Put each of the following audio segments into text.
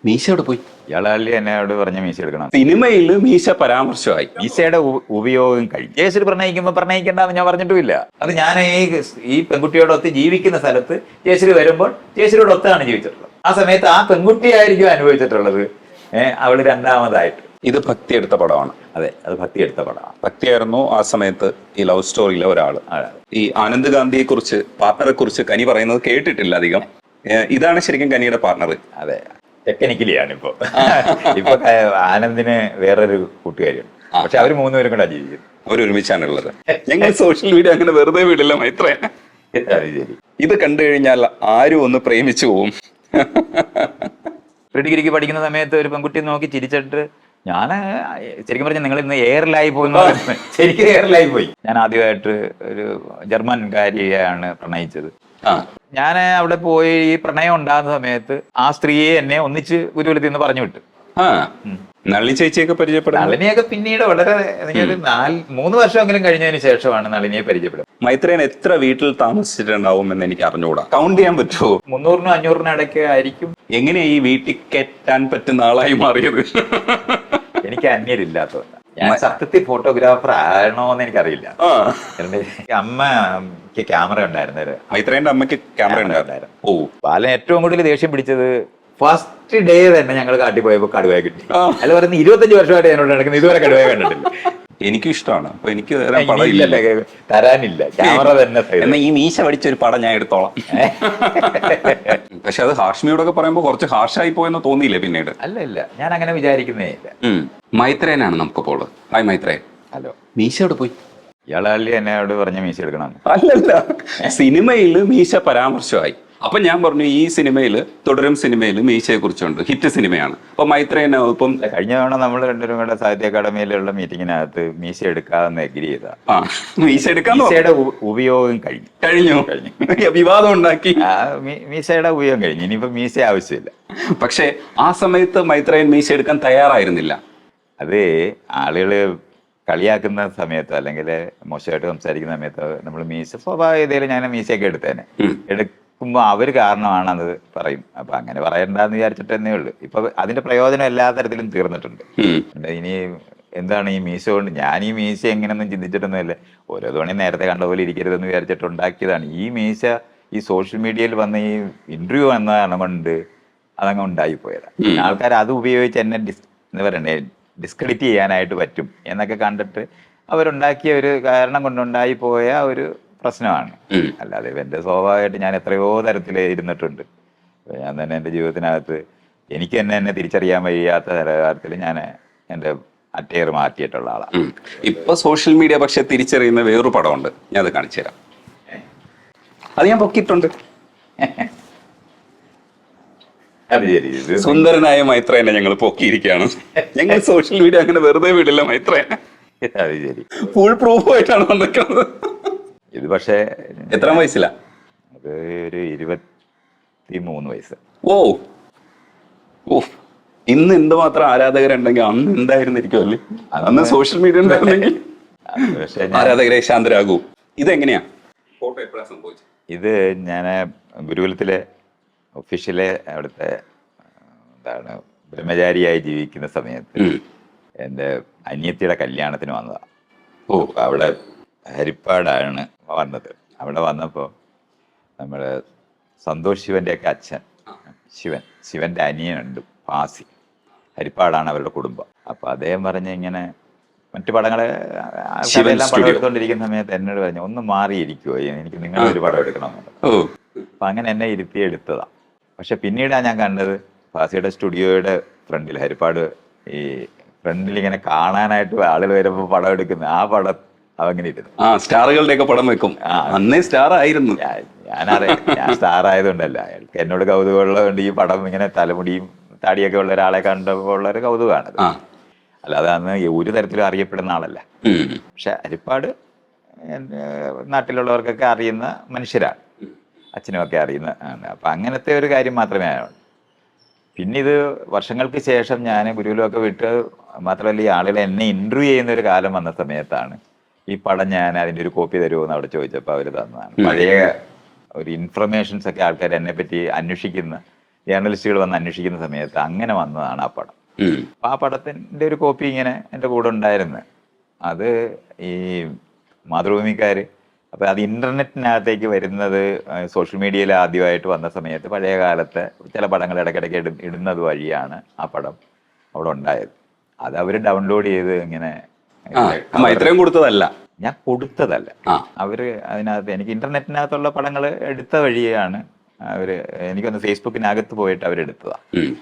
മീശയോട് പോയി. ഇയാളാളി എന്നോട് പറഞ്ഞ മീശ എടുക്കണം. സിനിമയിൽ മീശ പരാമർശമായി. മീശയുടെ ഉപയോഗം കഴിഞ്ഞു. ജയശ്രീ പ്രണയിക്കുമ്പോൾ പ്രണയിക്കേണ്ടെന്ന് ഞാൻ പറഞ്ഞിട്ടുമില്ല. അത് ഞാൻ ഈ പെൺകുട്ടിയോടൊത്ത് ജീവിക്കുന്ന സ്ഥലത്ത് ജയശ്രീ വരുമ്പോൾ ജയശ്രീയോടൊത്താണ് ജീവിച്ചിട്ടുള്ളത്. ആ സമയത്ത് ആ പെൺകുട്ടിയായിരിക്കും അനുഭവിച്ചിട്ടുള്ളത് അവള് രണ്ടാമതായിട്ട്. ഇത് ഭക്തി എടുത്ത പടമാണ്. അതെ, അത് ഭക്തി എടുത്ത പടമാണ്. ഭക്തിയായിരുന്നു ആ സമയത്ത് ഈ ലവ് സ്റ്റോറിയിലെ ഒരാള്. ഈ ആനന്ദ് ഗാന്ധിയെ കുറിച്ച്, പാർട്ണറെ കുറിച്ച് കനി പറയുന്നത് കേട്ടിട്ടില്ല അധികം. ഇതാണ് ശരിക്കും കനിയുടെ പാർട്ണർ. അതെ, ടെക്നിക്കലിയാണ് ഇപ്പൊ. ഇപ്പൊ ആനന്ദിന് വേറൊരു കൂട്ടുകാരിയുണ്ട്. പക്ഷെ അവര് മൂന്നുപേരും കൂടെ ജീവിക്കുന്നു. അവരൊരുമിച്ചാണുള്ളത്. ഞങ്ങൾ സോഷ്യൽ മീഡിയ അങ്ങനെ വെറുതെ വിടില്ല മൈത്രേ. ഇത് കണ്ടു കഴിഞ്ഞാൽ ആരും ഒന്ന് പ്രേമിച്ചു പോവും. ഡിഗ്രിക്ക് പഠിക്കുന്ന സമയത്ത് ഒരു പെൺകുട്ടി നോക്കി ചിരിച്ചിട്ട് ഞാൻ ശരിക്കും പറഞ്ഞാൽ നിങ്ങൾ ഇന്ന് എയറിലായി പോകുന്ന ശരിക്കും എയറിലായി പോയി. ഞാൻ ആദ്യമായിട്ട് ഒരു ജർമ്മൻകാരിയാണ് പ്രണയിച്ചത്. ഞാൻ അവിടെ പോയി ഈ പ്രണയം ഉണ്ടാകുന്ന സമയത്ത് ആ സ്ത്രീയെ എന്നെ ഒന്നിച്ച് ഗുരുകുലത്തിൽ നിന്ന് പറഞ്ഞു വിട്ടു. നളിനി ചേച്ചിയൊക്കെ പരിചയപ്പെടും. നളിനിയൊക്കെ പിന്നീട് വളരെ ഒരു 3 വർഷമെങ്കിലും കഴിഞ്ഞതിന് ശേഷമാണ് നളിനിയെ പരിചയപ്പെടുന്നത്. മൈത്രേയൻ എത്ര വീട്ടിൽ താമസിച്ചിട്ടുണ്ടാവും എന്ന് എനിക്ക് അറിഞ്ഞുകൂടാ. കൗണ്ട് ചെയ്യാൻ പറ്റുമോ? 300-നും 500-നും ഇടയ്ക്ക് ആയിരിക്കും. എങ്ങനെയാ ഈ വീട്ടിൽ കെറ്റാൻ പറ്റുന്ന ആളായി മാറിയത്? എനിക്ക് അന്യരില്ലാത്തതുകൊണ്ട്. ഞാൻ സത്യത്തിൽ ഫോട്ടോഗ്രാഫർ ആണോന്ന് എനിക്കറിയില്ല. അമ്മക്ക് ക്യാമറ ഉണ്ടായിരുന്നത്. മൈത്രേയന്റെ അമ്മയ്ക്ക് ക്യാമറ ഉണ്ടായിരുന്നു. ഓ, ബാലൻ ഏറ്റവും കൂടുതൽ ദേഷ്യം പിടിച്ചത് ഫസ്റ്റ് ഡേ തന്നെ ഞങ്ങൾ കാട്ടി പോയപ്പോ കടുവയെ കിട്ടി. അല്ല പറയുന്നത് 25 വർഷമായിട്ട് എന്നോട് നടക്കുന്നത്, ഇതുവരെ കടുവയെ കണ്ടിട്ടില്ല. എനിക്കും ഇഷ്ടമാണ്. അപ്പൊ എനിക്ക് തരാനില്ല, ക്യാമറ തന്നെ. എന്നാ ഈ മീശ പഠിച്ചൊരു പടം ഞാൻ എടുത്തോളാം. പക്ഷെ അത് ഹാഷ്മിയോടൊക്കെ പറയുമ്പോ കുറച്ച് ഹാർഷായി പോയെന്ന് തോന്നിയില്ലേ പിന്നീട്? അല്ല, ഞാൻ അങ്ങനെ വിചാരിക്കുന്നേ ഇല്ല. മൈത്രേയനാണ് നമുക്കിപ്പോൾ. ഹായ് മൈത്രേയൻ. ഹലോ. മീശയോട് പോയി. ഇയാളാളി എന്നോട് പറഞ്ഞ മീശ എടുക്കണം. അല്ലല്ല, സിനിമയിൽ മീശ പരാമർശമായി. അപ്പൊ ഞാൻ പറഞ്ഞു ഈ സിനിമയിൽ, തുടരും സിനിമയിൽ മീശയെ കുറിച്ചുണ്ട്, ഹിറ്റ് സിനിമയാണ്. അപ്പൊ മൈത്രേയന് ഇപ്പം കഴിഞ്ഞ തവണ നമ്മൾ രണ്ടുപേരും കൂടെ സാഹിത്യ അക്കാദമിയിലുള്ള മീറ്റിങ്ങിനകത്ത് മീശ എടുക്കാമെന്ന് എഗ്രി ചെയ്ത. മീശ എടുക്കാൻ മീശയുടെ ഉപയോഗം കഴിഞ്ഞു. വിവാദം ഉണ്ടാക്കി. മീശയുടെ ഉപയോഗം കഴിഞ്ഞു. ഇനിയിപ്പോ മീശ ആവശ്യമില്ല. പക്ഷെ ആ സമയത്ത് മൈത്രേയൻ മീശ എടുക്കാൻ തയ്യാറായിരുന്നില്ല. അത് ആളുകള് കളിയാക്കുന്ന സമയത്ത് അല്ലെങ്കിൽ മോശമായിട്ട് സംസാരിക്കുന്ന സമയത്ത് നമ്മൾ മീശ സ്വാഭാവികതയിൽ ഞാൻ മീശയൊക്കെ എടുത്തേനെ. എടുക്കുമ്പോൾ അവര് കാരണമാണെന്നത് പറയും. അപ്പൊ അങ്ങനെ പറയണ്ടെന്ന് വിചാരിച്ചിട്ട് തന്നെ ഉള്ളു. ഇപ്പൊ അതിന്റെ പ്രയോജനം എല്ലാ തരത്തിലും തീർന്നിട്ടുണ്ട്. ഇനി എന്താണ് ഈ മീശ കൊണ്ട്? ഞാൻ ഈ മീശ എങ്ങനെയൊന്നും ചിന്തിച്ചിട്ടൊന്നുമില്ല. ഓരോ തവണയും നേരത്തെ കണ്ട പോലെ ഇരിക്കരുതെന്ന് വിചാരിച്ചിട്ട് ഉണ്ടാക്കിയതാണ്. ഈ മീശ ഈ സോഷ്യൽ മീഡിയയിൽ വന്ന ഈ ഇന്റർവ്യൂ എന്ന കാരണം കൊണ്ട് അതങ്ങ് ഉണ്ടായിപ്പോയതാണ്. ആൾക്കാർ അത് ഉപയോഗിച്ച് എന്നെ എന്താ പറയണ്ടേ, ഡിസ്ക്രെഡിറ്റ് ചെയ്യാനായിട്ട് പറ്റും എന്നൊക്കെ കണ്ടിട്ട് അവരുണ്ടാക്കിയ ഒരു കാരണം കൊണ്ടുണ്ടായി പോയ ഒരു പ്രശ്നമാണ്. അല്ലാതെ എൻ്റെ സ്വാഭാവികമായിട്ട് ഞാൻ എത്രയോ തരത്തിൽ ഇരുന്നിട്ടുണ്ട്. ഞാൻ തന്നെ എൻ്റെ ജീവിതത്തിനകത്ത് എനിക്ക് എന്നെ തിരിച്ചറിയാൻ വയ്യാത്ത തരത്തിൽ ഞാൻ എൻ്റെ അറ്റയർ മാറ്റിയിട്ടുള്ള ആളാണ്. ഇപ്പൊ സോഷ്യൽ മീഡിയ പക്ഷെ തിരിച്ചറിയുന്ന വേറൊരു പടമുണ്ട്, ഞാൻ അത് കാണിച്ചു തരാം. അത് ഞാൻ പൊക്കിയിട്ടുണ്ട്. സുന്ദരനായ മൈത്രേയനെ ഞങ്ങൾ പൊക്കിയിരിക്കുകയാണ്. ഞങ്ങൾ സോഷ്യൽ മീഡിയ അങ്ങനെ വെറുതെ വിടില്ല മൈത്രേയനെ. അത് ശരി, ഫുൾ പ്രൂഫായിട്ടാണ് വന്നിരിക്കുന്നത്. ഇത് പക്ഷേ എത്ര വയസ്സിലാ? അത് ഒരു 23 വയസ്സ്. ഓ ഓ, ഇന്ന് എന്തുമാത്രം ആരാധകരുണ്ടെങ്കിൽ അന്ന് എന്തായിരുന്നിരിക്കുമല്ലേ? അന്ന് സോഷ്യൽ മീഡിയ ഉണ്ടായിരുന്നെങ്കിൽ ആരാധകരെ ശാന്തരാകൂ. ഇതെങ്ങനെയാ ഫോട്ടോ എപ്പോഴാണ് സംഭവിച്ചത്? ഇത് ഞാൻ ഗുരുകുലത്തിലെ ഒഫീഷ്യലെ അവിടുത്തെ എന്താണ് ബ്രഹ്മചാരിയായി ജീവിക്കുന്ന സമയത്ത് എൻ്റെ അനിയത്തിയുടെ കല്യാണത്തിന് വന്നതാണ്. അവിടെ ഹരിപ്പാടാണ് വന്നത്. അവിടെ വന്നപ്പോൾ നമ്മുടെ സന്തോഷ് ശിവൻ്റെയൊക്കെ അച്ഛൻ ശിവൻ്റെ അനിയനുണ്ട് പാസി, ഹരിപ്പാടാണ് അവരുടെ കുടുംബം. അപ്പോൾ അദ്ദേഹം പറഞ്ഞ് ഇങ്ങനെ മറ്റു പടങ്ങളെ ആൾക്കാരെല്ലാം പടം എടുത്തുകൊണ്ടിരിക്കുന്ന സമയത്ത് എന്നോട് പറഞ്ഞു ഒന്ന് മാറിയിരിക്കുമോ, എനിക്ക് നിങ്ങളൊരു പടം എടുക്കണമെന്നുണ്ട്. അപ്പം അങ്ങനെ എന്നെ ഇരുത്തി എടുത്തതാണ്. പക്ഷെ പിന്നീടാണ് ഞാൻ കണ്ടത് ഫാസിയുടെ സ്റ്റുഡിയോയുടെ ഫ്രണ്ടിൽ, ഹരിപ്പാട് ഈ ഫ്രണ്ടിൽ ഇങ്ങനെ കാണാനായിട്ട് ആളുകൾ വരുമ്പോൾ പടം എടുക്കുന്ന ആ പടം അവങ്ങനെ ഇരുന്നു. സ്റ്റാറുകളുടെ ഒക്കെ പടം വെക്കും. അന്നേ സ്റ്റാർ ആയിരുന്നു. ഞാൻ സ്റ്റാർ ആയതുകൊണ്ടല്ല, അയാൾക്ക് എന്നോട് കൗതുകമുള്ളതുകൊണ്ട് ഈ പടം ഇങ്ങനെ തലമുടിയും താടിയൊക്കെ ഉള്ള ഒരാളെ കണ്ടപ്പോൾ ഉള്ളൊരു കൗതുകമാണത്. അല്ലാതെ അന്ന് ഒരു തരത്തിലും അറിയപ്പെടുന്ന ആളല്ല. പക്ഷെ ഹരിപ്പാട് നാട്ടിലുള്ളവർക്കൊക്കെ അറിയുന്ന മനുഷ്യരാണ്, അച്ഛനുമൊക്കെ അറിയുന്ന ആണ്. അപ്പം അങ്ങനത്തെ ഒരു കാര്യം മാത്രമേ ആയുള്ളൂ. പിന്നെ ഇത് വർഷങ്ങൾക്ക് ശേഷം ഞാൻ ഗുരുകുലമൊക്കെ വിട്ട് മാത്രമല്ല ഈ ആളുകൾ എന്നെ ഇൻ്റർവ്യൂ ചെയ്യുന്ന ഒരു കാലം വന്ന സമയത്താണ് ഈ പടം ഞാൻ അതിൻ്റെ ഒരു കോപ്പി തരുമോ എന്ന് അവിടെ ചോദിച്ചപ്പോൾ അവർ തന്നതാണ്. പഴയ ഒരു ഇൻഫർമേഷൻസ് ഒക്കെ ആൾക്കാർ എന്നെ പറ്റി അന്വേഷിക്കുന്ന ജേർണലിസ്റ്റുകൾ വന്ന് അന്വേഷിക്കുന്ന സമയത്ത് അങ്ങനെ വന്നതാണ് ആ പടം. ഉം. അപ്പം ആ പടത്തിൻ്റെ ഒരു കോപ്പി ഇങ്ങനെ എൻ്റെ കൂടെ ഉണ്ടായിരുന്നു. അത് ഈ മാതൃഭൂമിക്കാർ, അപ്പം അത് ഇൻ്റർനെറ്റിനകത്തേക്ക് വരുന്നത് സോഷ്യൽ മീഡിയയിൽ ആദ്യമായിട്ട് വന്ന സമയത്ത് പഴയ കാലത്തെ ചില പടങ്ങൾ ഇടയ്ക്കിടയ്ക്ക് ഇടുന്നത് വഴിയാണ് ആ പടം അവിടെ ഉണ്ടായത്. അത് അവർ ഡൗൺലോഡ് ചെയ്ത് ഇങ്ങനെ ഇത്രയും കൊടുത്തതല്ല, ഞാൻ കൊടുത്തതല്ല. ആ. അവര് അതിനകത്ത് എനിക്ക് ഇന്റർനെറ്റിനകത്തുള്ള പടങ്ങൾ എടുത്ത വഴിയാണ് അവര്, എനിക്കൊന്ന് ഫേസ്ബുക്കിനകത്ത് പോയിട്ട് അവരെടുത്തതാ. ഉം.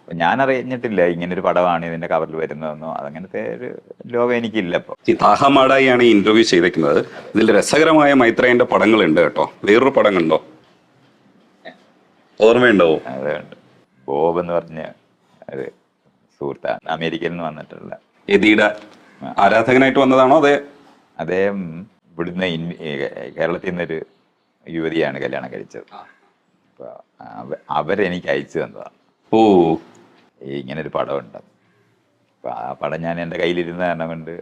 ഞാൻ അറിഞ്ഞിട്ടില്ല ഇങ്ങനൊരു പടമാണ് ഇതിന്റെ കവറിൽ വരുന്നതെന്നോ, അതങ്ങനത്തെ ഒരു ലോകം എനിക്കില്ല. ഇപ്പോൾ ഈ താഹമാടായിയാണ് ഈ ഇന്റർവ്യൂ ചെയ്തേക്കുന്നത്. ഇതിൽ രസകരമായ മൈത്രേയന്റെ പടങ്ങളുണ്ട് കേട്ടോ. വേറൊരു പടം കണ്ടോ, ഓർമ്മയുണ്ടോ? അതുകൊണ്ട് ബോബ് എന്ന് പറഞ്ഞ ഒരു സുഹൃത്താണ്, അമേരിക്കയിൽ നിന്ന് വന്നിട്ടുള്ള. യതിയുടെ ആരാധകനായിട്ട് വന്നതാണോ? അതെ, അദ്ദേഹം ഇവിടുന്ന് കേരളത്തിൽ നിന്നൊരു യുവതിയാണ് കല്യാണം കഴിച്ചത്. അപ്പോൾ അവരെനിക്ക് അയച്ചു തന്നതാണ്. ഓ, ഇങ്ങനൊരു പടമുണ്ട്. അപ്പോൾ ആ പടം ഞാൻ എൻ്റെ കയ്യിലിരുന്ന കാരണം കൊണ്ട്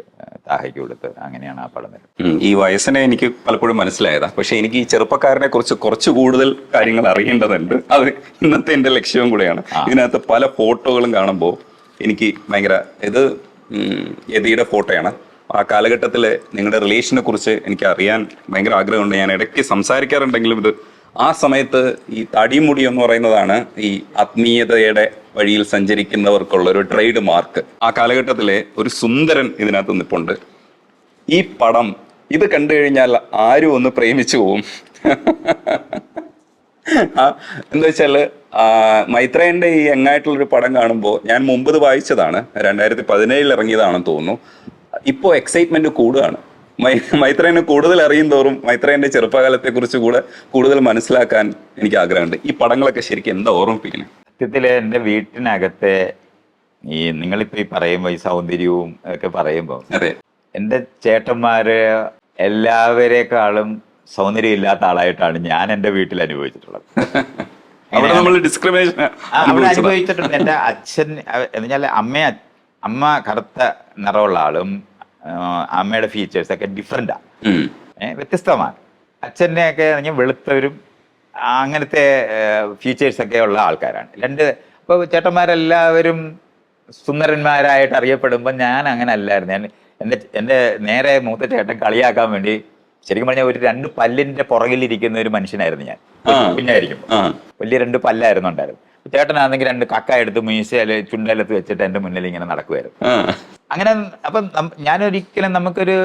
താഹയ്ക്ക് കൊടുത്ത്, അങ്ങനെയാണ് ആ പടം വരുന്നത്. ഈ വയസ്സിനെ എനിക്ക് പലപ്പോഴും മനസ്സിലായതാ. പക്ഷെ എനിക്ക് ഈ ചെറുപ്പക്കാരനെ കുറിച്ച് കുറച്ച് കൂടുതൽ കാര്യങ്ങൾ അറിയേണ്ടതുണ്ട്. അത് ഇന്നത്തെ എൻ്റെ ലക്ഷ്യവും കൂടെയാണ്. ഇതിനകത്ത് പല ഫോട്ടോകളും കാണുമ്പോൾ എനിക്ക് ഭയങ്കര, ഇത് യതിയുടെ ഫോട്ടോയാണ്. ആ കാലഘട്ടത്തിലെ നിങ്ങളുടെ റിലേഷനെ കുറിച്ച് എനിക്ക് അറിയാൻ ഭയങ്കര ആഗ്രഹമുണ്ട്. ഞാൻ ഇടയ്ക്ക് സംസാരിക്കാറുണ്ടെങ്കിലും ഇത് ആ സമയത്ത് ഈ തടിമുടി എന്ന് പറയുന്നതാണ് ഈ ആത്മീയതയുടെ വഴിയിൽ സഞ്ചരിക്കുന്നവർക്കുള്ള ഒരു ട്രേഡ് മാർക്ക്. ആ കാലഘട്ടത്തിലെ ഒരു സുന്ദരൻ ഇതിനകത്ത് നിൽപ്പുണ്ട്. ഈ പടം ഇത് കണ്ടു കഴിഞ്ഞാൽ ആരും ഒന്ന് പ്രേമിച്ചു പോവും. എന്താ വെച്ചാല് മൈത്രേയന്റെ ഈ യങ്ങായിട്ടുള്ളൊരു പടം കാണുമ്പോൾ, ഞാൻ മുമ്പ് ഇത് വായിച്ചതാണ്, 2017 ഇറങ്ങിയതാണെന്ന് തോന്നുന്നു. ഇപ്പോൾ എക്സൈറ്റ്മെന്റ് കൂടുകയാണ്. മൈത്രേയനെ കൂടുതൽ അറിയും തോറും മൈത്രേയന്റെ ചെറുപ്പകാലത്തെ കുറിച്ച് കൂടുതൽ മനസ്സിലാക്കാൻ എനിക്ക് ആഗ്രഹമുണ്ട്. ഈ പടങ്ങളൊക്കെ ശരിക്കും എന്താ ഓർമ്മിപ്പിക്കുന്നത്? സത്യത്തില് എൻ്റെ വീട്ടിനകത്തെ ഈ നിങ്ങളിപ്പോ ഈ പറയുമ്പോൾ ഈ സൗന്ദര്യവും ഒക്കെ പറയുമ്പോൾ, അതെ, എൻ്റെ ചേട്ടന്മാര് എല്ലാവരെക്കാളും സൗന്ദര്യം ഇല്ലാത്ത ആളായിട്ടാണ് ഞാൻ എൻ്റെ വീട്ടിൽ അനുഭവിച്ചിട്ടുള്ളത്. അവിടെ നമ്മൾ ഡിസ്ക്രിമിനേഷൻ അവിടെ അനുഭവിച്ചിട്ടുണ്ട്. എൻ്റെ അച്ഛൻ എന്നുവെച്ചാൽ അമ്മ കറുത്ത നിറമുള്ള ആളും അമ്മയുടെ ഫീച്ചേഴ്സ് ഒക്കെ ഡിഫറെൻ്റാണ്, വ്യത്യസ്തമാണ്. അച്ഛനെയൊക്കെ വെളുത്തവരും അങ്ങനത്തെ ഫീച്ചേഴ്സൊക്കെ ഉള്ള ആൾക്കാരാണ്. അപ്പോൾ ചേട്ടന്മാരെല്ലാവരും സുന്ദരന്മാരായിട്ട് അറിയപ്പെടുമ്പോൾ ഞാൻ അങ്ങനെ അല്ലായിരുന്നു. എൻ്റെ നേരെ മൂത്ത ചേട്ടൻ കളിയാക്കാൻ വേണ്ടി ശരിക്കും പറഞ്ഞാൽ ഒരു 2 പല്ലിന്റെ പുറകിലിരിക്കുന്ന ഒരു മനുഷ്യനായിരുന്നു ഞാൻ. കുഞ്ഞായിരിക്കുമ്പോൾ വലിയ 2 പല്ലായിരുന്നു ഉണ്ടായിരുന്നു. ചേട്ടനാണെങ്കിൽ 2 കക്ക എടുത്ത് മീശയില് ചുണ്ടലത്ത് വെച്ചിട്ട് എൻ്റെ മുന്നിൽ ഇങ്ങനെ നടക്കുമായിരുന്നു. അങ്ങനെ അപ്പം ഞാനൊരിക്കലും നമുക്കൊരു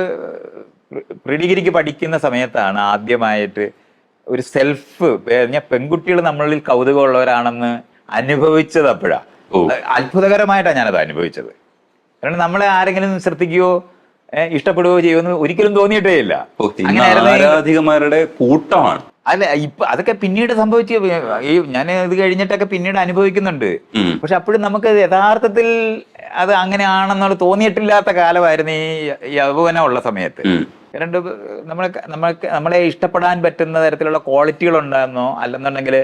പ്രീഡിഗ്രിക്ക് പഠിക്കുന്ന സമയത്താണ് ആദ്യമായിട്ട് ഒരു സെൽഫ്, ഞാൻ പെൺകുട്ടികൾ നമ്മളിൽ കൗതുകമുള്ളവരാണെന്ന് അനുഭവിച്ചത് അപ്പോഴാണ്. അത്ഭുതകരമായിട്ടാണ് ഞാനത് അനുഭവിച്ചത്. കാരണം നമ്മളെ ആരെങ്കിലും ശ്രദ്ധിക്കുകയോ ഇഷ്ടപ്പെടുകയോ ചെയ്യുമെന്ന് ഒരിക്കലും തോന്നിയിട്ടേ ഇല്ല. ആരാധികമാരുടെ കൂട്ടമാണ്. അല്ല, ഇപ്പൊ അതൊക്കെ പിന്നീട് സംഭവിച്ചു. ഈ ഞാൻ ഇത് കഴിഞ്ഞിട്ടൊക്കെ പിന്നീട് അനുഭവിക്കുന്നുണ്ട്. പക്ഷെ അപ്പോഴും നമുക്ക് യഥാർത്ഥത്തിൽ അത് അങ്ങനെയാണെന്നുള്ള തോന്നിയിട്ടില്ലാത്ത കാലമായിരുന്നു ഈ യൗവനം ഉള്ള സമയത്ത്. നമ്മളെ ഇഷ്ടപ്പെടാൻ പറ്റുന്ന തരത്തിലുള്ള ക്വാളിറ്റികൾ ഉണ്ടെന്നോ അല്ലെന്നുണ്ടെങ്കിൽ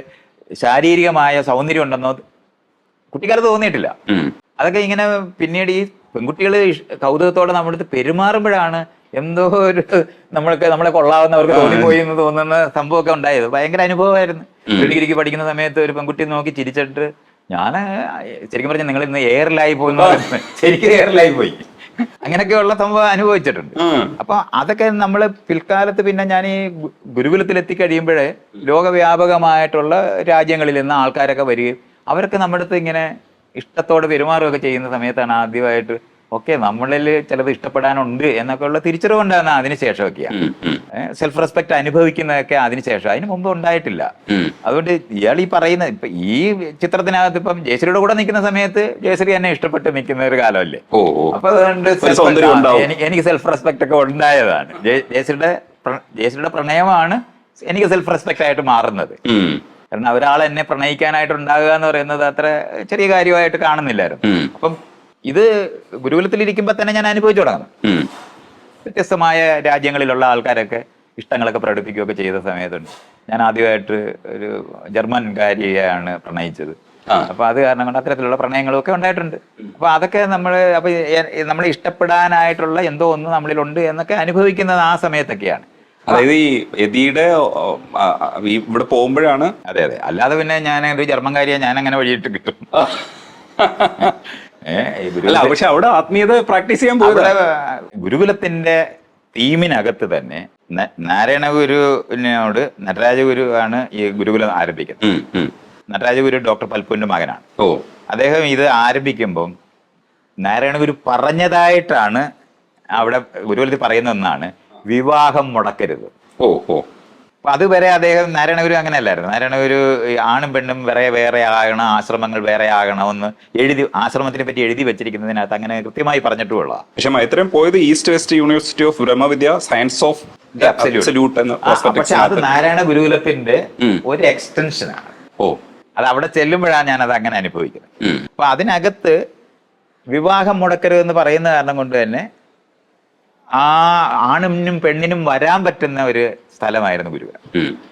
ശാരീരികമായ സൗന്ദര്യം ഉണ്ടെന്നോ കുട്ടിക്കാലത്ത് തോന്നിയിട്ടില്ല. അതൊക്കെ ഇങ്ങനെ പിന്നീട് ഈ പെൺകുട്ടികൾ കൗതുകത്തോടെ നമ്മളടുത്ത് പെരുമാറുമ്പോഴാണ് എന്തോ ഒരു നമ്മളെ കൊള്ളാവുന്നവർക്ക് തോന്നിപ്പോയി എന്ന് തോന്നുന്ന സംഭവമൊക്കെ ഉണ്ടായത്. ഭയങ്കര അനുഭവമായിരുന്നു. ഡിഗ്രിക്ക് പഠിക്കുന്ന സമയത്ത് ഒരു പെൺകുട്ടി നോക്കി ചിരിച്ചിട്ട് ഞാൻ ശരിക്കും പറഞ്ഞാൽ നിങ്ങൾ ഇന്ന് എയറിലായി പോയി, ശരിക്കും എയറിലായി പോയി, അങ്ങനെയൊക്കെയുള്ള സംഭവം അനുഭവിച്ചിട്ടുണ്ട്. അപ്പൊ അതൊക്കെ നമ്മൾ പിൽക്കാലത്ത് പിന്നെ ഞാൻ ഈ ഗുരുകുലത്തിൽ എത്തിക്കഴിയുമ്പോഴേ ലോകവ്യാപകമായിട്ടുള്ള രാജ്യങ്ങളിൽ നിന്ന് ആൾക്കാരൊക്കെ വരികയും അവരൊക്കെ നമ്മുടെ അടുത്ത് ഇങ്ങനെ ഇഷ്ടത്തോടെ പെരുമാറുകയൊക്കെ ചെയ്യുന്ന സമയത്താണ് ആദ്യമായിട്ട് ഓക്കെ നമ്മളിൽ ചിലത് ഇഷ്ടപ്പെടാനുണ്ട് എന്നൊക്കെ ഉള്ള തിരിച്ചറിവുണ്ടാകുന്ന അതിനുശേഷമൊക്കെയാണ്. സെൽഫ് റെസ്പെക്ട് അനുഭവിക്കുന്നതൊക്കെ അതിനുശേഷം, അതിന് മുമ്പ് ഉണ്ടായിട്ടില്ല. അതുകൊണ്ട് ഇയാൾ ഈ പറയുന്ന ഇപ്പൊ ഈ ചിത്രത്തിനകത്ത് ഇപ്പം ജയശ്രീയുടെ കൂടെ നിൽക്കുന്ന സമയത്ത് ജയശ്രീ എന്നെ ഇഷ്ടപ്പെട്ട് നിൽക്കുന്ന ഒരു കാലമല്ലേ. അപ്പൊ അതുകൊണ്ട് എനിക്ക് സെൽഫ് റെസ്പെക്ട് ഒക്കെ ഉണ്ടായതാണ്. ജയശ്രീയുടെ പ്രണയമാണ് എനിക്ക് സെൽഫ് റെസ്പെക്ട് ആയിട്ട് മാറുന്നത്. കാരണം ഒരാൾ എന്നെ പ്രണയിക്കാനായിട്ട് ഉണ്ടാകുക എന്ന് പറയുന്നത് അത്ര ചെറിയ കാര്യമായിട്ട് കാണുന്നില്ലായിരുന്നു. അപ്പം ഇത് ഗുരുകുലത്തിലിരിക്കുമ്പോ തന്നെ ഞാൻ അനുഭവിച്ചു തുടങ്ങുന്നു. വ്യത്യസ്തമായ രാജ്യങ്ങളിലുള്ള ആൾക്കാരൊക്കെ ഇഷ്ടങ്ങളൊക്കെ പ്രകടിപ്പിക്കുകയൊക്കെ ചെയ്ത സമയത്തുണ്ട്. ഞാൻ ആദ്യമായിട്ട് ഒരു ജർമ്മൻകാരിയാണ് പ്രണയിച്ചത്. അപ്പൊ അത് കാരണം കൊണ്ട് അത്തരത്തിലുള്ള പ്രണയങ്ങളും ഒക്കെ ഉണ്ടായിട്ടുണ്ട്. അപ്പൊ അതൊക്കെ നമ്മളെ ഇഷ്ടപ്പെടാനായിട്ടുള്ള എന്തോ ഒന്ന് നമ്മളിലുണ്ട് എന്നൊക്കെ അനുഭവിക്കുന്നത് ആ സമയത്തൊക്കെയാണ്. അതായത് ഈ യതിയുടെ ഇവിടെ പോകുമ്പോഴാണ്. അതെ അതെ, അല്ലാതെ പിന്നെ ഞാൻ ഒരു ജർമ്മൻകാരിയെ ഞാൻ അങ്ങനെ വഴിയിട്ട് കിട്ടും. അല്ല, പക്ഷെ അവിടെ ആത്മീയത പ്രാക്ടീസ് ചെയ്യാൻ പോയത്. ഗുരുകുലത്തിന്റെ തീമിനകത്ത് തന്നെ നാരായണ ഗുരുവിനോട് നടരാജ ഗുരു ആണ് ഈ ഗുരുകുലം ആരംഭിക്കുന്നത്. നടരാജ ഗുരു ഡോക്ടർ പൽപ്പുവിന്റെ മകനാണ്. അദ്ദേഹം ഇത് ആരംഭിക്കുമ്പം നാരായണ ഗുരു പറഞ്ഞതായിട്ടാണ് അവിടെ ഗുരുകുലത്തിൽ പറയുന്ന ഒന്നാണ്, വിവാഹം മുടക്കരുത്. അപ്പൊ അതുവരെ അദ്ദേഹം നാരായണ ഗുരു അങ്ങനെയല്ലായിരുന്നു. നാരായണ ഗുരു ആണും പെണ്ണും വേറെ ആകണം, ആശ്രമങ്ങൾ വേറെ ആകണമെന്ന് ആശ്രമത്തിനെ പറ്റി എഴുതി വെച്ചിരിക്കുന്നതിനകത്ത് അങ്ങനെ കൃത്യമായി പറഞ്ഞിട്ടുള്ള. പക്ഷെ മൈത്രേയൻ പോയത് East West University of Brahmavidya Science of Absolute എന്ന. പക്ഷെ അത് നാരായണ ഗുരുകുലത്തിന്റെ ഒരു എക്സ്റ്റൻഷനാണ്. അത് അവിടെ ചെല്ലുമ്പോഴാണ് ഞാൻ അത് അങ്ങനെ അനുഭവിക്കുന്നത്. അപ്പൊ അതിനകത്ത് വിവാഹം മുടക്കരുത് എന്ന് പറയുന്ന കാരണം കൊണ്ട് തന്നെ ആ ആണിനും പെണ്ണിനും വരാൻ പറ്റുന്ന ഒരു സ്ഥലമായിരുന്നു ഗുരുകുലം.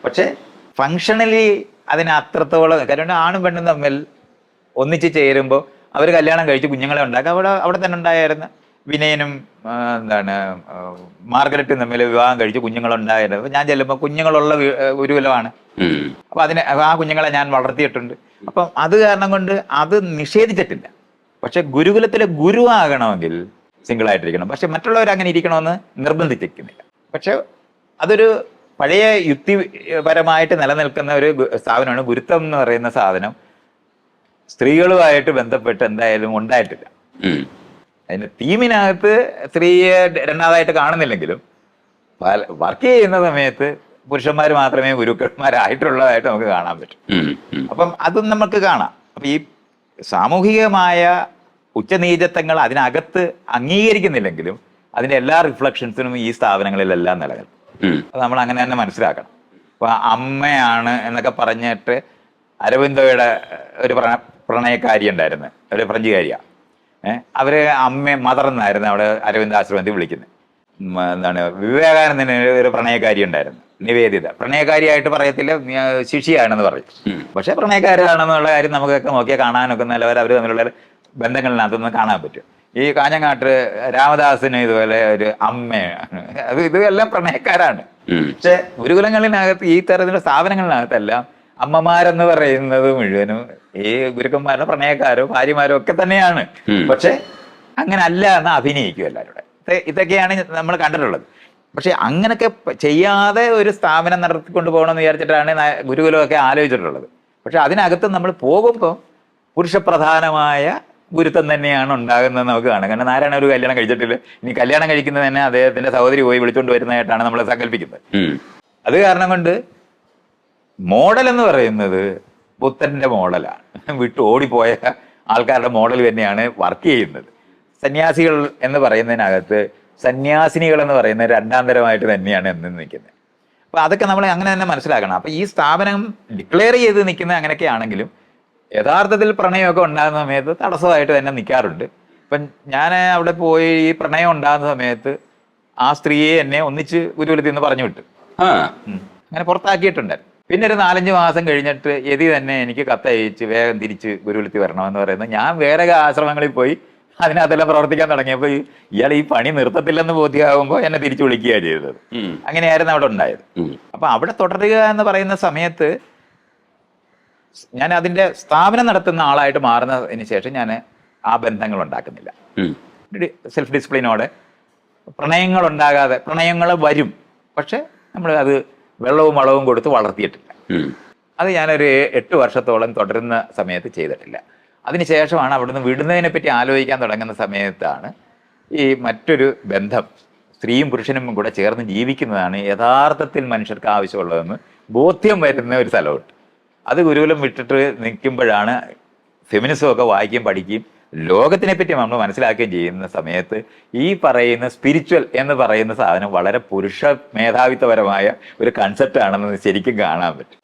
പക്ഷെ ഫങ്ഷണലി അതിന് അത്രത്തോളം, കാരണം ആണും പെണ്ണും തമ്മിൽ ഒന്നിച്ച് ചേരുമ്പോൾ അവർ കല്യാണം കഴിച്ച് കുഞ്ഞുങ്ങളെ ഉണ്ടാക്കുക. അവിടെ തന്നെ ഉണ്ടായിരുന്ന വിനയനും മാർഗരറ്റും തമ്മിൽ വിവാഹം കഴിച്ച് കുഞ്ഞുങ്ങളുണ്ടായിരുന്നു. അപ്പൊ ഞാൻ ചെല്ലുമ്പോൾ കുഞ്ഞുങ്ങളുള്ള ഗുരുകുലമാണ്. അപ്പൊ ആ കുഞ്ഞുങ്ങളെ ഞാൻ വളർത്തിയിട്ടുണ്ട്. അപ്പം അത് കാരണം കൊണ്ട് അത് നിഷേധിച്ചിട്ടില്ല. പക്ഷെ ഗുരുകുലത്തിലെ ഗുരു ആകണമെങ്കിൽ സിംഗിൾ ആയിട്ടിരിക്കണം. പക്ഷെ മറ്റുള്ളവർ അങ്ങനെ ഇരിക്കണമെന്ന് നിർബന്ധിച്ചിരിക്കുന്നില്ല. പക്ഷെ അതൊരു പഴയ യുക്തിപരമായിട്ട് നിലനിൽക്കുന്ന ഒരു സ്ഥാപനമാണ്. ഗുരുത്വം എന്ന് പറയുന്ന സാധനം സ്ത്രീകളുമായിട്ട് ബന്ധപ്പെട്ട് എന്തായാലും ഉണ്ടായിട്ടില്ല. അതിന്റെ തീമിനകത്ത് സ്ത്രീയെ രണ്ടാമതായിട്ട് കാണുന്നില്ലെങ്കിലും വർക്ക് ചെയ്യുന്ന സമയത്ത് പുരുഷന്മാർ മാത്രമേ ഗുരുക്കന്മാരായിട്ടുള്ളതായിട്ട് നമുക്ക് കാണാൻ പറ്റും. അപ്പം അതും നമുക്ക് കാണാം. അപ്പൊ ഈ സാമൂഹികമായ ഉച്ചനീചത്വങ്ങൾ അതിനകത്ത് അംഗീകരിക്കുന്നില്ലെങ്കിലും അതിന്റെ എല്ലാ റിഫ്ലക്ഷൻസിനും ഈ സ്ഥാപനങ്ങളിലെല്ലാം നിലനിൽക്കും. അത് നമ്മൾ അങ്ങനെ തന്നെ മനസ്സിലാക്കണം. അപ്പൊ അമ്മയാണ് എന്നൊക്കെ പറഞ്ഞിട്ട് അരവിന്ദോയുടെ ഒരു പ്രണയക്കാരി ഉണ്ടായിരുന്നു, ഒരു ഫ്രഞ്ചുകാരിയാ. അവര് മദർ എന്നായിരുന്നു അവിടെ അരവിന്ദ ആശ്രമത്തിൽ വിളിക്കുന്നത്. വിവേകാനന്ദന് ഒരു പ്രണയക്കാരി ഉണ്ടായിരുന്നു, നിവേദിത. പ്രണയക്കാരിയായിട്ട് പറയത്തില്ല, ശിഷ്യയാണെന്ന് പറയും. പക്ഷെ പ്രണയക്കാരാണെന്നുള്ള കാര്യം നമുക്കൊക്കെ നോക്കിയാൽ കാണാനൊക്കെ നല്ലവർ അവർ തമ്മിലുള്ള ബന്ധങ്ങളിനകത്തൊന്നും കാണാൻ പറ്റും. ഈ കാഞ്ഞങ്ങാട്ട് രാമദാസിന് ഇതുപോലെ ഒരു അമ്മയാണ്. ഇതെല്ലാം പ്രണയക്കാരാണ്. പക്ഷെ ഗുരുകുലങ്ങളിനകത്ത് ഈ തരത്തിലുള്ള സ്ഥാപനങ്ങളിനകത്തെല്ലാം അമ്മമാരെന്ന് പറയുന്നത് മുഴുവനും ഈ ഗുരുക്കന്മാരുടെ പ്രണയക്കാരോ ഭാര്യമാരോ ഒക്കെ തന്നെയാണ്. പക്ഷെ അങ്ങനെ അല്ല എന്ന് അഭിനയിക്കും എല്ലാവരുടെ. ഇതൊക്കെയാണ് നമ്മൾ കണ്ടിട്ടുള്ളത്. പക്ഷെ അങ്ങനൊക്കെ ചെയ്യാതെ ഒരു സ്ഥാപനം നടത്തിക്കൊണ്ട് പോകണമെന്ന് വിചാരിച്ചിട്ടാണ് ഗുരുകുലമൊക്കെ ആലോചിച്ചിട്ടുള്ളത്. പക്ഷെ അതിനകത്ത് നമ്മൾ പോകുമ്പോൾ പുരുഷപ്രധാനമായ ഗുരുത്വം തന്നെയാണ് ഉണ്ടാകുന്നത് നമുക്ക് കാണാം. കാരണം നാരായണ ഒരു കല്യാണം കഴിച്ചിട്ടില്ല. ഇനി കല്യാണം കഴിക്കുന്നത് തന്നെ അദ്ദേഹത്തിന്റെ സഹോദരി പോയി വിളിച്ചുകൊണ്ട് വരുന്നതായിട്ടാണ് നമ്മൾ സങ്കല്പിക്കുന്നത്. അത് കാരണം കൊണ്ട് മോഡൽ എന്ന് പറയുന്നത് പുത്തന്റെ മോഡലാണ്. വിട്ടു ഓടിപ്പോയ ആൾക്കാരുടെ മോഡൽ തന്നെയാണ് വർക്ക് ചെയ്യുന്നത്. സന്യാസികൾ എന്ന് പറയുന്നതിനകത്ത് സന്യാസിനികൾ എന്ന് പറയുന്നത് രണ്ടാം തരമായിട്ട് തന്നെയാണ് എന്ന് നിൽക്കുന്നത്. അപ്പൊ അതൊക്കെ നമ്മൾ അങ്ങനെ തന്നെ മനസ്സിലാക്കണം. അപ്പൊ ഈ സ്ഥാപനം ഡിക്ലെയർ ചെയ്ത് നിൽക്കുന്നത് അങ്ങനെയൊക്കെ ആണെങ്കിലും യഥാർത്ഥത്തിൽ പ്രണയമൊക്കെ ഉണ്ടാകുന്ന സമയത്ത് തടസ്സമായിട്ട് തന്നെ നിൽക്കാറുണ്ട്. ഇപ്പം ഞാൻ അവിടെ പോയി ഈ പ്രണയം ഉണ്ടാകുന്ന സമയത്ത് ആ സ്ത്രീയെ എന്നെ ഒന്നിച്ച് ഗുരുകുലത്തിൽ നിന്ന് പറഞ്ഞു വിട്ടു. അങ്ങനെ പുറത്താക്കിയിട്ടുണ്ടായിരുന്നു. പിന്നെ ഒരു 4-5 മാസം കഴിഞ്ഞിട്ട് യതി തന്നെ എനിക്ക് കത്തയച്ച് വേഗം തിരിച്ച് ഗുരുകുലത്തിൽ വരണമെന്ന് പറയുന്നത്. ഞാൻ വേറെ ആശ്രമങ്ങളിൽ പോയി അതിനകത്തെല്ലാം പ്രവർത്തിക്കാൻ തുടങ്ങിയപ്പോൾ ഇയാൾ ഈ പണി നിർത്തത്തില്ലെന്ന് ബോധ്യമാകുമ്പോൾ എന്നെ തിരിച്ചു വിളിക്കുകയാണ് ചെയ്തത്. അങ്ങനെയായിരുന്നു അവിടെ ഉണ്ടായത്. അപ്പൊ അവിടെ തുടരുക എന്ന് പറയുന്ന സമയത്ത് ഞാൻ അതിന്റെ സ്ഥാപനം നടത്തുന്ന ആളായിട്ട് മാറുന്നതിന് ശേഷം ഞാൻ ആ ബന്ധങ്ങൾ ഉണ്ടാക്കുന്നില്ല. സെൽഫ് ഡിസിപ്ലിനോടെ പ്രണയങ്ങൾ ഉണ്ടാകാതെ, പ്രണയങ്ങൾ വരും, പക്ഷെ നമ്മൾ അത് വെള്ളവും വളവും കൊടുത്ത് വളർത്തിയിട്ടില്ല. അത് ഞാനൊരു 8 വർഷത്തോളം തുടരുന്ന സമയത്ത് ചെയ്തിട്ടില്ല. അതിനുശേഷമാണ് അവിടുന്ന് വിടുന്നതിനെ പറ്റി ആലോചിക്കാൻ തുടങ്ങുന്ന സമയത്താണ് ഈ മറ്റൊരു ബന്ധം, സ്ത്രീയും പുരുഷനും കൂടെ ചേർന്ന് ജീവിക്കുന്നതാണ് യഥാർത്ഥത്തിൽ മനുഷ്യർക്ക് ആവശ്യമുള്ളതെന്ന് ബോധ്യം വരുന്ന ഒരു സ്ഥലമുണ്ട്. അത് ഗുരുകുലം വിട്ടിട്ട് നിൽക്കുമ്പോഴാണ് ഫെമിനിസം ഒക്കെ വായിക്കുകയും പഠിക്കുകയും ലോകത്തിനെ പറ്റി നമ്മൾ മനസ്സിലാക്കുകയും ചെയ്യുന്ന സമയത്ത് ഈ പറയുന്ന സ്പിരിച്വൽ എന്ന് പറയുന്ന സാധനം വളരെ പുരുഷ മേധാവിത്വപരമായ ഒരു കൺസെപ്റ്റ് ആണെന്ന് ശരിക്കും കാണാൻ പറ്റും.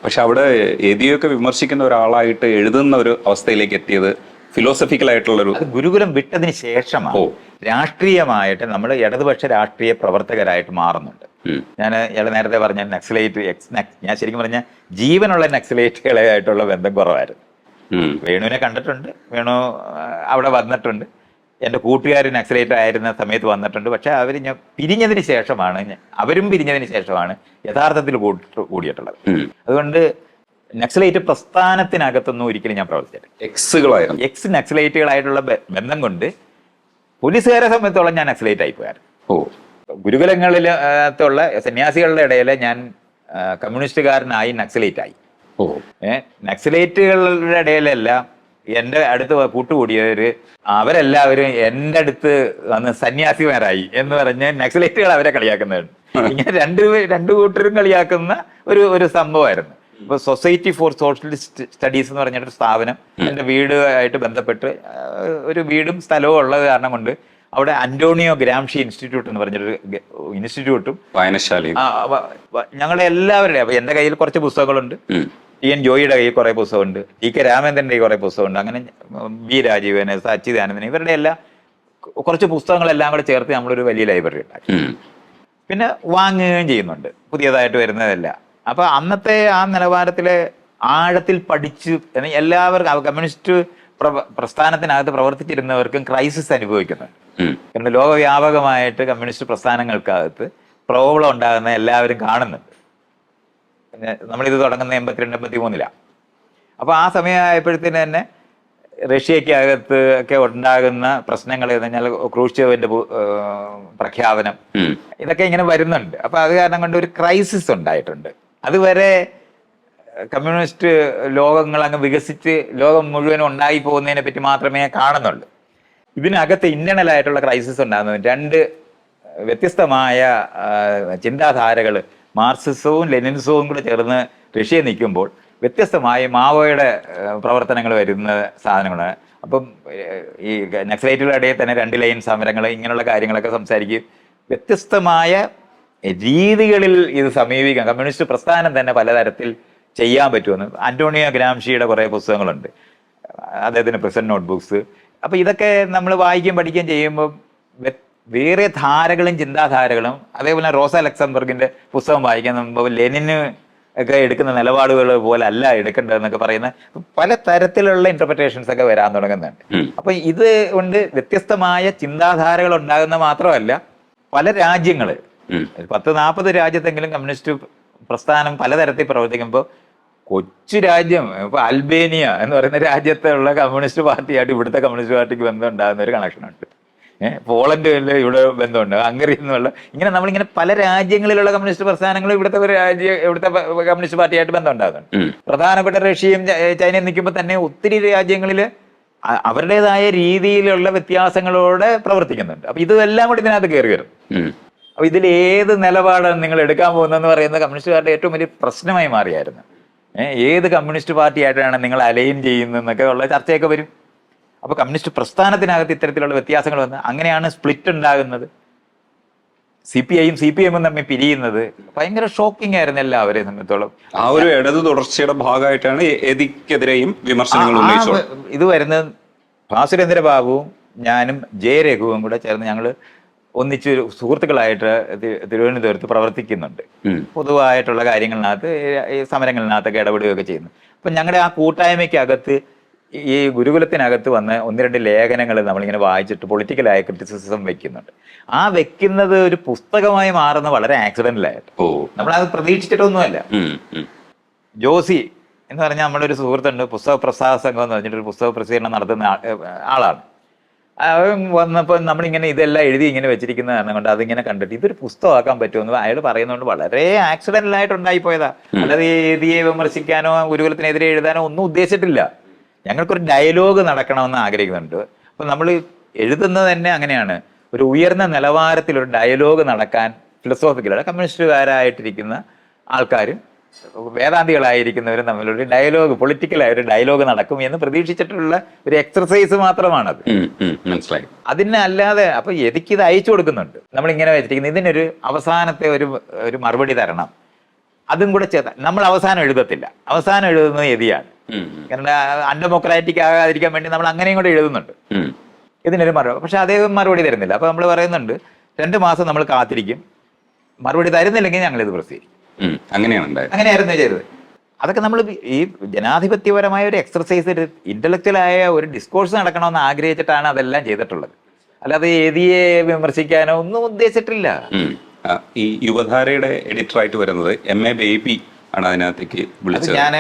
പക്ഷെ അവിടെ യതിയൊക്കെ വിമർശിക്കുന്ന ഒരാളായിട്ട് എഴുതുന്ന ഒരു അവസ്ഥയിലേക്ക് എത്തിയത് ഫിലോസഫിക്കൽ ആയിട്ടുള്ളൊരു, അത് ഗുരുകുലം വിട്ടതിന് ശേഷമാണ്. രാഷ്ട്രീയമായിട്ട് നമ്മൾ ഇടതുപക്ഷ രാഷ്ട്രീയ പ്രവർത്തകരായിട്ട് മാറുന്നുണ്ട്. ഞാൻ നേരത്തെ പറഞ്ഞ നക്സലൈറ്റ് ഞാൻ ശരിക്കും പറഞ്ഞ ജീവനുള്ള നക്സലൈറ്റുകളായിട്ടുള്ള ബന്ധം കുറവായിരുന്നു. വേണുവിനെ കണ്ടിട്ടുണ്ട്, വേണു അവിടെ വന്നിട്ടുണ്ട്. എൻ്റെ കൂട്ടുകാർ നക്സലേറ്റ് ആയിരുന്ന സമയത്ത് വന്നിട്ടുണ്ട്. പക്ഷെ അവർ ഞാൻ പിരിഞ്ഞതിന് ശേഷമാണ് അവരും പിരിഞ്ഞതിന് ശേഷമാണ് യഥാർത്ഥത്തിൽ കൂടിയിട്ടുള്ളത്. അതുകൊണ്ട് നക്സലേറ്റ് പ്രസ്ഥാനത്തിനകത്തൊന്നും ഒരിക്കലും ഞാൻ പ്രവർത്തിച്ചിട്ടില്ല. എക്സ് നക്സലേറ്റുകളായിട്ടുള്ള ബന്ധം കൊണ്ട് പോലീസുകാരെ സംബന്ധിച്ചോളം ഞാൻ നക്സലേറ്റ് ആയിപ്പോയായിരുന്നു. ഗുരുകുലങ്ങളിലുള്ള സന്യാസികളുടെ ഇടയിൽ ഞാൻ കമ്മ്യൂണിസ്റ്റുകാരനായി നക്സലേറ്റായി. നക്സലേറ്റുകളുടെ ഇടയിലെല്ലാം എൻ്റെ അടുത്ത് കൂട്ടുകൂടിയവര് അവരെല്ലാവരും എൻ്റെ അടുത്ത് വന്ന് സന്യാസിമാരായി എന്ന് പറഞ്ഞ് നക്സലേറ്റുകൾ അവരെ കളിയാക്കുന്നതാണ്. ഇങ്ങനെ രണ്ടു കൂട്ടരും കളിയാക്കുന്ന ഒരു സംഭവമായിരുന്നു. ഇപ്പൊ സൊസൈറ്റി ഫോർ സോഷ്യലിസ്റ്റ് സ്റ്റഡീസ് എന്ന് പറഞ്ഞിട്ടൊരു സ്ഥാപനം എൻ്റെ വീടുമായിട്ട് ബന്ധപ്പെട്ട് ഒരു വീടും സ്ഥലവും ഉള്ളത് കാരണം കൊണ്ട് അവിടെ അന്റോണിയോ ഗ്രാംഷി ഇൻസ്റ്റിറ്റ്യൂട്ട് എന്ന് പറഞ്ഞൊരു ഇൻസ്റ്റിറ്റ്യൂട്ടും വായനശാലയും ഞങ്ങളുടെ എല്ലാവരുടെയും. അപ്പൊ എൻ്റെ കയ്യിൽ കുറച്ച് പുസ്തകങ്ങളുണ്ട്, ടി.എൻ. ജോയിയുടെ കയ്യിൽ കുറെ പുസ്തകമുണ്ട്, ടി.കെ. രാമേന്ദ്രൻ്റെ കയ്യിൽ കുറെ പുസ്തകമുണ്ട്, അങ്ങനെ വി. രാജീവന്, സച്ചിദാനന്ദന് ഇവരുടെ എല്ലാം കുറച്ച് പുസ്തകങ്ങളെല്ലാം കൂടെ ചേർത്ത് നമ്മളൊരു വലിയ ലൈബ്രറി ഉണ്ടാക്കി. പിന്നെ വാങ്ങുകയും ചെയ്യുന്നുണ്ട് പുതിയതായിട്ട് വരുന്നതല്ല. അപ്പൊ അന്നത്തെ ആ നിലവാരത്തിലെ ആഴത്തിൽ പഠിച്ച് എല്ലാവർക്കും കമ്മ്യൂണിസ്റ്റ് പ്രസ്ഥാനത്തിനകത്ത് പ്രവർത്തിച്ചിരുന്നവർക്കും ക്രൈസിസ് അനുഭവിക്കുന്നുണ്ട്. കാരണം ലോകവ്യാപകമായിട്ട് കമ്മ്യൂണിസ്റ്റ് പ്രസ്ഥാനങ്ങൾക്കകത്ത് പ്രോബ്ലം ഉണ്ടാകുന്ന എല്ലാവരും കാണുന്നുണ്ട്. നമ്മളിത് തുടങ്ങുന്ന 82-83 അപ്പൊ ആ സമയമായപ്പോഴത്തേന് തന്നെ റഷ്യക്കകത്ത് ഒക്കെ ഉണ്ടാകുന്ന പ്രശ്നങ്ങൾ എന്ന് പറഞ്ഞാൽ ക്രൂഷ്ചേവിന്റെ പ്രഖ്യാപനം ഇതൊക്കെ ഇങ്ങനെ വരുന്നുണ്ട്. അപ്പൊ അത് കാരണം കൊണ്ട് ഒരു ക്രൈസിസ് ഉണ്ടായിട്ടുണ്ട്. അതുവരെ കമ്മ്യൂണിസ്റ്റ് ലോകങ്ങൾ അങ്ങ് വികസിച്ച് ലോകം മുഴുവനും ഉണ്ടായി പോകുന്നതിനെ പറ്റി മാത്രമേ കാണുന്നുള്ളൂ. ഇതിനകത്ത് ഇന്റേണൽ ആയിട്ടുള്ള ക്രൈസിസ് ഉണ്ടാകുന്നത് രണ്ട് വ്യത്യസ്തമായ ചിന്താധാരകൾ മാർക്സിസവും ലെനിനിസവും കൂടെ ചേർന്ന് റഷ്യയിൽ നിൽക്കുമ്പോൾ വ്യത്യസ്തമായി മാവോയുടെ പ്രവർത്തനങ്ങൾ വരുന്ന സാധനങ്ങളാണ്. അപ്പം ഈ നക്സലൈറ്റുകളുടെ ഇടയിൽ തന്നെ 2 ലൈൻ സമരങ്ങൾ ഇങ്ങനെയുള്ള കാര്യങ്ങളൊക്കെ സംസാരിക്കും. വ്യത്യസ്തമായ രീതികളിൽ ഇത് സമീപിക്കാം. കമ്മ്യൂണിസ്റ്റ് പ്രസ്ഥാനം തന്നെ പലതരത്തിൽ ചെയ്യാൻ പറ്റുമെന്ന് അന്റോണിയോ ഗ്രാംഷിയുടെ കുറേ പുസ്തകങ്ങളുണ്ട്, അദ്ദേഹത്തിന് പ്രസന്റ് നോട്ട്ബുക്സ്. അപ്പൊ ഇതൊക്കെ നമ്മൾ വായിക്കുകയും പഠിക്കുകയും ചെയ്യുമ്പോൾ വേറെ ധാരകളും ചിന്താധാരകളും, അതേപോലെ റോസ ലക്സംബർഗിന്റെ പുസ്തകം വായിക്കാൻ ലെനിന് ഒക്കെ എടുക്കുന്ന നിലപാടുകൾ പോലെ അല്ല എടുക്കേണ്ടതെന്നൊക്കെ പറയുന്ന പല തരത്തിലുള്ള ഇന്റർപ്രിറ്റേഷൻസ് ഒക്കെ വരാൻ തുടങ്ങുന്നുണ്ട്. അപ്പൊ ഇത് കൊണ്ട് വ്യത്യസ്തമായ ചിന്താധാരകൾ ഉണ്ടാകുന്ന മാത്രമല്ല പല രാജ്യങ്ങള് 10-40 രാജ്യത്തെങ്കിലും കമ്മ്യൂണിസ്റ്റ് പ്രസ്ഥാനം പലതരത്തിൽ പ്രവർത്തിക്കുമ്പോൾ കൊച്ചു രാജ്യം ഇപ്പൊ അൽബേനിയ എന്ന് പറയുന്ന രാജ്യത്തുള്ള കമ്മ്യൂണിസ്റ്റ് പാർട്ടിയായിട്ട് ഇവിടുത്തെ കമ്മ്യൂണിസ്റ്റ് പാർട്ടിക്ക് ബന്ധം ഉണ്ടാകുന്ന ഒരു കണക്ഷനുണ്ട്. പോളണ്ടിൽ ഇവിടെ ബന്ധമുണ്ട്, ഹംഗറി എന്നുള്ള ഇങ്ങനെ നമ്മളിങ്ങനെ പല രാജ്യങ്ങളിലുള്ള കമ്മ്യൂണിസ്റ്റ് പ്രസ്ഥാനങ്ങളും ഇവിടുത്തെ കമ്മ്യൂണിസ്റ്റ് പാർട്ടിയായിട്ട് ബന്ധം ഉണ്ടാകുന്നുണ്ട്. പ്രധാനപ്പെട്ട റഷ്യയും ചൈനയും നിൽക്കുമ്പോൾ തന്നെ ഒത്തിരി രാജ്യങ്ങളിൽ അവരുടേതായ രീതിയിലുള്ള വ്യത്യാസങ്ങളോടെ പ്രവർത്തിക്കുന്നുണ്ട്. അപ്പൊ ഇതെല്ലാം കൂടി ഇതിനകത്ത് കയറി വരും. അപ്പൊ ഇതിൽ ഏത് നിലപാടാണ് നിങ്ങൾ എടുക്കാൻ പോകുന്നതെന്ന് പറയുന്നത് കമ്മ്യൂണിസ്റ്റുകാരുടെ ഏറ്റവും വലിയ പ്രശ്നമായി മാറിയായിരുന്നു. ഏത് കമ്മ്യൂണിസ്റ്റ് പാർട്ടിയായിട്ടാണ് നിങ്ങൾ അലൈൻ ചെയ്യുന്നതെന്നൊക്കെ ഉള്ള ചർച്ചയൊക്കെ വരും. അപ്പൊ കമ്മ്യൂണിസ്റ്റ് പ്രസ്ഥാനത്തിനകത്ത് ഇത്തരത്തിലുള്ള വ്യത്യാസങ്ങൾ വന്ന് അങ്ങനെയാണ് സ്പ്ലിറ്റ് ഉണ്ടാകുന്നത്. CPIയും CPMും തമ്മിൽ പിരിയുന്നത് ഭയങ്കര ഷോക്കിംഗ് ആയിരുന്നു എല്ലാവരെയും സംബന്ധിച്ചോളം. ആ ഒരു ഇടത് തുടർച്ചയുടെ ഭാഗമായിട്ടാണ് എതിക്കെതിരെയും വിമർശനങ്ങൾ ഉന്നയിച്ചത്. ഇത് വരുന്നത് ഭാസുരേന്ദ്ര ബാബുവും ഞാനും രഘുവും കൂടെ ചേർന്ന് ഞങ്ങൾ ഒന്നിച്ച് സുഹൃത്തുക്കളായിട്ട് തിരുവനന്തപുരത്ത് പ്രവർത്തിക്കുന്നുണ്ട്. പൊതുവായിട്ടുള്ള കാര്യങ്ങളിനകത്ത് ഈ സമരങ്ങളിനകത്തൊക്കെ ഇടപെടുകയൊക്കെ ചെയ്യുന്നു. അപ്പൊ ഞങ്ങളുടെ ആ കൂട്ടായ്മയ്ക്കകത്ത് ഈ ഗുരുകുലത്തിനകത്ത് വന്ന് 1-2 ലേഖനങ്ങൾ നമ്മളിങ്ങനെ വായിച്ചിട്ട് പൊളിറ്റിക്കലായ ക്രിറ്റിസിസം വെക്കുന്നുണ്ട്. ആ വെക്കുന്നത് ഒരു പുസ്തകമായി മാറുന്ന വളരെ ആക്സിഡന്റലായിട്ട്, നമ്മളത് പ്രതീക്ഷിച്ചിട്ടൊന്നുമല്ല. ജോസി എന്ന് പറഞ്ഞാൽ നമ്മുടെ ഒരു സുഹൃത്തുണ്ട്, പുസ്തക പ്രസാദ സംഘം എന്ന് പറഞ്ഞിട്ടൊരു പുസ്തക പ്രസിദ്ധീകരണം നടത്തുന്ന ആളാണ്. വന്നപ്പോൾ നമ്മളിങ്ങനെ ഇതെല്ലാം എഴുതി ഇങ്ങനെ വെച്ചിരിക്കുന്ന കാരണം കൊണ്ട് അതിങ്ങനെ കണ്ടിട്ട് ഇതൊരു പുസ്തകമാക്കാൻ പറ്റുമെന്ന് അയാൾ പറയുന്നതുകൊണ്ട് വളരെ ആക്സിഡന്റലായിട്ട് ഉണ്ടായിപ്പോയതാ. അല്ലാതെ എഴുതിയെ വിമർശിക്കാനോ ഗുരുകുലത്തിനെതിരെ എഴുതാനോ ഒന്നും ഉദ്ദേശിച്ചിട്ടില്ല. ഞങ്ങൾക്കൊരു ഡയലോഗ് നടക്കണമെന്ന് ആഗ്രഹിക്കുന്നുണ്ട്. അപ്പൊ നമ്മൾ എഴുതുന്നത് തന്നെ അങ്ങനെയാണ്, ഒരു ഉയർന്ന നിലവാരത്തിൽ ഒരു ഡയലോഗ് നടക്കാൻ ഫിലോസോഫിക്കലാണ് കമ്മ്യൂണിസ്റ്റുകാരായിട്ടിരിക്കുന്ന ആൾക്കാരും വേദാന്തികളായിരിക്കുന്നവരും തമ്മിലൊരു ഡയലോഗ്, പൊളിറ്റിക്കലായ ഒരു ഡയലോഗ് നടക്കും എന്ന് പ്രതീക്ഷിച്ചിട്ടുള്ള ഒരു എക്സർസൈസ് മാത്രമാണത്. മനസ്സിലായി. അതിന് അല്ലാതെ അപ്പൊ എതിക്കിത് അയച്ചു കൊടുക്കുന്നുണ്ട്. നമ്മളിങ്ങനെ വെച്ചിരിക്കുന്നത് ഇതിനൊരു അവസാനത്തെ ഒരു മറുപടി തരണം. അതും കൂടെ നമ്മൾ അവസാനം എഴുതത്തില്ല, അവസാനം എഴുതുന്നത് എതിയാണ്. കാരണം അൺഡെമോക്രാറ്റിക് ആകാതിരിക്കാൻ വേണ്ടി നമ്മൾ അങ്ങനെയും കൂടെ എഴുതുന്നുണ്ട്. ഇതിനൊരു മറുപടി, പക്ഷെ അദ്ദേഹം മറുപടി തരുന്നില്ല. അപ്പൊ നമ്മൾ പറയുന്നുണ്ട് 2 മാസം നമ്മൾ കാത്തിരിക്കും, മറുപടി തരുന്നില്ലെങ്കിൽ ഞങ്ങൾ ഇത് പ്രസിദ്ധീകരിക്കും. അങ്ങനെയായിരുന്നു ചെയ്തത്. അതൊക്കെ നമ്മൾ ഈ ജനാധിപത്യപരമായ ഒരു എക്സർസൈസ്, ഒരു ഇന്റലക്ച്വലായ ഒരു ഡിസ്കോഴ്സ് നടക്കണമെന്ന് ആഗ്രഹിച്ചിട്ടാണ് അതെല്ലാം ചെയ്തിട്ടുള്ളത്. അല്ലാതെ ഏതിയെ വിമർശിക്കാനോ ഒന്നും ഉദ്ദേശിച്ചിട്ടില്ല. ഈ യുവധാരയുടെ എഡിറ്ററായിട്ട് വരുന്നത് MA ബേബി ആണ് അതിനകത്തേക്ക് അത് വിളിച്ചത്. ഞാൻ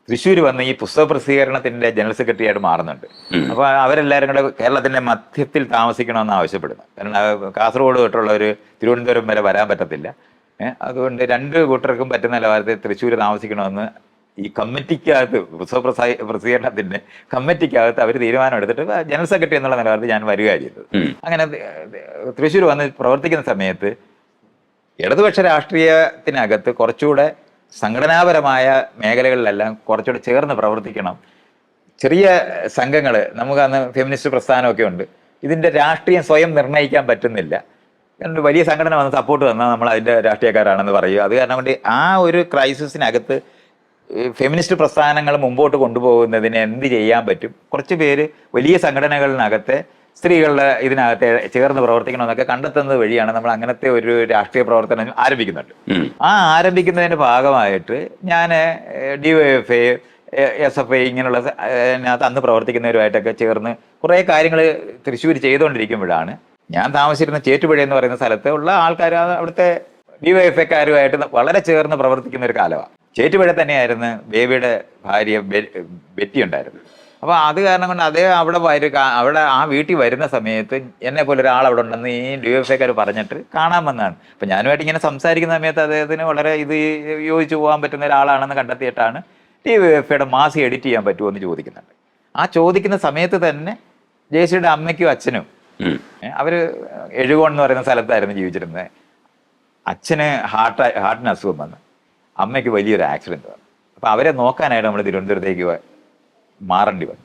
തൃശ്ശൂർ വന്ന് ഈ പുസ്തക പ്രസിദ്ധീകരണത്തിന്റെ ജനറൽ സെക്രട്ടറി ആയിട്ട് മാറുന്നുണ്ട്. അപ്പൊ അവരെല്ലാവരും കൂടെ കേരളത്തിന്റെ മധ്യത്തിൽ താമസിക്കണമെന്ന് ആവശ്യപ്പെടുന്നു. കാരണം കാസർഗോഡ് തൊട്ടുള്ള ഒരു തിരുവനന്തപുരം വരെ വരാൻ പറ്റത്തില്ല. അതുകൊണ്ട് രണ്ട് കൂട്ടർക്കും പറ്റുന്ന നിലവാരത്തിൽ തൃശ്ശൂർ താമസിക്കണമെന്ന് ഈ കമ്മിറ്റിക്കകത്ത് പുസ്തക പ്രസിദ്ധീകരണത്തിന്റെ കമ്മിറ്റിക്കകത്ത് അവർ തീരുമാനം എടുത്തിട്ട് ജനറൽ സെക്രട്ടറി എന്നുള്ള നിലവാരത്തിൽ ഞാൻ വരിക ചെയ്തത്. അങ്ങനെ തൃശ്ശൂർ വന്ന് പ്രവർത്തിക്കുന്ന സമയത്ത് ഇടതുപക്ഷ രാഷ്ട്രീയത്തിനകത്ത് കുറച്ചുകൂടെ സംഘടനാപരമായ മേഖലകളിലെല്ലാം കുറച്ചുകൂടെ ചേർന്ന് പ്രവർത്തിക്കണം. ചെറിയ സംഘങ്ങൾ, നമുക്ക് അന്ന് ഫെമിനിസ്റ്റ് പ്രസ്ഥാനമൊക്കെ ഉണ്ട്, ഇതിൻ്റെ രാഷ്ട്രീയം സ്വയം നിർണ്ണയിക്കാൻ പറ്റുന്നില്ല. കാരണം വലിയ സംഘടന വന്ന് സപ്പോർട്ട് തന്നാൽ നമ്മൾ അതിൻ്റെ രാഷ്ട്രീയക്കാരാണെന്ന് പറയുക. അത് കാരണം കൊണ്ട് ആ ഒരു ക്രൈസിസിനകത്ത് ഫെമിനിസ്റ്റ് പ്രസ്ഥാനങ്ങൾ മുമ്പോട്ട് കൊണ്ടുപോകുന്നതിന് എന്ത് ചെയ്യാൻ പറ്റും, കുറച്ച് പേര് വലിയ സംഘടനകളിനകത്തെ സ്ത്രീകളുടെ ഇതിനകത്ത് ചേർന്ന് പ്രവർത്തിക്കണമെന്നൊക്കെ കണ്ടെത്തുന്നത് വഴിയാണ് നമ്മൾ അങ്ങനത്തെ ഒരു രാഷ്ട്രീയ പ്രവർത്തനം ആരംഭിക്കുന്നുണ്ട്. ആ ആരംഭിക്കുന്നതിന്റെ ഭാഗമായിട്ട് ഞാൻ DYFI, SFI ഇങ്ങനെയുള്ള അതിനകത്ത് അന്ന് പ്രവർത്തിക്കുന്നവരുമായിട്ടൊക്കെ ചേർന്ന് കുറേ കാര്യങ്ങൾ തൃശ്ശൂർ ചെയ്തുകൊണ്ടിരിക്കുമ്പോഴാണ് ഞാൻ താമസിച്ചിരുന്ന ചേറ്റുപുഴ എന്ന് പറയുന്ന സ്ഥലത്ത് ഉള്ള ആൾക്കാർ അവിടുത്തെ DYFIക്കാരുമായിട്ട് വളരെ ചേർന്ന് പ്രവർത്തിക്കുന്ന ഒരു കാലമാണ്. ചേറ്റുപുഴ തന്നെയായിരുന്നു ബേബിയുടെ ഭാര്യ ബെറ്റി ഉണ്ടായിരുന്നു. അപ്പോൾ അത് കാരണം കൊണ്ട് അദ്ദേഹം അവിടെ ആ വീട്ടിൽ വരുന്ന സമയത്ത് എന്നെ പോലെ ഒരാൾ അവിടെ ഉണ്ടെന്ന് ഈ DYFIക്കാർ പറഞ്ഞിട്ട് കാണാൻ വന്നതാണ്. അപ്പം ഞാനുമായിട്ട് ഇങ്ങനെ സംസാരിക്കുന്ന സമയത്ത് അദ്ദേഹത്തിന് വളരെ ഇത് യോജിച്ചു പോകാൻ പറ്റുന്ന ഒരാളാണെന്ന് കണ്ടെത്തിയിട്ടാണ് DYFIയുടെ മാസിക എഡിറ്റ് ചെയ്യാൻ പറ്റുമോ എന്ന് ചോദിക്കുന്നുണ്ട്. ആ ചോദിക്കുന്ന സമയത്ത് തന്നെ ജയശ്രീയുടെ അമ്മയ്ക്കും അച്ഛനും അവർ എഴുകോൺ എന്ന് പറയുന്ന സ്ഥലത്തായിരുന്നു ജീവിച്ചിരുന്നത്. അച്ഛന് ഹാർട്ടിന് അസുഖം വന്നു, അമ്മയ്ക്ക് വലിയൊരു ആക്സിഡൻറ്റ് വന്നു. അപ്പോൾ അവരെ നോക്കാനായിട്ട് നമ്മൾ തിരുവനന്തപുരത്തേക്ക് മാറേണ്ടി വന്നു.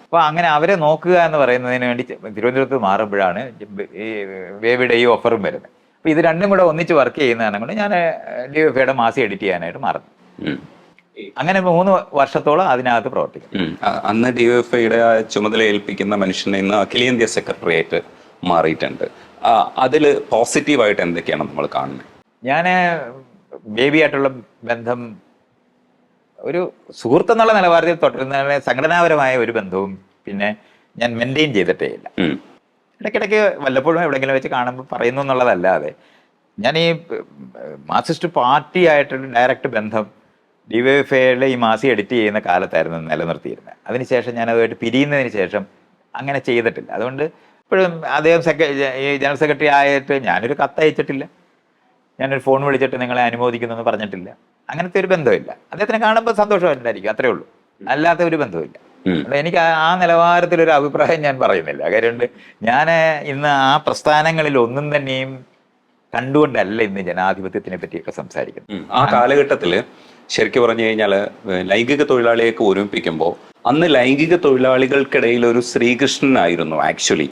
അപ്പോൾ അങ്ങനെ അവരെ നോക്കുക എന്ന് പറയുന്നതിന് വേണ്ടി തിരുവനന്തപുരത്ത് മാറുമ്പോഴാണ് ഈ ബേബിയുടെ ഈ ഓഫറും വരുന്നത്. അപ്പോൾ ഇത് രണ്ടും കൂടെ ഒന്നിച്ച് വർക്ക് ചെയ്യുന്നതാണ് കൊണ്ട് ഞാൻ DYFIയുടെ മാസിക എഡിറ്റ് ചെയ്യാനായിട്ട് മാറുന്നു. അങ്ങനെ 3 വർഷത്തോളം അതിനകത്ത് പ്രവർത്തിക്കും. അന്ന് DYFIയുടെ ചുമതല ഏൽപ്പിക്കുന്ന മനുഷ്യനെ ഇന്ന് അഖിലേന്ത്യാ സെക്രട്ടറി ആയിട്ട് മാറിയിട്ടുണ്ട്. അതിൽ പോസിറ്റീവായിട്ട് എന്തൊക്കെയാണ് നമ്മൾ കാണുന്നത്? ഞാൻ ബേബിയായിട്ടുള്ള ബന്ധം ഒരു സുഹൃത്തെന്നുള്ള നിലവാരത്തിൽ തുടരുന്ന സംഘടനാപരമായ ഒരു ബന്ധവും പിന്നെ ഞാൻ മെയിൻറ്റെയിൻ ചെയ്തിട്ടേ ഇല്ല. ഇടയ്ക്കിടയ്ക്ക് വല്ലപ്പോഴും എവിടെയെങ്കിലും വെച്ച് കാണുമ്പോൾ പറയുന്നു എന്നുള്ളതല്ലാതെ ഞാൻ ഈ മാർക്സിസ്റ്റ് പാർട്ടിയായിട്ടൊരു ഡയറക്റ്റ് ബന്ധം DYFIയുടെ ഈ മാസിക എഡിറ്റ് ചെയ്യുന്ന കാലത്തായിരുന്നു നിലനിർത്തിയിരുന്നത്. അതിനുശേഷം ഞാൻ അതുമായിട്ട് പിരിയുന്നതിന് ശേഷം അങ്ങനെ ചെയ്തിട്ടില്ല. അതുകൊണ്ട് ഇപ്പോഴും അദ്ദേഹം ഈ ജനറൽ സെക്രട്ടറി ആയിട്ട് ഞാനൊരു കത്തയച്ചിട്ടില്ല, ഞാനൊരു ഫോൺ വിളിച്ചിട്ട് നിങ്ങളെ അനുമോദിക്കുന്നു എന്ന് പറഞ്ഞിട്ടില്ല. അങ്ങനത്തെ ഒരു ബന്ധമില്ല. അദ്ദേഹത്തിനെ കാണുമ്പോൾ സന്തോഷമായിട്ടുണ്ടായിരിക്കും, അത്രേ ഉള്ളൂ. അല്ലാത്ത ഒരു ബന്ധമില്ല. എനിക്ക് ആ നിലവാരത്തിലൊരു അഭിപ്രായം ഞാൻ പറയുന്നില്ല. കാര്യമുണ്ട്, ഞാൻ ഇന്ന് ആ പ്രസ്ഥാനങ്ങളിൽ ഒന്നും തന്നെയും കണ്ടുകൊണ്ടല്ല ഇന്ന് ജനാധിപത്യത്തിനെ പറ്റിയൊക്കെ സംസാരിക്കുന്നത്. ആ കാലഘട്ടത്തിൽ ശരിക്കും പറഞ്ഞു കഴിഞ്ഞാൽ ലൈംഗിക തൊഴിലാളിയൊക്കെ ഒരുമിപ്പിക്കുമ്പോൾ അന്ന് ലൈംഗിക തൊഴിലാളികൾക്കിടയിൽ ഒരു ശ്രീകൃഷ്ണനായിരുന്നു ആക്ച്വലി.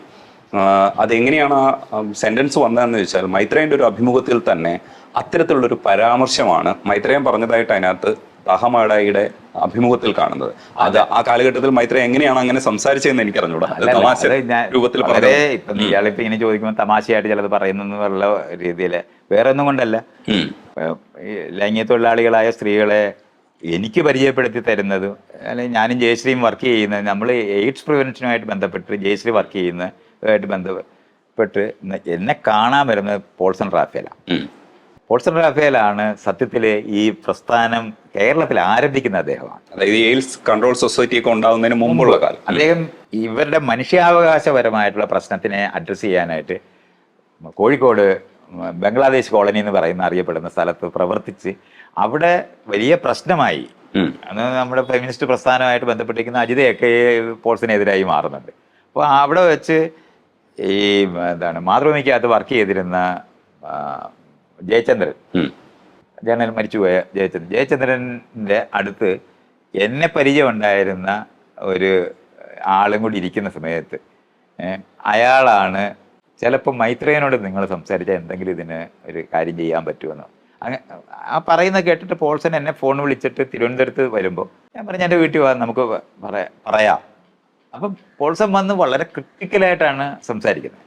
അതെങ്ങനെയാണ് ആ സെന്റൻസ് വന്നതെന്ന് വെച്ചാൽ മൈത്രേയന്റെ ഒരു അഭിമുഖത്തിൽ തന്നെ അത്തരത്തിലുള്ളൊരു പരാമർശമാണ് മൈത്രേയൻ പറഞ്ഞതായിട്ട് അതിനകത്ത് ദഹമാടയുടെ അഭിമുഖത്തിൽ കാണുന്നത്. അത് ആ കാലഘട്ടത്തിൽ മൈത്രേയൻ എങ്ങനെയാണ് അങ്ങനെ സംസാരിച്ചതെന്ന് എനിക്കറിഞ്ഞൂടാ. രൂപത്തിൽ ഇപ്പൊ ഇയാളിപ്പോ ഇങ്ങനെ ചോദിക്കുമ്പോൾ തമാശയായിട്ട് ചിലത് പറയുന്നുള്ള രീതിയിൽ വേറെ ഒന്നും കൊണ്ടല്ല. ലൈംഗിക തൊഴിലാളികളായ സ്ത്രീകളെ എനിക്ക് പരിചയപ്പെടുത്തി തരുന്നത്, അല്ലെങ്കിൽ ഞാനും ജയശ്രീയും വർക്ക് ചെയ്യുന്നത്, നമ്മൾ എയ്ഡ്സ് പ്രിവെൻഷനുമായിട്ട് ബന്ധപ്പെട്ട് ജയശ്രീ വർക്ക് ചെയ്യുന്നതായിട്ട് ബന്ധപ്പെട്ട് എന്നെ കാണാൻ വരുന്നത് പോൾസൺ റാഫേലാണ്. പോൾസൺ റാഫേലാണ് സത്യത്തിൽ ഈ പ്രസ്ഥാനം കേരളത്തിൽ ആരംഭിക്കുന്ന അദ്ദേഹമാണ്. അതായത് എയ്ഡ്സ് കൺട്രോൾ സൊസൈറ്റി ഒക്കെ ഉണ്ടാകുന്നതിന് മുമ്പുള്ള കാലം. അദ്ദേഹം ഇവരുടെ മനുഷ്യാവകാശപരമായിട്ടുള്ള പ്രശ്നത്തിനെ അഡ്രസ്സ് ചെയ്യാനായിട്ട് കോഴിക്കോട് ബംഗ്ലാദേശ് കോളനി എന്ന് അറിയപ്പെടുന്ന സ്ഥലത്ത് പ്രവർത്തിച്ച് അവിടെ വലിയ പ്രശ്നമായി. അന്ന് നമ്മുടെ ഫെമിനിസ്റ്റ് പ്രസ്ഥാനമായിട്ട് ബന്ധപ്പെട്ടിരിക്കുന്ന അജിതയൊക്കെ പോൾസിനെതിരായി മാറുന്നുണ്ട്. അപ്പോൾ അവിടെ വെച്ച് ഈ മാതൃഭൂമിക്കകത്ത് വർക്ക് ചെയ്തിരുന്ന ജയചന്ദ്രൻ, ജനറൽ മരിച്ചുപോയ ജയചന്ദ്രൻ്റെ അടുത്ത് എന്നെ പരിചയം ഉണ്ടായിരുന്ന ഒരു ആളും കൂടി ഇരിക്കുന്ന സമയത്ത് അയാളാണ് ചിലപ്പോൾ മൈത്രേയനോട് നിങ്ങൾ സംസാരിച്ചാൽ എന്തെങ്കിലും ഇതിന് ഒരു കാര്യം ചെയ്യാൻ പറ്റുമെന്ന് ആ പറയുന്നത് കേട്ടിട്ട് പോൾസൺ എന്നെ ഫോൺ വിളിച്ചിട്ട് തിരുവനന്തപുരത്ത് വരുമ്പോൾ ഞാൻ പറഞ്ഞു എൻ്റെ വീട്ടിൽ നമുക്ക് പറയാം. അപ്പം പോൾസൺ വന്ന് വളരെ ക്രിട്ടിക്കലായിട്ടാണ് സംസാരിക്കുന്നത്.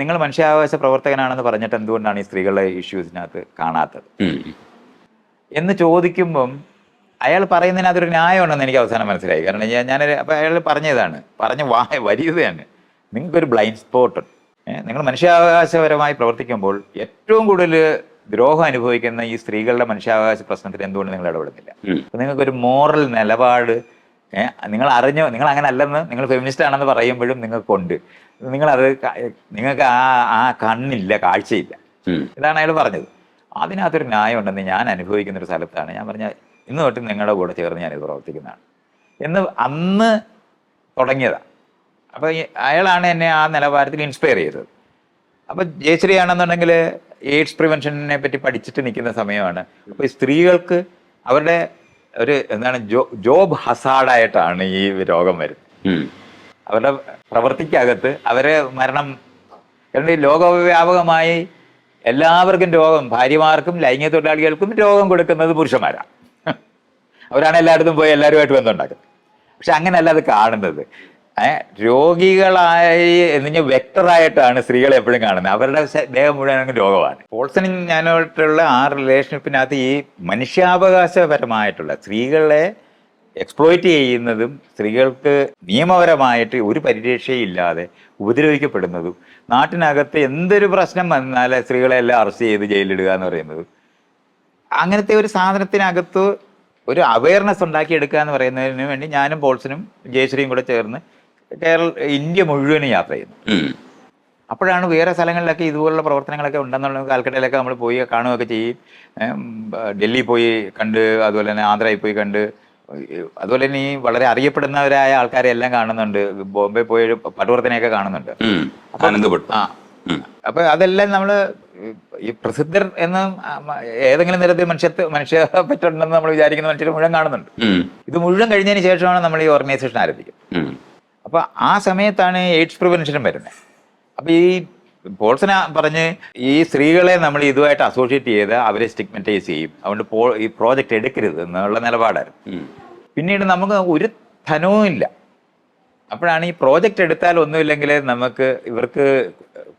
നിങ്ങൾ മനുഷ്യാവകാശ പ്രവർത്തകനാണെന്ന് പറഞ്ഞിട്ട് എന്തുകൊണ്ടാണ് ഈ സ്ത്രീകളുടെ ഇഷ്യൂസിനകത്ത് കാണാത്തത് എന്ന് ചോദിക്കുമ്പം അയാൾ പറയുന്നതിന് അതൊരു ന്യായമുണ്ടെന്ന് എനിക്ക് അവസാനം മനസ്സിലായി. കാരണം അപ്പം അയാൾ പറഞ്ഞതാണ്, പറഞ്ഞ വരികയാണ്, നിങ്ങൾക്കൊരു ബ്ലൈൻഡ് സ്പോട്ട് ഉണ്ട്. നിങ്ങൾ മനുഷ്യാവകാശപരമായി പ്രവർത്തിക്കുമ്പോൾ ഏറ്റവും കൂടുതൽ ദ്രോഹം അനുഭവിക്കുന്ന ഈ സ്ത്രീകളുടെ മനുഷ്യാവകാശ പ്രശ്നത്തിൽ എന്തുകൊണ്ട് നിങ്ങൾ ഇടപെടുന്നില്ല? അപ്പൊ നിങ്ങൾക്കൊരു മോറൽ നിലപാട് നിങ്ങൾ അറിഞ്ഞോ, നിങ്ങൾ അങ്ങനെ അല്ലെന്ന്, നിങ്ങൾ ഫെമിനിസ്റ്റ് ആണെന്ന് പറയുമ്പോഴും നിങ്ങൾക്കുണ്ട്. നിങ്ങൾക്ക് ആ കണ്ണില്ല, കാഴ്ചയില്ല. ഇതാണ് അയാൾ പറഞ്ഞത്. അതിനകത്തൊരു ന്യായം ഉണ്ടെന്ന് ഞാൻ അനുഭവിക്കുന്ന ഒരു സ്ഥലത്താണ് ഞാൻ പറഞ്ഞ ഇന്ന് തൊട്ട് നിങ്ങളുടെ കൂടെ ചേർന്ന് ഞാനിത് പ്രവർത്തിക്കുന്നതാണ് എന്ന് അന്ന് തുടങ്ങിയതാണ്. അപ്പൊ അയാളാണ് എന്നെ ആ നിലവാരത്തിൽ ഇൻസ്പയർ ചെയ്തത്. അപ്പൊ ജയശ്രീ ആണെന്നുണ്ടെങ്കിൽ എയ്ഡ്സ് പ്രിവെൻഷനെ പറ്റി പഠിച്ചിട്ട് നിൽക്കുന്ന സമയമാണ്. അപ്പൊ ഈ സ്ത്രീകൾക്ക് അവരുടെ ഒരു എന്താണ് ജോബ് ഹസാർഡായിട്ടാണ് ഈ രോഗം വരുന്നത്. അവരുടെ പ്രവൃത്തിക്കകത്ത് അവരെ മരണം, കാരണം ഈ ലോകവ്യാപകമായി എല്ലാവർക്കും രോഗം, ഭാര്യമാർക്കും ലൈംഗിക തൊഴിലാളികൾക്കും രോഗം കൊടുക്കുന്നത് പുരുഷന്മാരാണ്. അവരാണ് എല്ലായിടത്തും പോയി എല്ലാവരുമായിട്ട് ബന്ധമുണ്ടാക്കുന്നത്. പക്ഷെ അങ്ങനെയല്ല അത് കാണുന്നത്. രോഗികളായി എന്ന് വെക്ടറായിട്ടാണ് സ്ത്രീകളെ എപ്പോഴും കാണുന്നത്. അവരുടെ ദേഹം മുഴുവൻ രോഗമാണ്. പോൾസണും ഞാനായിട്ടുള്ള ആ റിലേഷൻഷിപ്പിനകത്ത് ഈ മനുഷ്യാവകാശപരമായിട്ടുള്ള സ്ത്രീകളെ എക്സ്പ്ലോയിറ്റ് ചെയ്യുന്നതും സ്ത്രീകൾക്ക് നിയമപരമായിട്ട് ഒരു പരിരക്ഷയില്ലാതെ ഉപദ്രവിക്കപ്പെടുന്നതും നാട്ടിനകത്ത് എന്തൊരു പ്രശ്നം വന്നാൽ സ്ത്രീകളെ എല്ലാം അറസ്റ്റ് ചെയ്ത് ജയിലിടുക എന്ന് പറയുന്നത്, അങ്ങനത്തെ ഒരു സാധനത്തിനകത്ത് ഒരു അവയർനെസ് ഉണ്ടാക്കിയെടുക്കുക എന്ന് പറയുന്നതിന് വേണ്ടി ഞാനും പോൾസനും ജയശ്രീയും കൂടെ ചേർന്ന് ഇന്ത്യ മുഴുവനും യാത്ര ചെയ്യുന്നു. അപ്പോഴാണ് വേറെ സ്ഥലങ്ങളിലൊക്കെ ഇതുപോലുള്ള പ്രവർത്തനങ്ങളൊക്കെ ഉണ്ടെന്നുള്ള, കാൽക്കട്ടയിലൊക്കെ നമ്മൾ പോയി കാണുകയൊക്കെ ചെയ്യും. ഡൽഹി പോയി കണ്ട്, അതുപോലെ തന്നെ ആന്ധ്രയിൽ പോയി കണ്ട്, അതുപോലെ തന്നെ ഈ വളരെ അറിയപ്പെടുന്നവരായ ആൾക്കാരെ എല്ലാം കാണുന്നുണ്ട്. ബോംബെ പോയി പട്ടുവർത്തനെയൊക്കെ കാണുന്നുണ്ട്. അപ്പൊ അതെല്ലാം നമ്മള് ഈ പ്രസിദ്ധർ എന്ന് ഏതെങ്കിലും തരത്തിൽ മനുഷ്യ പറ്റുണ്ടെന്ന് നമ്മൾ വിചാരിക്കുന്ന മനുഷ്യർ മുഴുവൻ കാണുന്നുണ്ട്. ഇത് മുഴുവൻ കഴിഞ്ഞതിന് ശേഷമാണ് നമ്മൾ ഈ ഓർഗനൈസേഷൻ ആരംഭിക്കുന്നത്. അപ്പൊ ആ സമയത്താണ് എയ്ഡ്സ് പ്രിവെൻഷനും വരുന്നത്. അപ്പൊ ഈ പോൾസന പറഞ്ഞ് ഈ സ്ത്രീകളെ നമ്മൾ ഇതുമായിട്ട് അസോസിയേറ്റ് ചെയ്ത് അവരെ സ്റ്റിഗ്മറ്റൈസ് ചെയ്യും, അതുകൊണ്ട് ഈ പ്രോജക്റ്റ് എടുക്കരുത് എന്നുള്ള നിലപാടായിരുന്നു. പിന്നീട് നമുക്ക് ഒരു ധനവും ഇല്ല. അപ്പോഴാണ് ഈ പ്രോജക്റ്റ് എടുത്താൽ ഒന്നുമില്ലെങ്കിൽ നമുക്ക് ഇവർക്ക്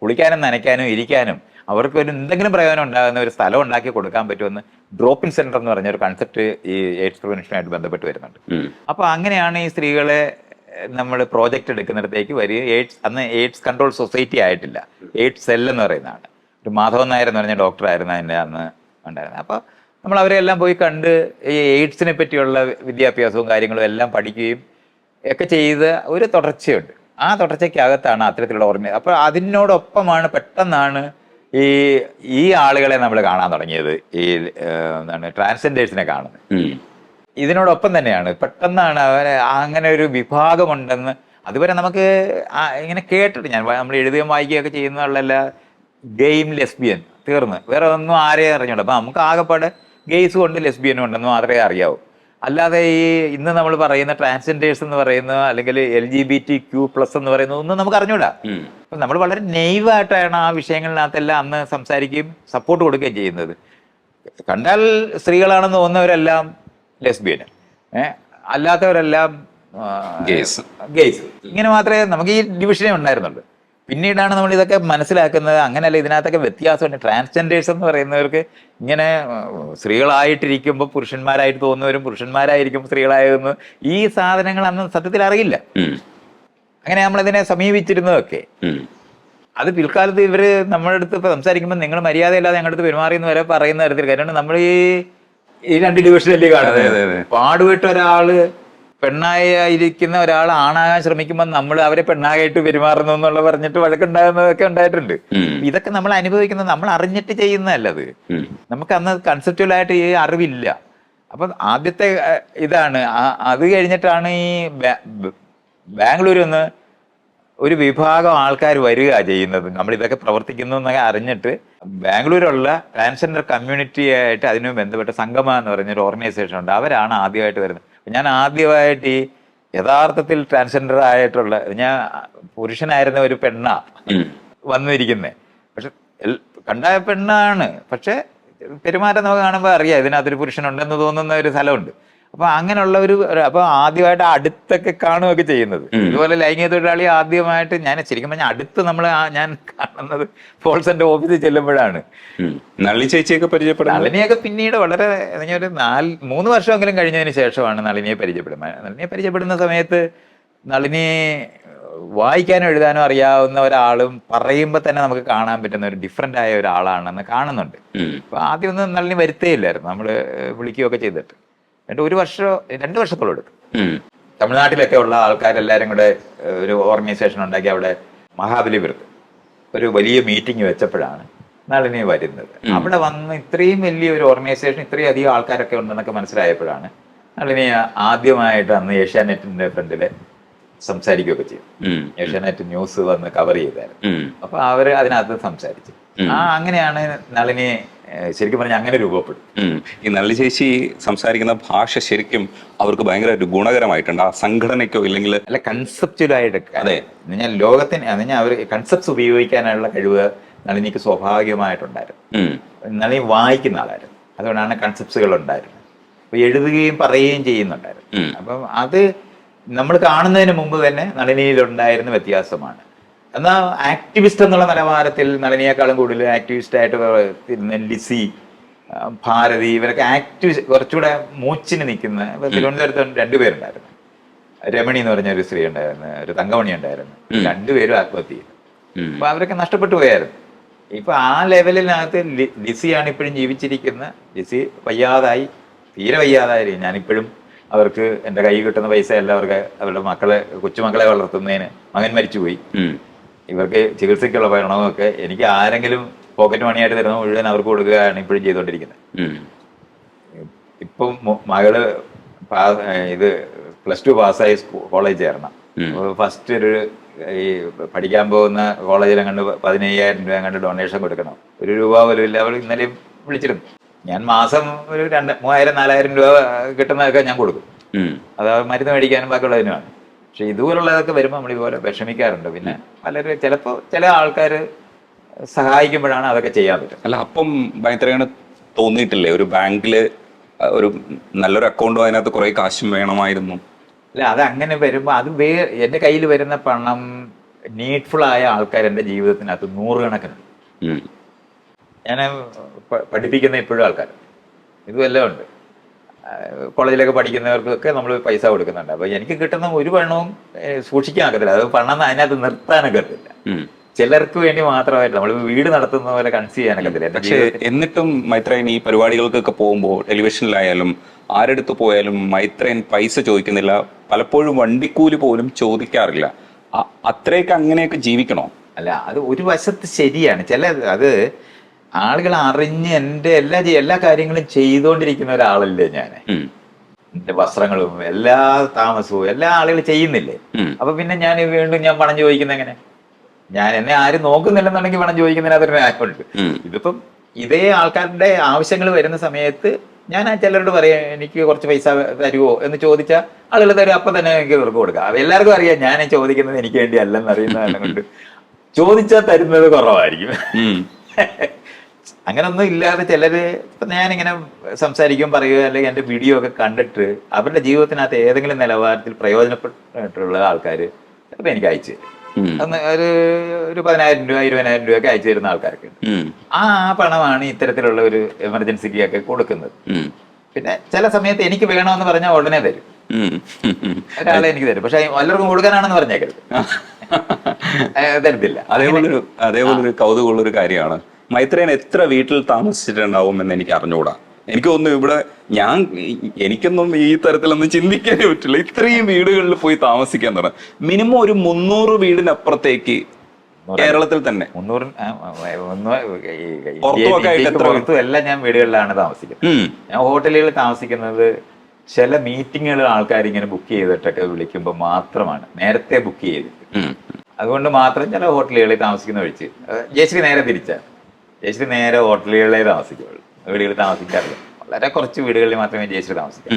കുളിക്കാനും നനയ്ക്കാനും ഇരിക്കാനും അവർക്ക് ഒരു എന്തെങ്കിലും പ്രയോജനം ഉണ്ടാകുന്ന ഒരു സ്ഥലം ഉണ്ടാക്കി കൊടുക്കാൻ പറ്റുമെന്ന് ഡ്രോപ്പ് ഇൻ സെന്റർ എന്ന് പറഞ്ഞ ഒരു കൺസെപ്റ്റ് ഈ എയ്ഡ്സ് പ്രിവെൻഷനുമായിട്ട് ബന്ധപ്പെട്ട് വരുന്നുണ്ട്. അപ്പൊ അങ്ങനെയാണ് ഈ സ്ത്രീകളെ നമ്മൾ പ്രോജക്റ്റ് എടുക്കുന്നിടത്തേക്ക് വരിക. അന്ന് എയ്ഡ്സ് കൺട്രോൾ സൊസൈറ്റി ആയിട്ടില്ല, എയ്ഡ്സ് സെൽ എന്ന് പറയുന്നതാണ്. ഒരു മാധവൻ നായർ എന്ന് പറഞ്ഞ ഡോക്ടറായിരുന്നു അതിൻ്റെ അന്ന് ഉണ്ടായിരുന്നത്. അപ്പോൾ നമ്മൾ അവരെല്ലാം പോയി കണ്ട് ഈ എയ്ഡ്സിനെ പറ്റിയുള്ള വിദ്യാഭ്യാസവും കാര്യങ്ങളും എല്ലാം പഠിക്കുകയും ഒക്കെ ചെയ്ത് ഒരു തുടർച്ചയുണ്ട്. ആ തുടർച്ചയ്ക്കകത്താണ് അത്തരത്തിലുള്ള ഓർമ്മ. അപ്പോൾ അതിനോടൊപ്പമാണ് പെട്ടെന്നാണ് ഈ ആളുകളെ നമ്മൾ കാണാൻ തുടങ്ങിയത്, ഈ എന്താണ് ട്രാൻസ്ജെൻഡേഴ്സിനെ കാണുന്നത്. ഇതിനോടൊപ്പം തന്നെയാണ് പെട്ടെന്നാണ് അങ്ങനെ ഒരു വിഭാഗമുണ്ടെന്ന് അതുവരെ നമുക്ക് ഇങ്ങനെ കേട്ടിട്ട്, നമ്മൾ എഴുതുകയും വായിക്കുകയൊക്കെ ചെയ്യുന്നതല്ല. ഗെയിം ലെസ്ബിയൻ തീർന്ന് വേറെ ഒന്നും ആരെയും അറിഞ്ഞൂടാ. അപ്പം നമുക്ക് ആകെപ്പാടെ ഗെയ്സും ഉണ്ട് ലെസ്ബിയനും ഉണ്ടെന്നും മാത്രമേ അറിയാവൂ. അല്ലാതെ ഇന്ന് നമ്മൾ പറയുന്ന ട്രാൻസ്ജെൻഡേഴ്സ് എന്ന് പറയുന്ന അല്ലെങ്കിൽ LGBTQ+ എന്ന് പറയുന്നത് ഒന്നും നമുക്ക് അറിഞ്ഞൂടാ. അപ്പം നമ്മൾ വളരെ നെയ്വായിട്ടാണ് ആ വിഷയങ്ങളിനകത്തെല്ലാം അന്ന് സംസാരിക്കുകയും സപ്പോർട്ട് കൊടുക്കുകയും ചെയ്യുന്നത്. കണ്ടാൽ സ്ത്രീകളാണെന്ന് തോന്നുന്നവരെല്ലാം ലെസ്ബിയന്, അല്ലാത്തവരെല്ലാം ഗെയ്സ്. ഇങ്ങനെ മാത്രമേ നമുക്ക് ഈ ഡിവിഷനേ ഉണ്ടായിരുന്നുള്ളൂ. പിന്നീടാണ് നമ്മൾ ഇതൊക്കെ മനസ്സിലാക്കുന്നത്. അങ്ങനെയല്ല, ഇതിനകത്തൊക്കെ വ്യത്യാസമുണ്ട്. ട്രാൻസ്ജെൻഡേഴ്സ് എന്ന് പറയുന്നവർക്ക് ഇങ്ങനെ സ്ത്രീകളായിട്ടിരിക്കുമ്പോൾ പുരുഷന്മാരായിട്ട് തോന്നുന്നവരും പുരുഷന്മാരായിരിക്കും സ്ത്രീകളായിരുന്നു. ഈ സാധനങ്ങൾ അന്ന് സത്യത്തിൽ അറിയില്ല. അങ്ങനെ നമ്മളിതിനെ സമീപിച്ചിരുന്നതൊക്കെ അത് പിൽക്കാലത്ത് ഇവര് നമ്മുടെ അടുത്ത് ഇപ്പൊ സംസാരിക്കുമ്പോൾ നിങ്ങൾ മര്യാദയില്ലാതെ ഞങ്ങളുടെ അടുത്ത് പെരുമാറിയെന്ന് വരെ പറയുന്ന തരത്തിൽ. കാരണം നമ്മൾ ഈ രണ്ട് ഡിവിഷനല്ലേ കാണുന്നത്. പാടുപെട്ട ഒരാള് പെണ്ണായിരിക്കുന്ന ഒരാൾ ആണാകാൻ ശ്രമിക്കുമ്പോൾ നമ്മൾ അവരെ പെണ്ണായിട്ട് പെരുമാറുന്നു എന്നുള്ള പറഞ്ഞിട്ട് വഴക്കുണ്ടാകുന്നതൊക്കെ ഉണ്ടായിട്ടുണ്ട്. ഇതൊക്കെ നമ്മൾ അനുഭവിക്കുന്നത് നമ്മൾ അറിഞ്ഞിട്ട് ചെയ്യുന്നതല്ലത്. നമുക്ക് അന്ന് കൺസെപ്റ്റുവലായിട്ട് ഈ അറിവില്ല. അപ്പം ആദ്യത്തെ ഇതാണ്. അത് കഴിഞ്ഞിട്ടാണ് ഈ ബാംഗ്ലൂരിൽ നിന്ന് ഒരു വിഭാഗം ആൾക്കാർ വരിക ചെയ്യുന്നത്. നമ്മൾ ഇതൊക്കെ പ്രവർത്തിക്കുന്നു എന്നൊക്കെ അറിഞ്ഞിട്ട് ബാംഗ്ലൂരുള്ള ട്രാൻസ്ജെൻഡർ കമ്മ്യൂണിറ്റി ആയിട്ട് അതിനു ബന്ധപ്പെട്ട സംഗമ എന്ന് പറഞ്ഞൊരു ഓർഗനൈസേഷൻ ഉണ്ട്. അവരാണ് ആദ്യമായിട്ട് വരുന്നത്. ഞാൻ ആദ്യമായിട്ട് ഈ യഥാർത്ഥത്തിൽ ട്രാൻസ്ജെൻഡർ ആയിട്ടുള്ള, ഞാൻ പുരുഷനായിരുന്ന ഒരു പെണ്ണാ വന്നിരിക്കുന്നത്. പക്ഷെ കണ്ടായ പെണ്ണാണ്, പക്ഷെ പെരുമാറ്റം നമുക്ക് കാണുമ്പോൾ അറിയാം ഇതിനകത്തൊരു പുരുഷനുണ്ടെന്ന് തോന്നുന്ന ഒരു സ്ഥലമുണ്ട്. അപ്പൊ അങ്ങനെയുള്ള അപ്പൊ ആദ്യമായിട്ട് അടുത്തൊക്കെ കാണുകയൊക്കെ ചെയ്യുന്നത്. ഇതുപോലെ ലൈംഗിക തൊഴിലാളി ആദ്യമായിട്ട് ഞാൻ ശരിക്കും പറഞ്ഞാൽ അടുത്ത് ഞാൻ കാണുന്നത് പോൾസന്റെ ഓഫീസിൽ ചെല്ലുമ്പോഴാണ്. നളിനി ചേച്ചിയൊക്കെ പരിചയപ്പെടുന്നത്. നളിനിയൊക്കെ പിന്നീട് വളരെ ഒരു 3 വർഷമെങ്കിലും കഴിഞ്ഞതിന് ശേഷമാണ് നളിനിയെ പരിചയപ്പെടുന്നത്. നളിനിയെ പരിചയപ്പെടുന്ന സമയത്ത് നളിനി വായിക്കാനും എഴുതാനും അറിയാവുന്ന ഒരാളും പറയുമ്പോൾ തന്നെ നമുക്ക് കാണാൻ പറ്റുന്ന ഒരു ഡിഫറെൻ്റ് ആയ ഒരാളാണെന്ന് കാണുന്നുണ്ട്. അപ്പോൾ ആദ്യമൊന്നും നളിനി വരുത്തേയില്ലായിരുന്നു, നമ്മൾ വിളിക്കുകയൊക്കെ ചെയ്തിട്ട്. എന്നിട്ട് 2 വർഷത്തോളം എടുത്തു. തമിഴ്നാട്ടിലൊക്കെ ഉള്ള ആൾക്കാരെല്ലാവരും കൂടെ ഒരു ഓർഗനൈസേഷൻ ഉണ്ടാക്കി അവിടെ മഹാബലിപുരത്ത് ഒരു വലിയ മീറ്റിംഗ് വെച്ചപ്പോഴാണ് നളിനി വരുന്നത്. അവിടെ വന്ന് ഇത്രയും വലിയ ഒരു ഓർഗനൈസേഷൻ, ഇത്രയും അധികം ആൾക്കാരൊക്കെ ഉണ്ടെന്നൊക്കെ മനസ്സിലായപ്പോഴാണ് നളിനി ആദ്യമായിട്ട് അന്ന് ഏഷ്യാനെറ്റിന്റെ ഫ്രണ്ടില് സംസാരിക്കുകയൊക്കെ ചെയ്യും. ഏഷ്യാനെറ്റ് ന്യൂസ് വന്ന് കവർ ചെയ്തായിരുന്നു. അപ്പൊ അവര് അതിനകത്ത് സംസാരിച്ചു. അങ്ങനെയാണ് നളിനി ശരിക്കും പറഞ്ഞാൽ അങ്ങനെ രൂപപ്പെടും. ഈ നളിനി ചേച്ചി സംസാരിക്കുന്ന ഭാഷ ശരിക്കും അവർക്ക് ഭയങ്കര ഒരു ഗുണകരമായിട്ടുണ്ട്. ആ സംഘടനയ്ക്കോ ഇല്ലെങ്കിൽ അല്ല, കൺസെപ്റ്റുവലായിട്ട്. അതെ, ഞാൻ ലോകത്തിന് അവർ കൺസെപ്റ്റ്സ് ഉപയോഗിക്കാനുള്ള കഴിവ് നളിനിക്ക് സ്വാഭാവികമായിട്ടുണ്ടായിരുന്നു. നളിനി വായിക്കുന്ന ആളായിരുന്നു, അതുകൊണ്ടാണ് കൺസെപ്റ്റ്സുകൾ ഉണ്ടായിരുന്നത്. അപ്പൊ എഴുതുകയും പറയുകയും ചെയ്യുന്നുണ്ടായിരുന്നു. അപ്പം അത് നമ്മൾ കാണുന്നതിന് മുമ്പ് തന്നെ നളിനിയിലുണ്ടായിരുന്ന വ്യത്യാസമാണ്. എന്നാൽ ആക്ടിവിസ്റ്റ് എന്നുള്ള നിലവാരത്തിൽ നളിനിയേക്കാളും കൂടുതൽ ആക്ടിവിസ്റ്റ് ആയിട്ട് ലിസി, ഭാരതി, ഇവരൊക്കെ ആക്ടിവിസ്റ്റ് കുറച്ചുകൂടെ മൂച്ചിന് നിൽക്കുന്ന. ഇപ്പൊ തിരുവനന്തപുരത്ത് 2 പേരുണ്ടായിരുന്നു. രമണി എന്ന് പറഞ്ഞ ഒരു സ്ത്രീ ഉണ്ടായിരുന്നു, ഒരു തങ്കമണി ഉണ്ടായിരുന്നു. 2 പേരും ആത്മഹത്യ ചെയ്തു. അപ്പൊ അവരൊക്കെ നഷ്ടപ്പെട്ടു പോയായിരുന്നു. ഇപ്പൊ ആ ലെവലിനകത്ത് ലിസിയാണ് ഇപ്പോഴും ജീവിച്ചിരിക്കുന്ന. ലിസി വയ്യാതായി, തീരെ വയ്യാതായി. ഞാനിപ്പോഴും അവർക്ക് എൻ്റെ കൈ കിട്ടുന്ന പൈസ എല്ലാം അവർക്ക് അവരുടെ കൊച്ചുമക്കളെ വളർത്തുന്നതിന്, മകൻ മരിച്ചുപോയി, ഇവർക്ക് ചികിത്സയ്ക്കുള്ള പണമൊക്കെ എനിക്ക് ആരെങ്കിലും പോക്കറ്റ് മണിയായിട്ട് തരുന്ന മുഴുവൻ അവർക്ക് കൊടുക്കുകയാണ് ഇപ്പോഴും ചെയ്തുകൊണ്ടിരിക്കുന്നത്. ഇപ്പം മകള് ഇത് +2 പാസ്സായി കോളേജ് ചേരണം. ഫസ്റ്റ് ഈ പഠിക്കാൻ പോകുന്ന കോളേജിൽ കണ്ട് 15,000 രൂപ കണ്ട് ഡൊണേഷൻ കൊടുക്കണം. 1 രൂപ പോലും ഇല്ല. അവൾ ഇന്നലെയും വിളിച്ചിരുന്നു. ഞാൻ മാസം ഒരു 3,000-4,000 രൂപ കിട്ടുന്നതൊക്കെ ഞാൻ കൊടുക്കും. അത് മരുന്ന് മേടിക്കാനും ബാക്കിയുള്ളതിനുമാണ്. പക്ഷെ ഇതുപോലുള്ളതൊക്കെ വരുമ്പോൾ നമ്മൾ ഇതുപോലെ വിഷമിക്കാറുണ്ട്. പിന്നെ ചിലപ്പോൾ ചില ആൾക്കാർ സഹായിക്കുമ്പോഴാണ് അതൊക്കെ ചെയ്യാൻ പറ്റും. അല്ല, അപ്പം ഭയങ്കര തോന്നിയിട്ടില്ലേ ഒരു ബാങ്കില് ഒരു നല്ലൊരു അക്കൗണ്ടും അതിനകത്ത് കുറെ കാശും വേണമായിരുന്നു? അല്ല, അത് അങ്ങനെ വരുമ്പോൾ അത് എൻ്റെ കയ്യിൽ വരുന്ന പണം നീഡ്ഫുൾ ആയ ആൾക്കാർ എൻ്റെ ജീവിതത്തിനകത്ത് 100 കണക്കിനുണ്ട്. ഞാൻ പഠിപ്പിക്കുന്ന ഇപ്പോഴും ആൾക്കാർ ഇതുമെല്ലാം ഉണ്ട്. കോളേജിലൊക്കെ പഠിക്കുന്നവർക്കൊക്കെ നമ്മൾ പൈസ കൊടുക്കുന്നുണ്ട്. അപ്പൊ എനിക്ക് കിട്ടുന്ന ഒരു പണവും സൂക്ഷിക്കാൻ ഒക്കത്തില്ല. അത് പണം അതിനകത്ത് നിർത്താനൊക്കെ പറ്റില്ല. ചിലർക്ക് വേണ്ടി മാത്രമായിട്ട് നമ്മൾ വീട് നടത്തുന്ന പോലെ കൺസീവ് ചെയ്യാനൊക്കത്തില്ല. പക്ഷെ എന്നിട്ടും മൈത്രേയൻ ഈ പരിപാടികൾക്കൊക്കെ പോകുമ്പോൾ ടെലിവിഷനിലായാലും ആരെടുത്ത് പോയാലും മൈത്രേയൻ പൈസ ചോദിക്കുന്നില്ല. പലപ്പോഴും വണ്ടിക്കൂലി പോലും ചോദിക്കാറില്ല. അത്രയൊക്കെ അങ്ങനെയൊക്കെ ജീവിക്കണോ? അല്ല, അത് ഒരു വശത്ത് ശരിയാണ്. അത് ആളുകൾ അറിഞ്ഞ് എൻ്റെ എല്ലാ കാര്യങ്ങളും ചെയ്തുകൊണ്ടിരിക്കുന്ന ഒരാളല്ലേ ഞാൻ. എന്റെ വസ്ത്രങ്ങളും എല്ലാ താമസവും എല്ലാ ആളുകൾ ചെയ്യുന്നില്ലേ. അപ്പൊ പിന്നെ ഞാൻ വീണ്ടും പണം ചോദിക്കുന്ന എങ്ങനെ? എന്നെ ആരും നോക്കുന്നില്ലെന്നുണ്ടെങ്കിൽ പണം ചോദിക്കുന്നതിന് അതൊരു ന്യായമുണ്ട്. ഇതിപ്പം ഇതേ ആൾക്കാരുടെ ആവശ്യങ്ങൾ വരുന്ന സമയത്ത് ഞാൻ ചിലരോട് പറയാം, എനിക്ക് കുറച്ച് പൈസ തരുമോ എന്ന് ചോദിച്ചാൽ ആളുകൾ തരും. അപ്പൊ തന്നെ എനിക്ക് ഇവർക്ക് കൊടുക്കാം. എല്ലാവർക്കും അറിയാം ഞാൻ ചോദിക്കുന്നത് എനിക്ക് വേണ്ടി അല്ലെന്ന് അറിയുന്നത് കൊണ്ട് ചോദിച്ചാൽ തരുന്നത് കുറവായിരിക്കും. അങ്ങനൊന്നും ഇല്ലാതെ ചിലര് ഇപ്പൊ ഞാനിങ്ങനെ സംസാരിക്കുകയും പറയുക അല്ലെങ്കിൽ എൻ്റെ വീഡിയോ ഒക്കെ കണ്ടിട്ട് അവരുടെ ജീവിതത്തിനകത്ത് ഏതെങ്കിലും നിലവാരത്തിൽ പ്രയോജനപ്പെട്ടിട്ടുള്ള ആൾക്കാർ ചിലപ്പോൾ എനിക്ക് അയച്ചു തരും. അന്ന് ഒരു 10,000 രൂപ 20,000 രൂപ ഒക്കെ അയച്ചു തരുന്ന ആൾക്കാർക്ക് ആ പണമാണ് ഇത്തരത്തിലുള്ള ഒരു എമർജൻസിക്കൊക്കെ കൊടുക്കുന്നത്. പിന്നെ ചില സമയത്ത് എനിക്ക് വേണമെന്ന് പറഞ്ഞാൽ ഉടനെ തരും, ഒരാളെ എനിക്ക് തരും. പക്ഷെ എല്ലാവർക്കും കൊടുക്കാനാണെന്ന് പറഞ്ഞേക്കരുത്, തരത്തില്ല. അതേപോലൊരു കൗതുകമുള്ളൊരു കാര്യമാണ്. മൈത്രേയൻ എത്ര വീട്ടിൽ താമസിച്ചിട്ടുണ്ടാവും എന്ന് എനിക്ക് അറിഞ്ഞുകൂടാ. എനിക്ക് തോന്നുന്നു ഇവിടെ എനിക്കൊന്നും ഈ തരത്തിലൊന്നും ചിന്തിക്കാനേ പറ്റില്ല. ഇത്രയും വീടുകളിൽ പോയി താമസിക്കാൻ തുടങ്ങും. മിനിമം ഒരു 300 വീടിനപ്പുറത്തേക്ക് കേരളത്തിൽ തന്നെ. എല്ലാം ഞാൻ വീടുകളിലാണ് താമസിക്കുന്നത്. ഞാൻ ഹോട്ടലുകളിൽ താമസിക്കുന്നത് ചില മീറ്റിങ്ങുകൾ ആൾക്കാർ ഇങ്ങനെ ബുക്ക് ചെയ്തിട്ടൊക്കെ വിളിക്കുമ്പോൾ മാത്രമാണ്, നേരത്തെ ബുക്ക് ചെയ്തിട്ട്. അതുകൊണ്ട് മാത്രം ചില ഹോട്ടലുകളിൽ താമസിക്കുന്ന ഒഴിച്ച് ജയശ്രീ നേരെ തിരിച്ചാണ്. ജയശ്രീ നേരെ ഹോട്ടലുകളിലേ താമസിക്കുള്ളൂ, വീടുകളിൽ താമസിക്കാറില്ല. വളരെ കുറച്ച് വീടുകളിൽ മാത്രമേ ജയശ്രീ താമസിക്കൂ.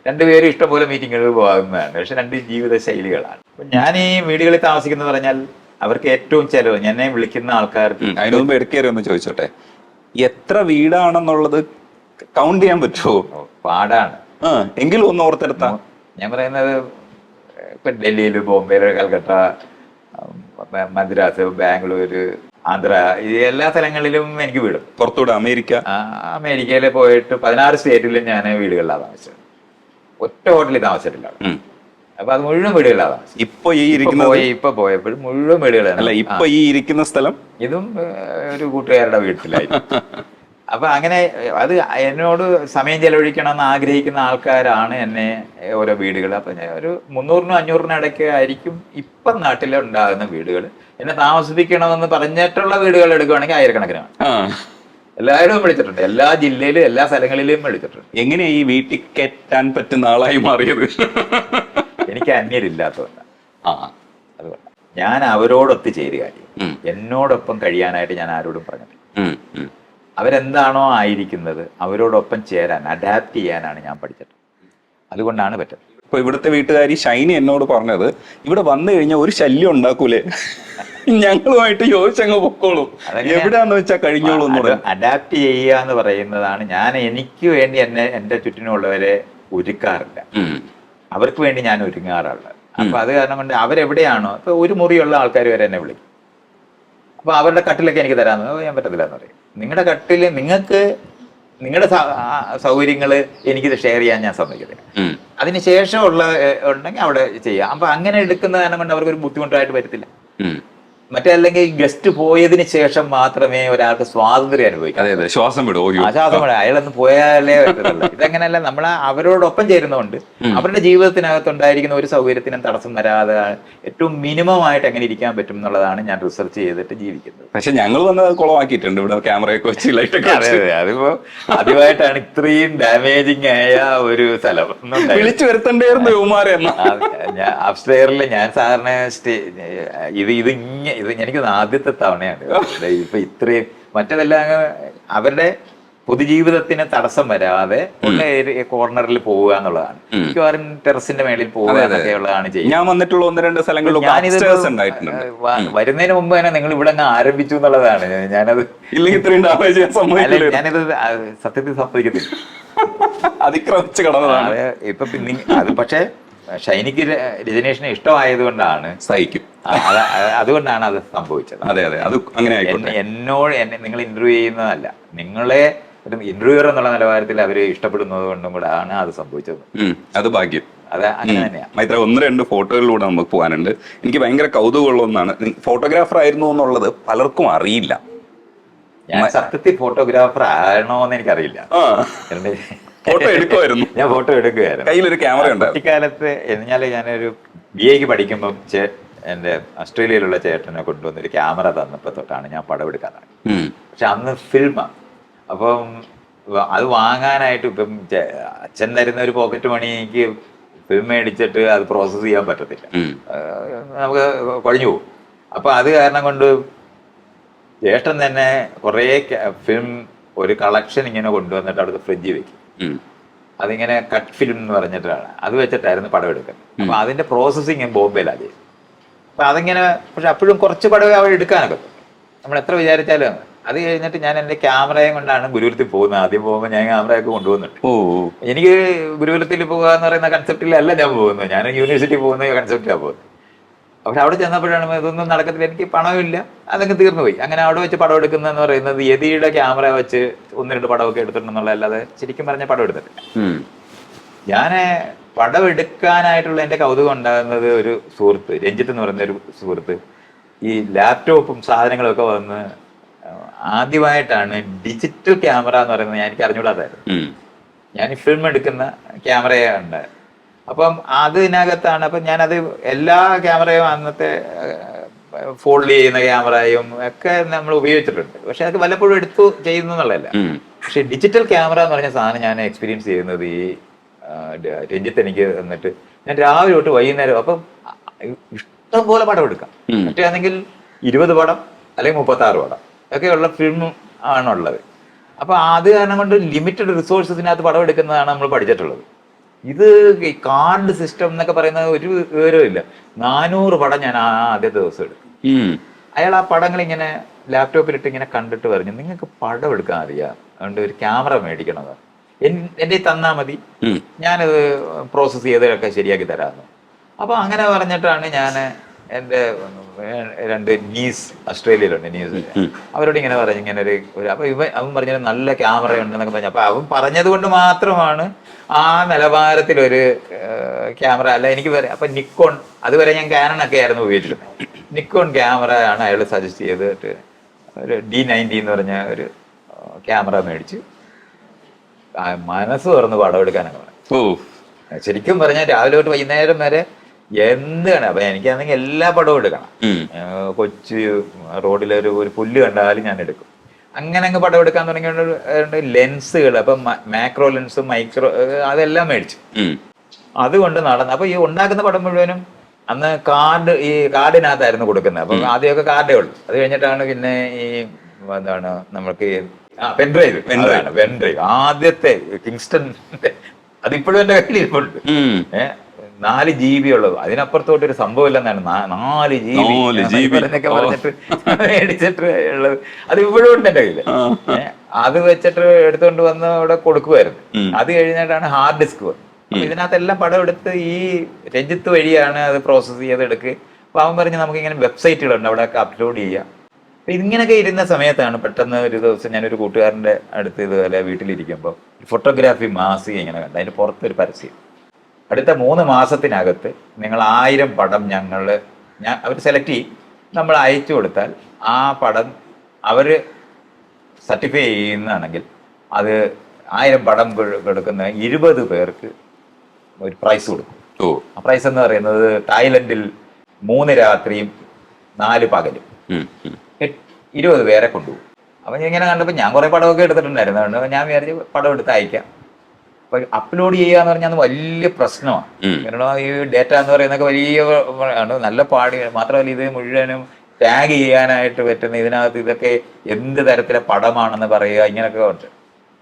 രണ്ടുപേരും ഇഷ്ടംപോലെ മീറ്റിങ്ങുകളിൽ പോകുന്നതാണ്. പക്ഷെ 2 ജീവിത ശൈലികളാണ്. അപ്പൊ ഞാൻ ഈ വീടുകളിൽ താമസിക്കുന്നത് പറഞ്ഞാൽ അവർക്ക് ഏറ്റവും ചെലവ് എന്നെ വിളിക്കുന്ന ആൾക്കാർക്ക്. അതിന് മുമ്പ് ഇടയ്ക്കേറി ഒന്ന് ചോദിച്ചോട്ടെ, എത്ര വീടാണെന്നുള്ളത് കൗണ്ട് ചെയ്യാൻ പറ്റുമോ? പാടാണ്. എങ്കിലും ഒന്ന് ഓർത്തെടുത്താ. ഞാൻ പറയുന്നത് ഇപ്പൊ ഡൽഹിയിൽ, ബോംബെയിൽ, കൽക്കട്ട, മദ്രാസ്, ബാംഗ്ലൂര്, ആന്ധ്ര, ഈ എല്ലാ സ്ഥലങ്ങളിലും എനിക്ക് വീട്. പുറത്തൂടെ അമേരിക്കയിൽ പോയിട്ട് 16 സ്റ്റേറ്റിലും ഞാൻ വീടുകളിലാണ് താമസിച്ചത്. ഒറ്റ ഹോട്ടലിൽ താമസിച്ചിട്ടില്ല. അപ്പൊ അത് മുഴുവൻ വീടുകളാണ്. ഇപ്പൊ ഈ ഇരിക്കുന്നത് ഇപ്പൊ പോയപ്പോഴും മുഴുവൻ വീടുകളാണ്. അല്ല, ഇപ്പൊ ഈ ഇരിക്കുന്ന സ്ഥലം ഇതും ഒരു കൂട്ടുകാരുടെ വീട്ടിലായിരുന്നു. അപ്പൊ അങ്ങനെ അത് എന്നോട് സമയം ചെലവഴിക്കണമെന്ന് ആഗ്രഹിക്കുന്ന ആൾക്കാരാണ് എന്നെ ഓരോ വീടുകൾ. അപ്പൊ ഞാൻ ഒരു 300-നും 500-നും ഇടയ്ക്ക് ആയിരിക്കും ഇപ്പം നാട്ടിൽ ഉണ്ടാകുന്ന വീടുകൾ. എന്നെ താമസിപ്പിക്കണമെന്ന് പറഞ്ഞിട്ടുള്ള വീടുകൾ എടുക്കുകയാണെങ്കിൽ ആയിരക്കണക്കിനാണ്. എല്ലാവരും വിളിച്ചിട്ടുണ്ട്, എല്ലാ ജില്ലയിലും എല്ലാ സ്ഥലങ്ങളിലും വിളിച്ചിട്ടുണ്ട്. എങ്ങനെയാ ഈ വീട്ടിൽ കയറ്റാൻ പറ്റുന്ന ആളായി മാറിയത്? എനിക്ക് അന്യരില്ലാത്തതുകൊണ്ടാണ്. അതുകൊണ്ട് ഞാൻ അവരോടൊത്ത് ചേരുക, എന്നോടൊപ്പം കഴിയാനായിട്ട് ഞാൻ ആരോടും പറഞ്ഞിട്ടില്ല. അവരെന്താണോ ആയിരിക്കുന്നത് അവരോടൊപ്പം ചേരാൻ, അഡാപ്റ്റ് ചെയ്യാനാണ് ഞാൻ പഠിച്ചത്. അതുകൊണ്ടാണ് പറ്റുന്നത്. ഇപ്പൊ ഇവിടുത്തെ വീട്ടുകാരി ഷൈനി എന്നോട് പറഞ്ഞത്, ഇവിടെ വന്നു കഴിഞ്ഞാൽ ഒരു ശല്യം ഉണ്ടാക്കൂലേ, ഞങ്ങളുമായിട്ട് യോജിച്ചങ്ങ് പൊക്കോളും, എവിടെയാന്ന് വെച്ചാൽ കഴിഞ്ഞോളൂ. അഡാപ്റ്റ് ചെയ്യുക എന്ന് പറയുന്നതാണ്. ഞാൻ എനിക്ക് വേണ്ടി എന്റെ ചുറ്റിനുള്ളവരെ ഒരുക്കാറില്ല, അവർക്ക് വേണ്ടി ഞാൻ ഒരുങ്ങാറുള്ളത്. അപ്പൊ അത് കാരണം കൊണ്ട് അവരെവിടെയാണോ, ഇപ്പൊ ഒരു മുറിയുള്ള ആൾക്കാർ വരെ എന്നെ വിളിക്കും. അപ്പൊ അവരുടെ കട്ടിലൊക്കെ എനിക്ക് തരാമെന്ന് ഞാൻ പറ്റത്തില്ല എന്ന് പറയും. നിങ്ങളുടെ കട്ടില് നിങ്ങൾക്ക് നിങ്ങളുടെ സൗകര്യങ്ങൾ എനിക്കിത് ഷെയർ ചെയ്യാൻ ഞാൻ സമ്മതിക്കത്തില്ല. അതിന് ശേഷമുള്ള ഉണ്ടെങ്കിൽ അവിടെ ചെയ്യാം. അപ്പൊ അങ്ങനെ എടുക്കുന്ന കാരണം കൊണ്ട് അവർക്കൊരു ബുദ്ധിമുട്ടായിട്ട് വരത്തില്ല. മറ്റേ അല്ലെങ്കിൽ ഗസ്റ്റ് പോയതിന് ശേഷം മാത്രമേ ഒരാൾക്ക് സ്വാതന്ത്ര്യം അനുഭവിക്കാം. ശ്വാസം വിടും, ശ്വാസം വിടും, അയാളൊന്ന് പോയാലേ പറ്റത്തുള്ളൂ. ഇതങ്ങനെയല്ല, നമ്മൾ അവരോടൊപ്പം ചേരുന്നതുകൊണ്ട് അവരുടെ ജീവിതത്തിനകത്തുണ്ടായിരിക്കുന്ന ഒരു സൗകര്യത്തിനും തടസ്സം വരാതെ ഏറ്റവും മിനിമം ആയിട്ട് എങ്ങനെ ഇരിക്കാൻ പറ്റും എന്നുള്ളതാണ് ഞാൻ റിസർച്ച് ചെയ്തിട്ട് ജീവിക്കുന്നത്. പക്ഷെ ഞങ്ങൾ വന്ന് കുളമാക്കിയിട്ടുണ്ട് ഇവിടെ ക്യാമറയൊക്കെ വെച്ച്, ലൈറ്റൊക്കെ. അതിപ്പോ ആദ്യമായിട്ടാണ് ഇത്രയും ഡാമേജിങ് ആയ ഒരു സ്ഥലം വിളിച്ചു വരുത്തേണ്ടായിരുന്നു യുവമാരെ. അപ്സ്റ്റെയറിൽ ഞാൻ സാധാരണ ഇത് എനിക്ക് ആദ്യത്തെ തവണയാണ് ഇപ്പൊ ഇത്രയും. മറ്റതെല്ലാം അവരുടെ പൊതുജീവിതത്തിന് തടസ്സം വരാതെ ഉള്ള കോർണറിൽ പോവുക എന്നുള്ളതാണ്. മിക്കവാറും ടെറസിന്റെ മേളിൽ പോവുക എന്നൊക്കെയുള്ളതാണ് ചെയ്യുന്നത്. ഞാൻ വന്നിട്ടുള്ള 1-2 സ്ഥലങ്ങളിൽ വരുന്നതിന് മുമ്പ് തന്നെ നിങ്ങൾ ഇവിടെ അങ്ങ് ആരംഭിച്ചു എന്നുള്ളതാണ്. ഞാനത് ഞാനിത് സത്യത്തിൽ സമ്മതിക്കത്തില്ല, അതിക്രമിച്ച് കടന്നതാണ്. ഇപ്പൊ പിന്നെ അത് പക്ഷെ ഷൈനിക്ക് രജനീഷിന് ഇഷ്ടമായതുകൊണ്ടാണ്, സഹിക്കും, അതുകൊണ്ടാണ് അത് സംഭവിച്ചത്. അതെ, അത് അങ്ങനെ എന്നോട് നിങ്ങൾ ഇന്റർവ്യൂ ചെയ്യുന്നതല്ല, നിങ്ങളെ ഒരു ഇന്റർവ്യൂർ എന്നുള്ള നിലവാരത്തിൽ അവര് ഇഷ്ടപ്പെടുന്നത് കൊണ്ടും കൂടെ ആണ് അത് സംഭവിച്ചത്. അത് ഭാഗ്യം. അത് അങ്ങനെ തന്നെയാണ്. മൈത്ര, 1-2 ഫോട്ടോകളിലൂടെ നമുക്ക് പോകാനുണ്ട്. എനിക്ക് ഭയങ്കര കൗതുകമുള്ള ഒന്നാണ്, ഫോട്ടോഗ്രാഫർ ആയിരുന്നു എന്നുള്ളത് പലർക്കും അറിയില്ല. ഞാൻ സത്യത്തിൽ ഫോട്ടോഗ്രാഫർ ആണോന്ന് എനിക്കറിയില്ല. ഫോട്ടോ എടുക്കുമായിരുന്നു, ഞാൻ ഫോട്ടോ എടുക്കുമായിരുന്നു, കയ്യിലൊരു ക്യാമറ ഉണ്ട്. കുട്ടിക്കാലത്ത് ഞാനൊരു BA പഠിക്കുമ്പം എന്റെ ഓസ്ട്രേലിയയിലുള്ള ചേട്ടനെ കൊണ്ടുവന്നൊരു ക്യാമറ തന്നപ്പോ തൊട്ടാണ് ഞാൻ പടം എടുക്കാനാണ്. പക്ഷെ അന്ന് ഫിൽമാണ്. അപ്പം അത് വാങ്ങാനായിട്ട് ഇപ്പം അച്ഛൻ തരുന്ന ഒരു പോക്കറ്റ് മണിക്ക് ഫിലിം മേടിച്ചിട്ട് അത് പ്രോസസ്സ് ചെയ്യാൻ പറ്റത്തില്ല, നമുക്ക് കുഴഞ്ഞു പോകും. അപ്പൊ അത് കാരണം കൊണ്ട് ജ്യേഷ്ഠൻ തന്നെ കുറേ ഫിലിം ഒരു കളക്ഷൻ ഇങ്ങനെ കൊണ്ടുവന്നിട്ട് അവിടുത്തെ ഫ്രിഡ്ജിൽ വെക്കും. അതിങ്ങനെ കട്ട് ഫിലിം എന്ന് പറഞ്ഞിട്ടാണ്, അത് വെച്ചിട്ടായിരുന്നു പടം എടുക്കുന്നത്. അപ്പൊ അതിന്റെ പ്രോസസ്സിങ് ബോംബെയിലാണ് ചെയ്തത്. അപ്പൊ അതിങ്ങനെ, പക്ഷെ അപ്പോഴും കുറച്ച് പടമേ അവിടെ എടുക്കാനൊക്കെ നമ്മൾ എത്ര വിചാരിച്ചാലും. അത് കഴിഞ്ഞിട്ട് ഞാൻ എന്റെ ക്യാമറയും കൊണ്ടാണ് ഗുരുകുലത്തിൽ പോകുന്നത്. ആദ്യം പോകുമ്പോൾ ഞാൻ ക്യാമറയൊക്കെ കൊണ്ടുപോകുന്നുണ്ട്. എനിക്ക് ഗുരുകുലത്തിൽ പോകുക എന്ന് പറയുന്ന കൺസെപ്റ്റിലല്ല ഞാൻ പോകുന്നത്, ഞാൻ യൂണിവേഴ്സിറ്റി പോകുന്ന കൺസെപ്റ്റിലാണ് പോകുന്നത്. പക്ഷെ അവിടെ ചെന്നപ്പോഴാണ് ഇതൊന്നും നടക്കത്തില്ല, എനിക്ക് പണമില്ല, അതൊക്കെ തീർന്നു പോയി. അങ്ങനെ അവിടെ വെച്ച് പടം എടുക്കുന്നതെന്ന് പറയുന്നത് യതിയുടെ ക്യാമറ വെച്ച് 1-2 പടമൊക്കെ എടുത്തിട്ടുണ്ടെന്നുള്ള, അല്ലാതെ ശരിക്കും പറഞ്ഞ പടം എടുത്തിട്ടില്ല. ഞാൻ പടം എടുക്കാനായിട്ടുള്ള എൻ്റെ കൗതുകം ഉണ്ടാകുന്നത് ഒരു സുഹൃത്ത്, രഞ്ജിത്ത് എന്ന് പറയുന്ന ഒരു സുഹൃത്ത്, ഈ ലാപ്ടോപ്പും സാധനങ്ങളും ഒക്കെ വന്ന് ആദ്യമായിട്ടാണ് ഡിജിറ്റൽ ക്യാമറ എന്ന് പറയുന്നത് എനിക്ക് അറിഞ്ഞുകൂടാതായിരുന്നു. ഞാൻ ഈ ഫിലിം എടുക്കുന്ന ക്യാമറയുണ്ട്. അപ്പം അതിനകത്താണ്, അപ്പം ഞാനത് എല്ലാ ക്യാമറയും അന്നത്തെ ഫോൾഡ് ചെയ്യുന്ന ക്യാമറയും ഒക്കെ നമ്മൾ ഉപയോഗിച്ചിട്ടുണ്ട്. പക്ഷെ അത് വല്ലപ്പോഴും എടുത്തു ചെയ്യുന്നതല്ല. പക്ഷെ ഡിജിറ്റൽ ക്യാമറ എന്ന് പറഞ്ഞ സാധനം ഞാൻ എക്സ്പീരിയൻസ് ചെയ്യുന്നത് ഈ രഞ്ജിത്ത് എനിക്ക് എന്നിട്ട് ഞാൻ രാവിലെ തൊട്ട് വൈകുന്നേരം, അപ്പം ഇഷ്ടം പോലെ പടം എടുക്കാം. മറ്റേ ആണെങ്കിൽ 20 പടം അല്ലെങ്കിൽ 36 പടം ഒക്കെയുള്ള ഫിലിം ആണുള്ളത്. അപ്പൊ അത് കാരണം കൊണ്ട് ലിമിറ്റഡ് റിസോഴ്സസിനകത്ത് പടം എടുക്കുന്നതാണ് നമ്മൾ പഠിച്ചിട്ടുള്ളത്. ഇത് കാർഡ് സിസ്റ്റം എന്നൊക്കെ പറയുന്നത് ഒരു വിവരവും ഇല്ല. 400 പടം ഞാൻ ആദ്യത്തെ ദിവസം എടുക്കും. അയാൾ ആ പടങ്ങൾ ഇങ്ങനെ ലാപ്ടോപ്പിലിട്ട് ഇങ്ങനെ കണ്ടിട്ട് പറഞ്ഞു, നിങ്ങൾക്ക് പടം എടുക്കാൻ അറിയാം, അതുകൊണ്ട് ഒരു ക്യാമറ മേടിക്കണത് എൻ്റെ തന്നാൽ മതി, ഞാനത് പ്രോസസ്സ് ചെയ്തൊക്കെ ശരിയാക്കി തരാമെന്ന്. അപ്പൊ അങ്ങനെ പറഞ്ഞിട്ടാണ് ഞാൻ എൻ്റെ രണ്ട് നീസ് ഓസ്ട്രേലിയയിലുണ്ട് നീസ്, അവരോട് ഇങ്ങനെ പറഞ്ഞു ഇങ്ങനെ ഒരു അപ്പൊ അവൻ പറഞ്ഞത് നല്ല ക്യാമറ ഉണ്ടെന്നൊക്കെ പറഞ്ഞു. അപ്പൊ അവൻ പറഞ്ഞത് കൊണ്ട് മാത്രമാണ് ആ നിലവാരത്തിലൊരു ക്യാമറ അല്ല എനിക്ക് അപ്പൊ നിക്കോൺ, അതുവരെ ഞാൻ കാനൺ ഒക്കെ ആയിരുന്നു ഉപയോഗിച്ചിരുന്നത്. നിക്കോൺ ക്യാമറ ആണ് അയാൾ സജസ്റ്റ് ചെയ്തിട്ട് ഒരു D90 എന്ന് പറഞ്ഞ ഒരു ക്യാമറ മേടിച്ച് മനസ്സ് തുറന്ന് പടം എടുക്കാനൊക്കെ പറഞ്ഞു. ശരിക്കും പറഞ്ഞാൽ രാവിലെ തൊട്ട് വൈകുന്നേരം വരെ എന്താണ്. അപ്പൊ എനിക്കാണെങ്കിൽ എല്ലാ പടവും എടുക്കണം. കൊച്ചു റോഡിലൊരു പുല്ല് കണ്ടാലും ഞാൻ എടുക്കും. അങ്ങനെ അങ്ങ് പടം എടുക്കാൻ തുടങ്ങിയ ലെൻസുകൾ, അപ്പൊ മാക്രോ ലെൻസ്, മൈക്രോ, അതെല്ലാം മേടിച്ചു. അതുകൊണ്ട് നടന്നു. അപ്പൊ ഈ ഉണ്ടാക്കുന്ന പടം മുഴുവനും അന്ന് ഈ കാർഡിനകത്തായിരുന്നു കൊടുക്കുന്നത്. അപ്പൊ ആദ്യമൊക്കെ കാർഡേ ഉള്ളു. അത് കഴിഞ്ഞിട്ടാണ് പിന്നെ ഈ എന്താണ് നമ്മൾക്ക് പെൻഡ്രൈവ് ആദ്യത്തെ കിങ്സ്റ്റണിന്റെ, അതിപ്പോഴും എന്റെ കയ്യിൽ ഇരിപ്പുണ്ട്. 4 GB ഉള്ളത്. അതിനപ്പുറത്തോട്ട് ഒരു സംഭവം ഇല്ലെന്നാണ് 4 GB എന്നൊക്കെ പറഞ്ഞിട്ട് മേടിച്ചിട്ട് ഉള്ളത്. അത് ഇപ്പോഴും ഉണ്ട് എന്റെ കയ്യില്. അത് വെച്ചിട്ട് എടുത്തുകൊണ്ട് വന്ന് അവിടെ കൊടുക്കുമായിരുന്നു. അത് കഴിഞ്ഞിട്ടാണ് ഹാർഡ് ഡിസ്ക് വന്നത്. അപ്പൊ ഇതിനകത്തെല്ലാം പടം എടുത്ത് ഈ രഞ്ജിത്ത് വഴിയാണ് അത് പ്രോസസ്സ് ചെയ്തെടുക്കുക. അപ്പൊ അവൻ പറഞ്ഞ് നമുക്ക് ഇങ്ങനെ വെബ്സൈറ്റുകളുണ്ട്, അവിടെയൊക്കെ അപ്ലോഡ് ചെയ്യാം. അപ്പൊ ഇങ്ങനെയൊക്കെ ഇരുന്ന സമയത്താണ് പെട്ടെന്ന് ഒരു ദിവസം ഞാനൊരു കൂട്ടുകാരന്റെ അടുത്ത് ഇതുപോലെ വീട്ടിലിരിക്കുമ്പോൾ ഫോട്ടോഗ്രാഫി മാസിക ഇങ്ങനെ കണ്ട. അതിന്റെ പുറത്തൊരു പരസ്യം, അടുത്ത 3 മാസത്തിനകത്ത് നിങ്ങൾ 1000 പടം അവർ സെലക്ട് ചെയ്യും, നമ്മൾ അയച്ചു കൊടുത്താൽ ആ പടം അവർ സർട്ടിഫൈ ചെയ്യുന്നതാണെങ്കിൽ അത് 1000 പടം കൊടുക്കുന്ന 20 പേർക്ക് ഒരു പ്രൈസ് കൊടുക്കും. ആ പ്രൈസ് എന്ന് പറയുന്നത് തായ്ലൻഡിൽ 3 രാത്രിയും 4 പകലും 20 പേരെ കൊണ്ടുപോകും. അപ്പം ഇങ്ങനെ കണ്ടപ്പോൾ ഞാൻ കുറേ പടമൊക്കെ എടുത്തിട്ടുണ്ടായിരുന്നു. അതുകൊണ്ട് ഞാൻ വിചാരിച്ച് പടം എടുത്ത് അയക്കാം. അപ്പൊ അപ്ലോഡ് ചെയ്യുക എന്ന് പറഞ്ഞാൽ വലിയ പ്രശ്നമാണ്. കാരണം ഈ ഡേറ്റ എന്ന് പറയുന്നതൊക്കെ വലിയ നല്ല പാടി. മാത്രമല്ല ഇത് മുഴുവനും ടാഗ് ചെയ്യാനായിട്ട് പറ്റുന്ന ഇതിനകത്ത് ഇതൊക്കെ എന്ത് തരത്തിലെ പടമാണെന്ന് പറയുക, ഇങ്ങനെയൊക്കെ ഉണ്ട്.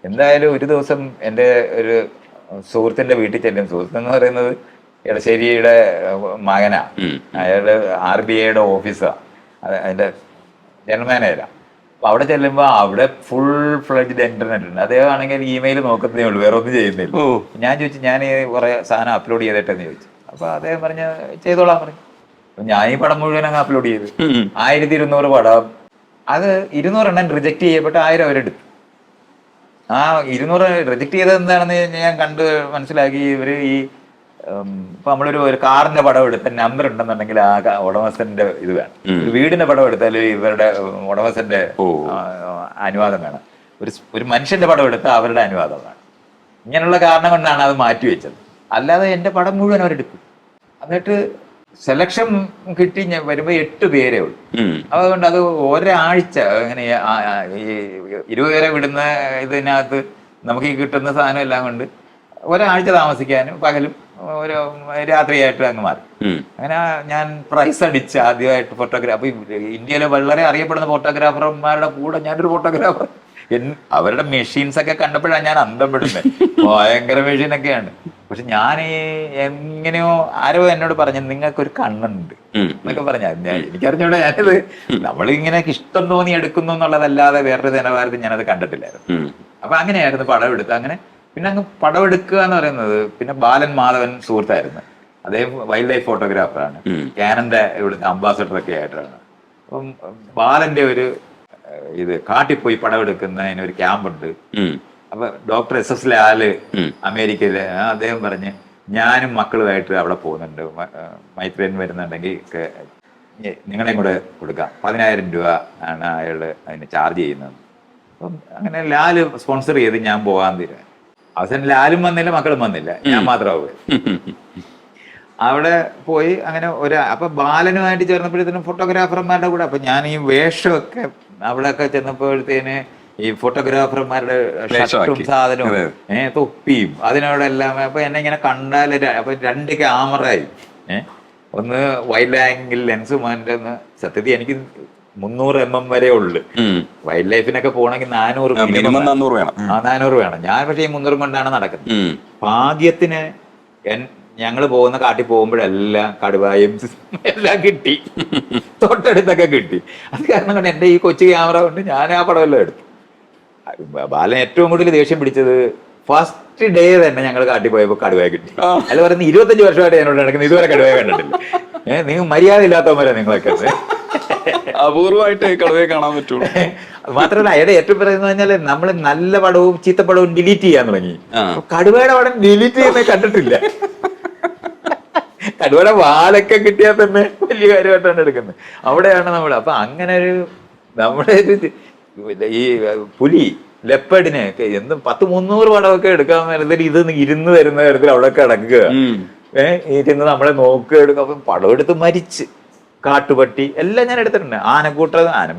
എന്തായാലും ഒരു ദിവസം എൻ്റെ ഒരു സുഹൃത്തിന്റെ വീട്ടിൽ ചെല്ലും. സുഹൃത്ത് എന്ന് പറയുന്നത് എടശ്ശേരിയുടെ മകനാ. അയാള് RBIയുടെ ഓഫീസാണ്, അതിന്റെ ജനറൽ മാനേജരാണ്. അപ്പൊ അവിടെ ചെല്ലുമ്പോൾ അവിടെ ഫുൾ ഫ്ലഡ്ജ് ഇന്റർനെറ്റ് ഉണ്ട്. അദ്ദേഹം ആണെങ്കിൽ ഇമെയിൽ നോക്കുന്നതേ ഉള്ളൂ, വേറെ ഒന്നും ചെയ്യുന്നില്ല. ഞാൻ ചോദിച്ചു ഞാൻ കുറെ സാധനം അപ്ലോഡ് ചെയ്തിട്ടെന്ന് ചോദിച്ചു. അപ്പൊ അദ്ദേഹം പറഞ്ഞ ചെയ്തോളാൻ പറഞ്ഞു. അപ്പൊ ഞാൻ ഈ പടം മുഴുവൻ അങ്ങ് അപ്ലോഡ് ചെയ്തു. 1200 പടം. അത് 200 എണ്ണം റിജക്ട് ചെയ്യപ്പെട്ട് 1000 അവരെടുത്തു. ആ 200 റിജക്ട് ചെയ്തത് എന്താണെന്ന് ഞാൻ കണ്ട് മനസ്സിലാക്കി. ഇവര് ഈ ഇപ്പൊ നമ്മളൊരു കാറിന്റെ പടം എടുത്ത നമ്പർ ഉണ്ടെന്നുണ്ടെങ്കിൽ ആ ഉടമസ്ഥന്റെ ഇത് വേണം. ഒരു വീടിന്റെ പടം എടുത്താൽ ഇവരുടെ ഉടമസ്ഥന്റെ അനുവാദം വേണം. ഒരു മനുഷ്യന്റെ പടം എടുത്താൽ അവരുടെ അനുവാദം വേണം. ഇങ്ങനെയുള്ള കാരണം കൊണ്ടാണ് അത് മാറ്റിവെച്ചത്. അല്ലാതെ എന്റെ പടം മുഴുവൻ അവരെടുക്കും. എന്നിട്ട് സെലക്ഷൻ കിട്ടി വരുമ്പോ 8 പേരേ ഉള്ളൂ. അതുകൊണ്ട് അത് ഒരാഴ്ച ഇങ്ങനെ ഈ 20 പേരെ വിടുന്ന ഇതിനകത്ത് നമുക്ക് ഈ കിട്ടുന്ന സാധനം എല്ലാം കൊണ്ട് ഒരാഴ്ച താമസിക്കാനും പകലും ഒരു രാത്രിയായിട്ട് അങ്ങ് മാറി. അങ്ങനെ ഞാൻ പ്രൈസ് അടിച്ച് ആദ്യമായിട്ട് ഫോട്ടോഗ്രാഫി. ഇന്ത്യയിലെ വളരെ അറിയപ്പെടുന്ന ഫോട്ടോഗ്രാഫർമാരുടെ കൂടെ ഞാനൊരു ഫോട്ടോഗ്രാഫർ. അവരുടെ മെഷീൻസ് ഒക്കെ കണ്ടപ്പോഴാണ് ഞാൻ അന്തം പെടുന്നത്. ഭയങ്കര മെഷീനൊക്കെയാണ്. പക്ഷെ ഞാൻ എങ്ങനെയോ ആരോ എന്നോട് പറഞ്ഞു നിങ്ങൾക്കൊരു കണ്ണുണ്ട് എന്നൊക്കെ പറഞ്ഞ. എനിക്കറിഞ്ഞൂടെ ഞാനത് നമ്മളിങ്ങനെ ഇഷ്ടം തോന്നി എടുക്കുന്നു എന്നുള്ളതല്ലാതെ വേറൊരു നിലവാരത്തിൽ ഞാനത് കണ്ടിട്ടില്ലായിരുന്നു. അപ്പൊ അങ്ങനെയായിരുന്നു പടം എടുത്ത്. അങ്ങനെ പിന്നെ അങ്ങ് പടം എടുക്കുക എന്ന് പറയുന്നത് പിന്നെ ബാലൻ മാധവൻ സുഹൃത്തായിരുന്നു. അദ്ദേഹം വൈൽഡ് ലൈഫ് ഫോട്ടോഗ്രാഫറാണ്. കാനന്റെ ഇവിടുത്തെ അംബാസഡർ ഒക്കെ ആയിട്ടാണ്. അപ്പം ബാലന്റെ ഒരു ഇത് കാട്ടിപ്പോയി പടം എടുക്കുന്നതിനൊരു ക്യാമ്പുണ്ട്. അപ്പൊ ഡോക്ടർ SS ലാല് അമേരിക്കയിലെ അദ്ദേഹം പറഞ്ഞ് ഞാനും മക്കളുമായിട്ട് അവിടെ പോകുന്നുണ്ട്, മൈത്രേൻ വരുന്നുണ്ടെങ്കിൽ നിങ്ങളെയും കൂടെ കൊടുക്കാം, 10,000 രൂപ ആണ് അയാൾ അതിന് ചാർജ് ചെയ്യുന്നത്. അപ്പം അങ്ങനെ ലാല് സ്പോൺസർ ചെയ്ത് ഞാൻ പോകാൻ തീരുമാനം. അവസാനം ലാലും വന്നില്ല, മക്കളും വന്നില്ല, ഞാൻ മാത്രമാവുക. അവിടെ പോയി അങ്ങനെ അപ്പൊ ബാലനുമായിട്ട് ചേർന്നപ്പോഴത്തേനും ഫോട്ടോഗ്രാഫർമാരുടെ കൂടെ അപ്പൊ ഞാൻ ഈ വേഷമൊക്കെ അവിടെയൊക്കെ ചെന്നപ്പോഴത്തേന് ഈ ഫോട്ടോഗ്രാഫർമാരുടെ ഷർട്ടും സാധനവും തൊപ്പിയും അതിനോടെല്ലാം. അപ്പൊ എന്നെ ഇങ്ങനെ കണ്ടാൽ അപ്പൊ 2 ക്യാമറയായി. ഒന്ന് വൈൽഡ് ആംഗിൾ ലെൻസും സത്യത്തിൽ എനിക്ക് 300 mm വരെ ഉള്ളു. വൈൽഡ് ലൈഫിനൊക്കെ പോകണമെങ്കിൽ 400 വേണം. 400 വേണം. ഞാൻ പക്ഷേ ഈ 300 കൊണ്ടാണ് നടക്കുന്നത്. ഭാഗ്യത്തിന് ഞങ്ങൾ പോകുന്ന കാട്ടിൽ പോകുമ്പോഴെല്ലാം കടുവായും എല്ലാം കിട്ടി, തൊട്ടടുത്തൊക്കെ കിട്ടി. അത് കാരണം കൊണ്ട് എൻ്റെ ഈ കൊച്ചു ക്യാമറ കൊണ്ട് ഞാൻ ആ പടമെല്ലാം എടുത്തു. ബാലൻ ഏറ്റവും കൂടുതൽ ദേഷ്യം പിടിച്ചത് ഫസ്റ്റ് ഡേ തന്നെ ഞങ്ങൾ കാട്ടിൽ പോയപ്പോൾ കടുവയെ കിട്ടി. അല്ല പറയുന്നത് 25 വർഷമായിട്ട് എന്നോട് നടക്കുന്നത്, ഇതുവരെ കടുവയെ കണ്ടിട്ടില്ല. നിങ്ങൾ മര്യാദ ഇല്ലാത്തവന്മാരാ നിങ്ങളൊക്കെ. അപൂർവമായിട്ട് കടുവയെ കാണാൻ പറ്റുള്ളൂ. മാത്രമല്ല അയാളുടെ ഏറ്റവും പറയുന്നത് പറഞ്ഞാല് നമ്മള് നല്ല പടവും ചീത്ത പടവും ഡിലീറ്റ് ചെയ്യാൻ തുടങ്ങി. കടുവയുടെ പടം ഡിലീറ്റ് ചെയ്യുന്നത് കണ്ടിട്ടില്ല. കടുവയുടെ വാലൊക്കെ കിട്ടിയാൽ തന്നെ വലിയ കാര്യമായിട്ടാണ് എടുക്കുന്നത്. അവിടെയാണ് നമ്മൾ. അപ്പൊ അങ്ങനെ ഒരു നമ്മുടെ ഒരു ഈ പുലി ലെപ്പേഡിനെ എന്തും 100-300 പടമൊക്കെ എടുക്കാൻ വരുന്നതിൽ ഇത് ഇരുന്ന് തരുന്ന തരത്തിൽ അവിടെ കിടക്കുക. ഇരുന്ന് നമ്മളെ നോക്കുക എടുക്കുക. അപ്പൊ പടം എടുത്ത് മരിച്ച്. കാട്ടുപട്ടി എല്ലാം ഞാൻ എടുത്തിട്ടുണ്ട്.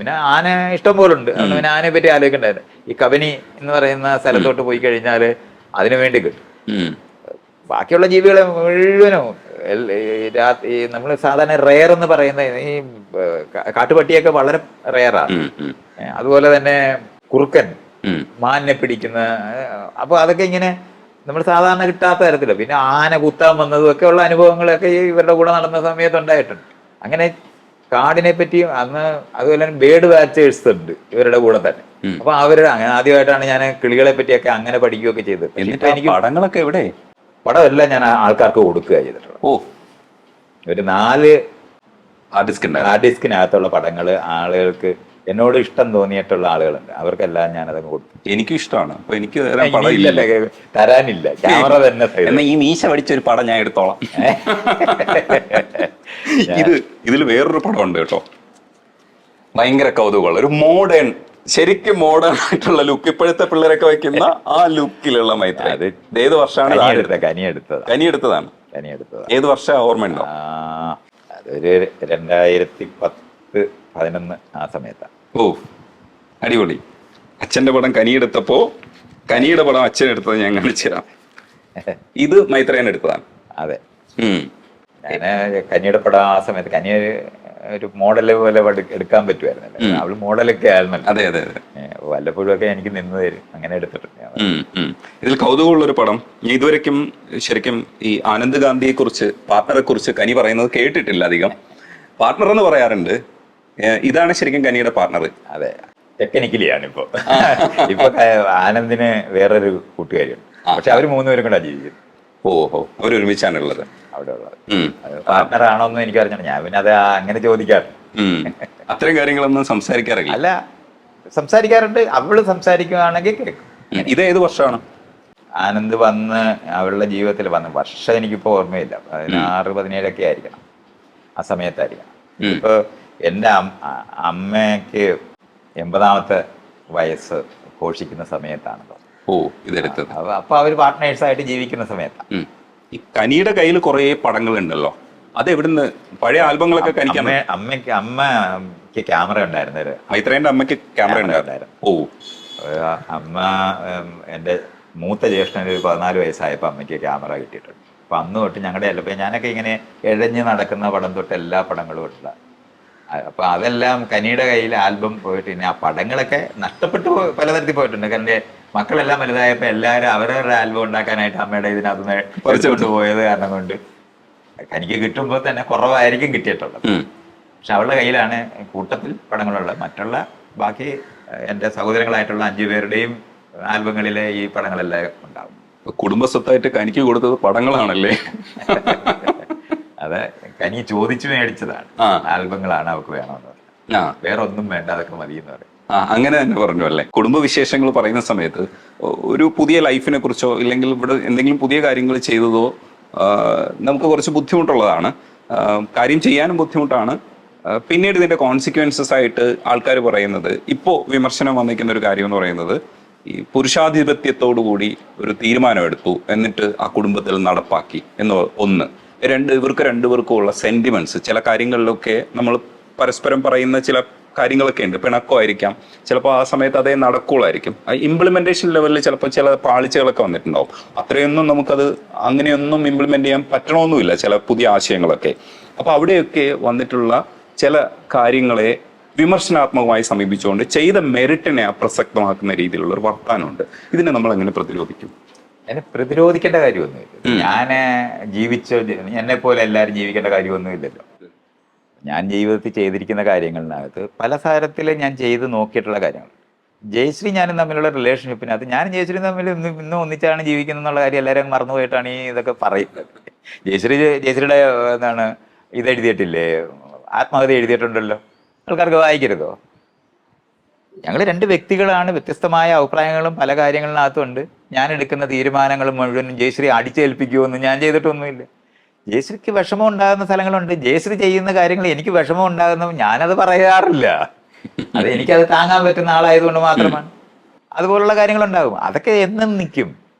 പിന്നെ ആന ഇഷ്ടം പോലെ ഉണ്ട്. അതുകൊണ്ട് പിന്നെ ആനയെ പറ്റി ആലോചിക്കണ്ടായിരുന്നു. ഈ കബനി എന്ന് പറയുന്ന സ്ഥലത്തോട്ട് പോയി കഴിഞ്ഞാൽ അതിനു വേണ്ടി കിട്ടും. ബാക്കിയുള്ള ജീവികളെ മുഴുവനും ഈ നമ്മൾ സാധാരണ റെയർ എന്ന് പറയുന്ന ഈ കാട്ടുപട്ടിയൊക്കെ വളരെ റെയറാണ്. അതുപോലെ തന്നെ കുറുക്കൻ, മാനിനെ പിടിക്കുന്ന, അപ്പൊ അതൊക്കെ ഇങ്ങനെ നമ്മൾ സാധാരണ കിട്ടാത്ത തരത്തില്ല. പിന്നെ ആന കുത്താൻ വന്നതും ഒക്കെ ഉള്ള അനുഭവങ്ങളൊക്കെ ഇവരുടെ കൂടെ നടന്ന സമയത്ത് ഉണ്ടായിട്ടുണ്ട്. അങ്ങനെ കാടിനെ പറ്റി അന്ന് അതുപോലെ തന്നെ ബേർഡ് വാച്ചേഴ്സ് ഉണ്ട് ഇവരുടെ കൂടെ തന്നെ. അപ്പൊ അവര് അങ്ങനെ ആദ്യമായിട്ടാണ് ഞാൻ കിളികളെ പറ്റിയൊക്കെ അങ്ങനെ പഠിക്കുകയൊക്കെ ചെയ്തത്. എനിക്ക് പടങ്ങളൊക്കെ എവിടെ പടമെല്ലാം ഞാൻ ആൾക്കാർക്ക് കൊടുക്കുക ചെയ്തിട്ടുള്ളത്. ഒരു 4 ഹാർഡ് ഡിസ്കിനകത്തുള്ള പടങ്ങള് ആളുകൾക്ക് എന്നോട് ഇഷ്ടം തോന്നിയിട്ടുള്ള ആളുകളുണ്ട്. അവർക്കെല്ലാം ഞാനത് കൊടുത്തു. എനിക്കും ഇഷ്ടമാണ്. അപ്പൊ എനിക്ക് തരാനില്ല. ക്യാമറ തന്നെ ഈ മീശ പഠിച്ചൊരു പടം ഞാൻ എടുത്തോളാം. ഇതിൽ വേറൊരു പടം ഉണ്ട് കേട്ടോ, ഭയങ്കര കൗതുകമുള്ള ഒരു മോഡേൺ, ശരിക്കും മോഡേൺ ആയിട്ടുള്ള ലുക്ക്. ഇപ്പോഴത്തെ പിള്ളേരൊക്കെ വെക്കുന്ന ആ ലുക്കിലുള്ള മൈത്രേയൻ. ഏത് വർഷമാണ്? കനിയെടുത്തതാണ്. ഏത് വർഷം ഓർമ്മയുണ്ടോ? അതൊരു 2010-11 ആ സമയത്താണ്. ഓ അടിപൊളി. അച്ഛന്റെ പടം കനിയെടുത്തപ്പോ കനിയുടെ പടം അച്ഛൻ എടുത്തത് ഞാൻ കാണിച്ചു തരാം. ഇത് മൈത്രേയൻ എടുത്തതാണ്. അതെ. ഞാന് കനിയുടെ പടം ആ സമയത്ത് കനി ഒരു മോഡല് പോലെ എടുക്കാൻ പറ്റുമായിരുന്നല്ലോ. അവള് മോഡലൊക്കെ ആയിരുന്നല്ലോ. അതെ അതെ അതെ. വല്ലപ്പോഴും ഒക്കെ എനിക്ക് നിന്ന് തരും. അങ്ങനെ എടുത്തിട്ടുണ്ട്. ഇതിൽ കൗതുകമുള്ള ഒരു പടം, ഞാൻ ഇതുവരെക്കും ശരിക്കും ഈ ആനന്ദ് ഗാന്ധിയെ കുറിച്ച്, പാർട്ണറെ കുറിച്ച് കനി പറയുന്നത് കേട്ടിട്ടില്ല അധികം. പാർട്ണർ എന്ന് പറയാറുണ്ട്. ഇതാണ് ശരിക്കും കനിയുടെ പാർട്ണർ. അതെ, ടെക്നിക്കലിയാണ് ഇപ്പൊ. ഇപ്പൊ ആനന്ദിന് വേറൊരു കൂട്ടുകാരിയുണ്ട്. പക്ഷെ അവര് 3 പേരും കൂടെ ജീവിക്കും. ഓഹോ, അവരൊരുമിച്ചാണുള്ളത് അവിടെ ഉള്ളത്. പാർട്ണർ ആണോന്ന് എനിക്ക് അറിഞ്ഞാണ്. ഞാൻ പിന്നെ അത് അങ്ങനെ ചോദിക്കാറ്. അത്തരം കാര്യങ്ങളൊന്നും സംസാരിക്കാറില്ല. അല്ല, സംസാരിക്കാറുണ്ട്. അവള് സംസാരിക്കുകയാണെങ്കിൽ കേൾക്കും. ഇത് ഏത് വർഷമാണ് ആനന്ദ് വന്ന് അവളുടെ ജീവിതത്തിൽ വന്ന വർഷം? എനിക്കിപ്പോ ഓർമ്മയില്ല. 16-17 ഒക്കെ ആയിരിക്കണം. ആ സമയത്തായിരിക്കണം. ഇപ്പൊ എൻ്റെ അമ്മയ്ക്ക് 80ാമത്തെ വയസ്സ് ഘോഷിക്കുന്ന സമയത്താണല്ലോ. ഓ, ഇതെടുത്തത്. അപ്പൊ അവര് പാർട്ട്നേഴ്സായിട്ട് ജീവിക്കുന്ന സമയത്താണ്. ഈ കനിയുടെ കയ്യിൽ കുറെ പടങ്ങൾ ഉണ്ടല്ലോ, അത് എവിടുന്ന്? പഴയ ആൽബങ്ങളൊക്കെ അമ്മയ്ക്ക് ക്യാമറ ഉണ്ടായിരുന്നത്. മൈത്രേയന്റെ അമ്മയ്ക്ക് ക്യാമറ ഉണ്ടായിരുന്നു. ഓ. അമ്മ എൻ്റെ മൂത്ത ജ്യേഷ്ഠന് ഒരു 14 വയസ്സായപ്പോൾ അമ്മയ്ക്ക് ക്യാമറ കിട്ടിയിട്ടുണ്ട്. അപ്പൊ അന്ന് തൊട്ട് ഞങ്ങളുടെ എല്ലാം ഞാനൊക്കെ ഇങ്ങനെ എഴഞ്ഞ് നടക്കുന്ന പടം തൊട്ട് എല്ലാ പടങ്ങളും ഉള്ള. അപ്പൊ അതെല്ലാം കനിയുടെ കയ്യിൽ ആൽബം പോയിട്ട് പിന്നെ ആ പടങ്ങളൊക്കെ നഷ്ടപ്പെട്ടു പലതരത്തിൽ പോയിട്ടുണ്ട്. കാരണം മക്കളെല്ലാം വലുതായപ്പോ എല്ലാവരും അവരവരുടെ ആൽബം ഉണ്ടാക്കാനായിട്ട് അമ്മയുടെ ഇതിനകത്തുനിന്ന് പറിച്ചുകൊണ്ട് പോയത് കാരണം കൊണ്ട് കനിക്ക് കിട്ടുമ്പോൾ തന്നെ കുറവായിരിക്കും കിട്ടിയിട്ടുള്ളത്. പക്ഷെ അവളുടെ കയ്യിലാണ് കൂട്ടത്തിൽ പടങ്ങളുള്ളത്. മറ്റുള്ള ബാക്കി എൻ്റെ സഹോദരങ്ങളായിട്ടുള്ള 5 പേരുടെയും ആൽബങ്ങളിലെ ഈ പടങ്ങളെല്ലാം ഉണ്ടാവും. കുടുംബസ്വത്തായിട്ട് കനിക്ക് കൊടുത്തത് പടങ്ങളാണല്ലേ? അതെ, കനി ചോദിച്ചു മേടിച്ചതാണ്. ആൽബങ്ങളാണ് അവർക്ക് വേണമെന്ന് പറഞ്ഞു. വേറെ ഒന്നും വേണ്ട, അതൊക്കെ മതി എന്ന് പറയും. അങ്ങനെ തന്നെ പറഞ്ഞു അല്ലേ. കുടുംബവിശേഷങ്ങൾ പറയുന്ന സമയത്ത് ഒരു പുതിയ ലൈഫിനെ കുറിച്ചോ ഇല്ലെങ്കിൽ ഇവിടെ എന്തെങ്കിലും പുതിയ കാര്യങ്ങൾ ചെയ്തതോ നമുക്ക് കുറച്ച് ബുദ്ധിമുട്ടുള്ളതാണ്. കാര്യം ചെയ്യാനും ബുദ്ധിമുട്ടാണ്. പിന്നീട് ഇതിന്റെ കോൺസിക്വൻസസ് ആയിട്ട് ആൾക്കാർ പറയുന്നത്, ഇപ്പോൾ വിമർശനം വന്നിരിക്കുന്ന ഒരു കാര്യം എന്ന് പറയുന്നത്, ഈ പുരുഷാധിപത്യത്തോടുകൂടി ഒരു തീരുമാനം എടുത്തു എന്നിട്ട് ആ കുടുംബത്തിൽ നടപ്പാക്കി എന്ന് ഒന്ന്. ഇവർക്ക് രണ്ടുപേർക്കും ഉള്ള സെന്റിമെന്റ്സ്, ചില കാര്യങ്ങളിലൊക്കെ നമ്മൾ പരസ്പരം പറയുന്ന ചില കാര്യങ്ങളൊക്കെ ഉണ്ട്. പിണക്കമായിരിക്കാം, ചിലപ്പോൾ ആ സമയത്ത് അതേ നടക്കുള്ളായിരിക്കും. ഇംപ്ലിമെന്റേഷൻ ലെവലിൽ ചിലപ്പോൾ ചില പാളിച്ചകളൊക്കെ വന്നിട്ടുണ്ടാവും. അത്രയൊന്നും നമുക്കത് അങ്ങനെയൊന്നും ഇംപ്ലിമെന്റ് ചെയ്യാൻ പറ്റണമെന്നുമില്ല ചില പുതിയ ആശയങ്ങളൊക്കെ. അപ്പൊ അവിടെയൊക്കെ വന്നിട്ടുള്ള ചില കാര്യങ്ങളെ വിമർശനാത്മകമായി സമീപിച്ചുകൊണ്ട് ചെയ്ത മെറിറ്റിനെ അപ്രസക്തമാക്കുന്ന രീതിയിലുള്ള ഒരു വർത്താനമുണ്ട്. ഇതിനെ നമ്മൾ എങ്ങനെ പ്രതിരോധിക്കും? എന്നെ പ്രതിരോധിക്കേണ്ട കാര്യമൊന്നുമില്ല. ഞാൻ എന്നെ പോലെ എല്ലാവരും ജീവിക്കേണ്ട കാര്യമൊന്നുമില്ലല്ലോ. ഞാൻ ജീവിതത്തിൽ ചെയ്തിരിക്കുന്ന കാര്യങ്ങളിനകത്ത് പല തരത്തിൽ ഞാൻ ചെയ്ത് നോക്കിയിട്ടുള്ള കാര്യങ്ങൾ. ജയശ്രീ ഞാനും തമ്മിലുള്ള റിലേഷൻഷിപ്പിനകത്ത് ഞാനും ജയശ്രീ തമ്മിൽ ഇന്നും ഒന്നിച്ചാണ് ജീവിക്കുന്നത് എന്നുള്ള കാര്യം എല്ലാവരും മറന്നുപോയിട്ടാണ് ഈ ഇതൊക്കെ പറയുന്നത്. ജയശ്രീയുടെ എന്താണ് ഇത് എഴുതിയിട്ടില്ലേ, ആത്മകഥ എഴുതിയിട്ടുണ്ടല്ലോ, ആൾക്കാർക്ക് വായിക്കരുതോ? ഞങ്ങൾ രണ്ട് വ്യക്തികളാണ്, വ്യത്യസ്തമായ അഭിപ്രായങ്ങളും പല കാര്യങ്ങളിനകത്തുണ്ട്. ഞാൻ എടുക്കുന്ന തീരുമാനങ്ങളും മുഴുവനും ജയശ്രീ അടിച്ചേൽപ്പിക്കുമെന്ന് ഞാൻ ചെയ്തിട്ടൊന്നുമില്ല. ജയശ്രീക്ക് വിഷമം ഉണ്ടാകുന്ന സ്ഥലങ്ങളുണ്ട്, ജയശ്രീ ചെയ്യുന്ന കാര്യങ്ങൾ എനിക്ക് വിഷമം ഉണ്ടാകുന്ന ഞാനത് പറയാറില്ല. അത് എനിക്കത് താങ്ങാൻ പറ്റുന്ന ആളായതുകൊണ്ട് മാത്രമാണ്. അതുപോലുള്ള കാര്യങ്ങളുണ്ടാകും, അതൊക്കെ എന്നും നിൽക്കും.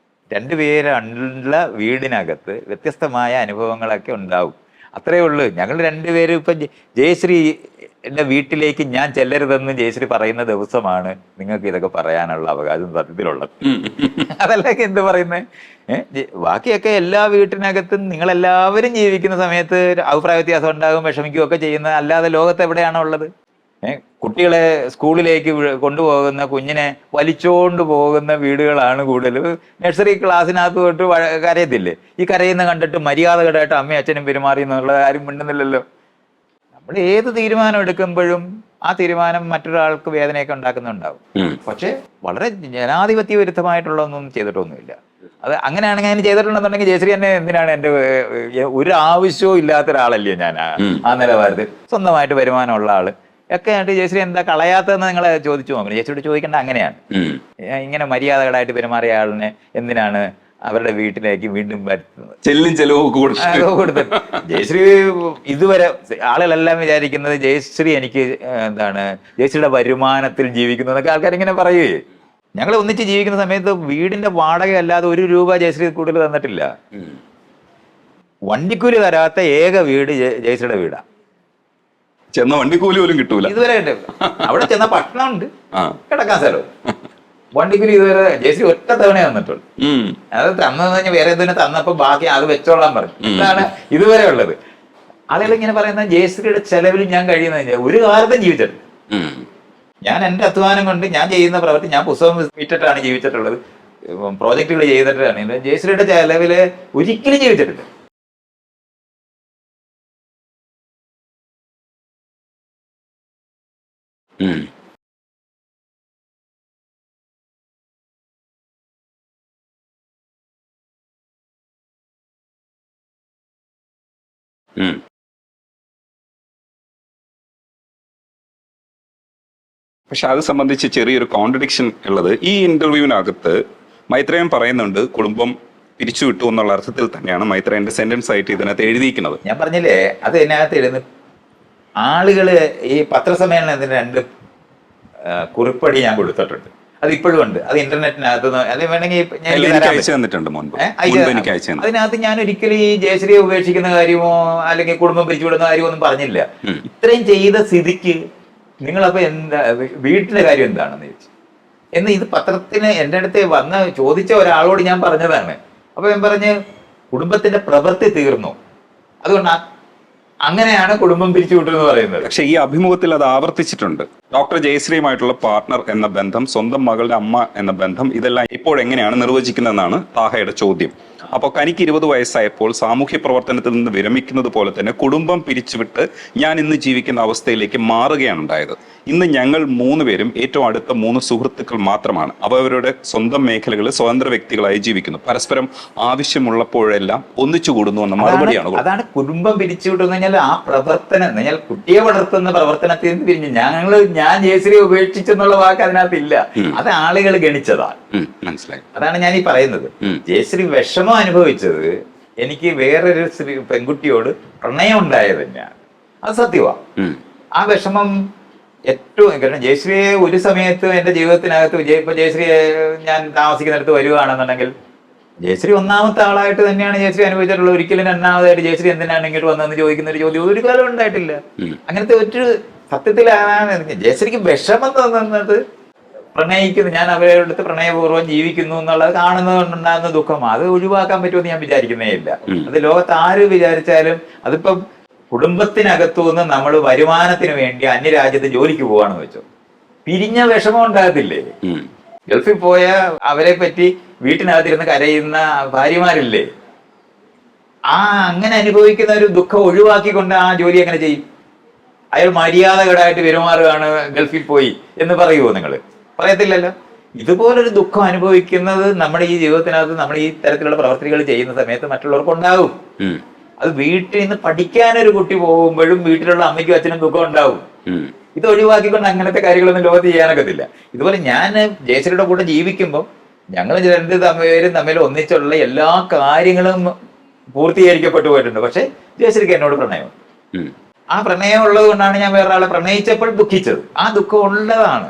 രണ്ടുപേരുള്ള വീടിനകത്ത് വ്യത്യസ്തമായ അനുഭവങ്ങളൊക്കെ ഉണ്ടാവും, അത്രേ ഉള്ളൂ. ഞങ്ങൾ രണ്ടുപേരും ഇപ്പം ജയശ്രീ എൻ്റെ വീട്ടിലേക്ക് ഞാൻ ചെല്ലരുതെന്ന് ജയശ്രീ പറയുന്ന ദിവസമാണ് നിങ്ങൾക്ക് ഇതൊക്കെ പറയാനുള്ള അവകാശം സത്യത്തിലുള്ളത്. അതല്ലൊക്കെ എന്ത് പറയുന്നത്? ബാക്കിയൊക്കെ എല്ലാ വീട്ടിനകത്തും നിങ്ങളെല്ലാവരും ജീവിക്കുന്ന സമയത്ത് അഭിപ്രായ വ്യത്യാസം ഉണ്ടാകും, വിഷമിക്കുകയൊക്കെ ചെയ്യുന്നത്. അല്ലാതെ ലോകത്ത് എവിടെയാണോ ഉള്ളത്? കുട്ടികളെ സ്കൂളിലേക്ക് കൊണ്ടുപോകുന്ന കുഞ്ഞിനെ വലിച്ചോണ്ട് പോകുന്ന വീടുകളാണ് കൂടുതൽ. നഴ്സറി ക്ലാസ്സിനകത്ത് തൊട്ട് കരയത്തില്ലേ? ഈ കരയുന്ന കണ്ടിട്ട് മര്യാദകരായിട്ട് അമ്മയും അച്ഛനും പെരുമാറി എന്നുള്ള ആരും മിണ്ടുന്നില്ലല്ലോ. നമ്മൾ ഏത് തീരുമാനം എടുക്കുമ്പോഴും ആ തീരുമാനം മറ്റൊരാൾക്ക് വേദനയൊക്കെ ഉണ്ടാക്കുന്നുണ്ടാവും. പക്ഷെ വളരെ ജനാധിപത്യ വിരുദ്ധമായിട്ടുള്ളതൊന്നും ചെയ്തിട്ടൊന്നുമില്ല. അത് അങ്ങനെയാണെങ്കിൽ ഞാൻ ചെയ്തിട്ടുണ്ടെന്നുണ്ടെങ്കിൽ ജയശ്രീ തന്നെ എന്തിനാണ് എൻ്റെ ഒരു ആവശ്യവും ഇല്ലാത്ത ഒരാളല്ലേ ഞാൻ ആ നിലവാരത്തിൽ സ്വന്തമായിട്ട് വരുമാനമുള്ള ആള് ഒക്കെ ആയിട്ട് ജയശ്രീ എന്താ കളയാത്തതെന്ന് നിങ്ങളെ ചോദിച്ചു നോക്കണം. ജയശ്രീയോട് ചോദിക്കേണ്ട അങ്ങനെയാണ്. ഇങ്ങനെ മര്യാദകളായിട്ട് പെരുമാറിയ ആളിനെ എന്തിനാണ് അവരുടെ വീട്ടിലേക്ക് വീണ്ടും വരുത്തുന്നത്? ചെലവ് കൊടുത്തിട്ട് ജയശ്രീ ഇതുവരെ ആളുകളെല്ലാം വിചാരിക്കുന്നത് ജയശ്രീ എനിക്ക് എന്താണ് ജയശ്രീയുടെ വരുമാനത്തിൽ ജീവിക്കുന്നു എന്നൊക്കെ ആൾക്കാർ ഇങ്ങനെ പറയുകയെ. ഞങ്ങൾ ഒന്നിച്ച് ജീവിക്കുന്ന സമയത്ത് വീടിന്റെ വാടക അല്ലാതെ ₹1 ജയശ്രീ കൂടുതൽ തന്നിട്ടില്ല. വണ്ടിക്കൂലി തരാത്ത ഏക വീട് ജയശ്രീയുടെ വീടാണ്. ചെന്ന വണ്ടിക്കൂലി പോലും കിട്ടൂല ഇതുവരെ. അവിടെ ചെന്ന ഭക്ഷണം ഉണ്ട്, കിടക്കാൻ സ്ഥലവും. വണ്ടിക്കൂലി ഇതുവരെ ജയശ്രീ ഒറ്റ തവണ തന്നിട്ടുള്ളൂ. അത് തന്നു കഴിഞ്ഞാൽ വേറെ എന്തിനു തന്നപ്പോ ബാക്കി അത് വെച്ചോളാൻ പറഞ്ഞു. ഇതാണ് ഇതുവരെ ഉള്ളത്. ആളുകൾ ഇങ്ങനെ പറയുന്ന ജയശ്രീയുടെ ചെലവിൽ ഞാൻ കഴിയുന്ന ഒരു കാലത്തും ജീവിച്ചിട്ടുണ്ട്. ഞാൻ എന്റെ അധ്വാനം കൊണ്ട് ഞാൻ ചെയ്യുന്ന പ്രവൃത്തി, ഞാൻ പുസ്തകം വിറ്റിട്ടാണ് ജീവിച്ചിട്ടുള്ളത്, പ്രോജക്റ്റുകൾ ചെയ്തിട്ടാണ്. ജയശ്രീയുടെ ചെലവില് ഒരിക്കലും ജീവിച്ചിട്ടില്ല. പക്ഷെ അത് സംബന്ധിച്ച് ചെറിയൊരു കോൺട്രഡിക്ഷൻ ഉള്ളത് ഈ ഇന്റർവ്യൂവിനകത്ത് മൈത്രേയൻ പറയുന്നുണ്ട് കുടുംബം പിരിച്ചുവിട്ടു എന്നുള്ള അർത്ഥത്തിൽ തന്നെയാണ് മൈത്രേയന്റെ സെന്റൻസ് ആയിട്ട് ഇതിനകത്ത് എഴുതിയിരിക്കുന്നത്. ഞാൻ പറഞ്ഞില്ലേ, അത് ഇതിനകത്ത് എഴുതുന്ന ആളുകള് ഈ പത്രസമ്മേളനത്തിന് 2 കുറിപ്പടി ഞാൻ കൊടുത്തിട്ടുണ്ട്. അത് ഇപ്പോഴും ഉണ്ട്, അത് ഇന്റർനെറ്റിനകത്ത് അതിനകത്ത് ഞാൻ ഒരിക്കലും ഈ ജയശ്രീയെ ഉപേക്ഷിക്കുന്ന കാര്യമോ അല്ലെങ്കിൽ കുടുംബം പിരിച്ചുവിടുന്ന കാര്യമോ ഒന്നും പറഞ്ഞില്ല. ഇത്രയും ചെയ്ത സ്ഥിതിക്ക് നിങ്ങളപ്പോ എന്താ വീട്ടിലെ കാര്യം എന്താണെന്ന് ചോദിച്ചു. എന്ന് ഇത് പത്രത്തിന് എൻ്റെ അടുത്ത് വന്ന് ചോദിച്ച ഒരാളോട് ഞാൻ പറഞ്ഞതാണ്. അപ്പൊ ഞാൻ പറഞ്ഞ് കുടുംബത്തിന്റെ പ്രവൃത്തി തീർന്നു, അതുകൊണ്ട് അങ്ങനെയാണ് കുടുംബം പിരിച്ചുവിട്ടെന്ന് പറയുന്നത്. പക്ഷെ ഈ അഭിമുഖത്തിൽ അത് ആവർത്തിച്ചിട്ടുണ്ട്. ഡോക്ടർ ജയശ്രീയുമായിട്ടുള്ള പാർട്ണർ എന്ന ബന്ധം, സ്വന്തം മകളുടെ അമ്മ എന്ന ബന്ധം, ഇതെല്ലാം ഇപ്പോൾ എങ്ങനെയാണ് നിർവചിക്കുന്നതെന്നാണ് താഹയുടെ ചോദ്യം. അപ്പോൾ കനിക്ക് 20 വയസ്സായപ്പോൾ സാമൂഹ്യ പ്രവർത്തനത്തിൽ നിന്ന് വിരമിക്കുന്നത് പോലെ തന്നെ കുടുംബം പിരിച്ചുവിട്ട് ഞാൻ ഇന്ന് ജീവിക്കുന്ന അവസ്ഥയിലേക്ക് മാറുകയാണ് ഉണ്ടായത്. ഇന്ന് ഞങ്ങൾ 3 പേരും ഏറ്റവും അടുത്ത 3 സുഹൃത്തുക്കൾ മാത്രമാണ്. അവരുടെ സ്വന്തം മേഖലകളിൽ സ്വതന്ത്ര വ്യക്തികളായി ജീവിക്കുന്നു. പരസ്പരം ആവശ്യമുള്ളപ്പോഴെല്ലാം ഒന്നിച്ചു കൂടുന്നു എന്ന മറുപടിയാണ്. അതാണ് കുടുംബം പിരിച്ചുവിട്ടെന്ന് പറഞ്ഞാൽ ആ പ്രവർത്തനം, ഞാൻ കുട്ടിയെ വളർത്തുന്ന പ്രവർത്തനത്തിൽ നിന്ന് പിരിഞ്ഞു ഞാൻ ജയശ്രീയെ ഉപേക്ഷിച്ചെന്നുള്ള വാക്ക് അതിനകത്ത് ഇല്ല. അത് ആളുകൾ ഗണിച്ചതാണ്. മനസ്സിലായി. അതാണ് ഞാൻ ഈ പറയുന്നത്. ജയശ്രീ വിഷമം അനുഭവിച്ചത് എനിക്ക് വേറൊരു പെൺകുട്ടിയോട് പ്രണയം ഉണ്ടായത് തന്നെയാണ്, അത് സത്യമാണ്. ആ വിഷമം ഏറ്റവും, കാരണം ജയശ്രീയെ ഒരു സമയത്ത് എന്റെ ജീവിതത്തിനകത്ത് ഇപ്പൊ ജയശ്രീയെ ഞാൻ താമസിക്കുന്നിടത്ത് വരുവാണെന്നുണ്ടെങ്കിൽ ജയശ്രീ ഒന്നാമത്തെ ആളായിട്ട് തന്നെയാണ് ജയശ്രീ അനുഭവിച്ചിട്ടുള്ളത്. ഒരിക്കലും രണ്ടാമതായിട്ട് ജയശ്രീ എന്തിനാണ് ഇങ്ങോട്ട് വന്നതെന്ന് ചോദിക്കുന്ന ഒരു ചോദ്യം ഒരു കാലം ഉണ്ടായിട്ടില്ല. അങ്ങനത്തെ ഒരു സത്യത്തിലാണ് ജയശ്രീക്ക് വിഷമം തോന്നുന്നത്. പ്രണയിക്കുന്നു, ഞാൻ അവരുടെ അടുത്ത് പ്രണയപൂർവ്വം ജീവിക്കുന്നു എന്നുള്ളത് കാണുന്നതുകൊണ്ടുണ്ടാകുന്ന ദുഃഖം അത് ഒഴിവാക്കാൻ പറ്റുമെന്ന് ഞാൻ വിചാരിക്കുന്നേ ഇല്ല. അത് ലോകത്ത് ആര് വിചാരിച്ചാലും, അതിപ്പം കുടുംബത്തിനകത്തുനിന്ന് നമ്മൾ വരുമാനത്തിന് വേണ്ടി അന്യരാജ്യത്ത് ജോലിക്ക് പോവാണെന്ന് വെച്ചോ, പിരിഞ്ഞ വിഷമം ഉണ്ടാകത്തില്ലേ? ഗൾഫിൽ പോയ അവരെ പറ്റി വീട്ടിനകത്തിരുന്ന് കരയുന്ന ഭാര്യമാരില്ലേ? അങ്ങനെ അനുഭവിക്കുന്ന ഒരു ദുഃഖം ഒഴിവാക്കിക്കൊണ്ട് ആ ജോലി എങ്ങനെ ചെയ്യും? അയാൾ മര്യാദകേടായിട്ട് പെരുമാറുകയാണ് ഗൾഫിൽ പോയി എന്ന് പറയുമോ നിങ്ങൾ? പറയത്തില്ലല്ലോ. ഇതുപോലൊരു ദുഃഖം അനുഭവിക്കുന്നത് നമ്മുടെ ഈ ജീവിതത്തിനകത്ത് നമ്മൾ ഈ തരത്തിലുള്ള പ്രവർത്തികൾ ചെയ്യുന്ന സമയത്ത് മറ്റുള്ളവർക്ക് ഉണ്ടാവും. അത് വീട്ടിൽ നിന്ന് പഠിക്കാനൊരു കുട്ടി പോകുമ്പോഴും വീട്ടിലുള്ള അമ്മയ്ക്കും അച്ഛനും ദുഃഖം ഉണ്ടാവും. ഇത് ഒഴിവാക്കിക്കൊണ്ട് അങ്ങനത്തെ കാര്യങ്ങളൊന്നും ലോകത്ത് ചെയ്യാനൊക്കത്തില്ല. ഇതുപോലെ ഞാൻ ജയശ്രീയുടെ കൂടെ ജീവിക്കുമ്പോൾ ഞങ്ങൾ രണ്ട് തമ്മിൽ ഒന്നിച്ചുള്ള എല്ലാ കാര്യങ്ങളും പൂർത്തീകരിക്കപ്പെട്ടു പോയിട്ടുണ്ട്. പക്ഷെ ജയശ്രീക്ക് എന്നോട് പ്രണയമുണ്ട്. ആ പ്രണയം ഉള്ളത് കൊണ്ടാണ് ഞാൻ വേറൊരാളെ പ്രണയിച്ചപ്പോൾ ദുഃഖിച്ചത്. ആ ദുഃഖം ഉള്ളതാണ്.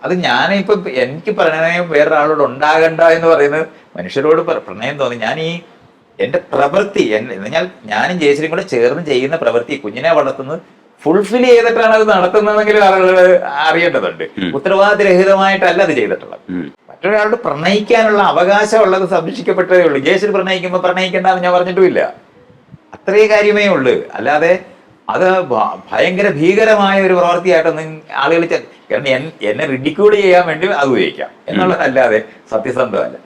അത് ഞാനിപ്പോ എനിക്ക് പ്രണയം വേറൊരാളോട് ഉണ്ടാകണ്ട എന്ന് പറയുന്നത് മനുഷ്യരോട് പ്രണയം തോന്നി. ഞാൻ ഈ എന്റെ പ്രവൃത്തി എന്നാൽ ഞാനും ജയശ്രീയും കൂടെ ചേർന്ന് ചെയ്യുന്ന പ്രവൃത്തി കുഞ്ഞിനെ വളർത്തുന്നത് ഫുൾഫിൽ ചെയ്തിട്ടാണ് അത് നടത്തുന്നതെങ്കിലും ആളുകൾ അറിയേണ്ടതുണ്ട്. ഉത്തരവാദിരഹിതമായിട്ടല്ല അത് ചെയ്തിട്ടുള്ളത്. മറ്റൊരാളോട് പ്രണയിക്കാനുള്ള അവകാശമുള്ളത് സംരക്ഷിക്കപ്പെട്ടതേ ഉള്ളൂ. ജയശ്രീ പ്രണയിക്കുമ്പോൾ പ്രണയിക്കേണ്ടെന്ന് ഞാൻ പറഞ്ഞിട്ടുമില്ല. അത്രേ കാര്യമേ ഉള്ളൂ. അല്ലാതെ അത് ഭയങ്കര ഭീകരമായ ഒരു പ്രവൃത്തിയായിട്ടൊന്നും ആളുകൾ കാരണം എന്നെ റിഡിക്യൂൾ ചെയ്യാൻ വേണ്ടി അത് ഉപയോഗിക്കാം എന്നുള്ളതല്ലാതെ സത്യസന്ധമല്ല.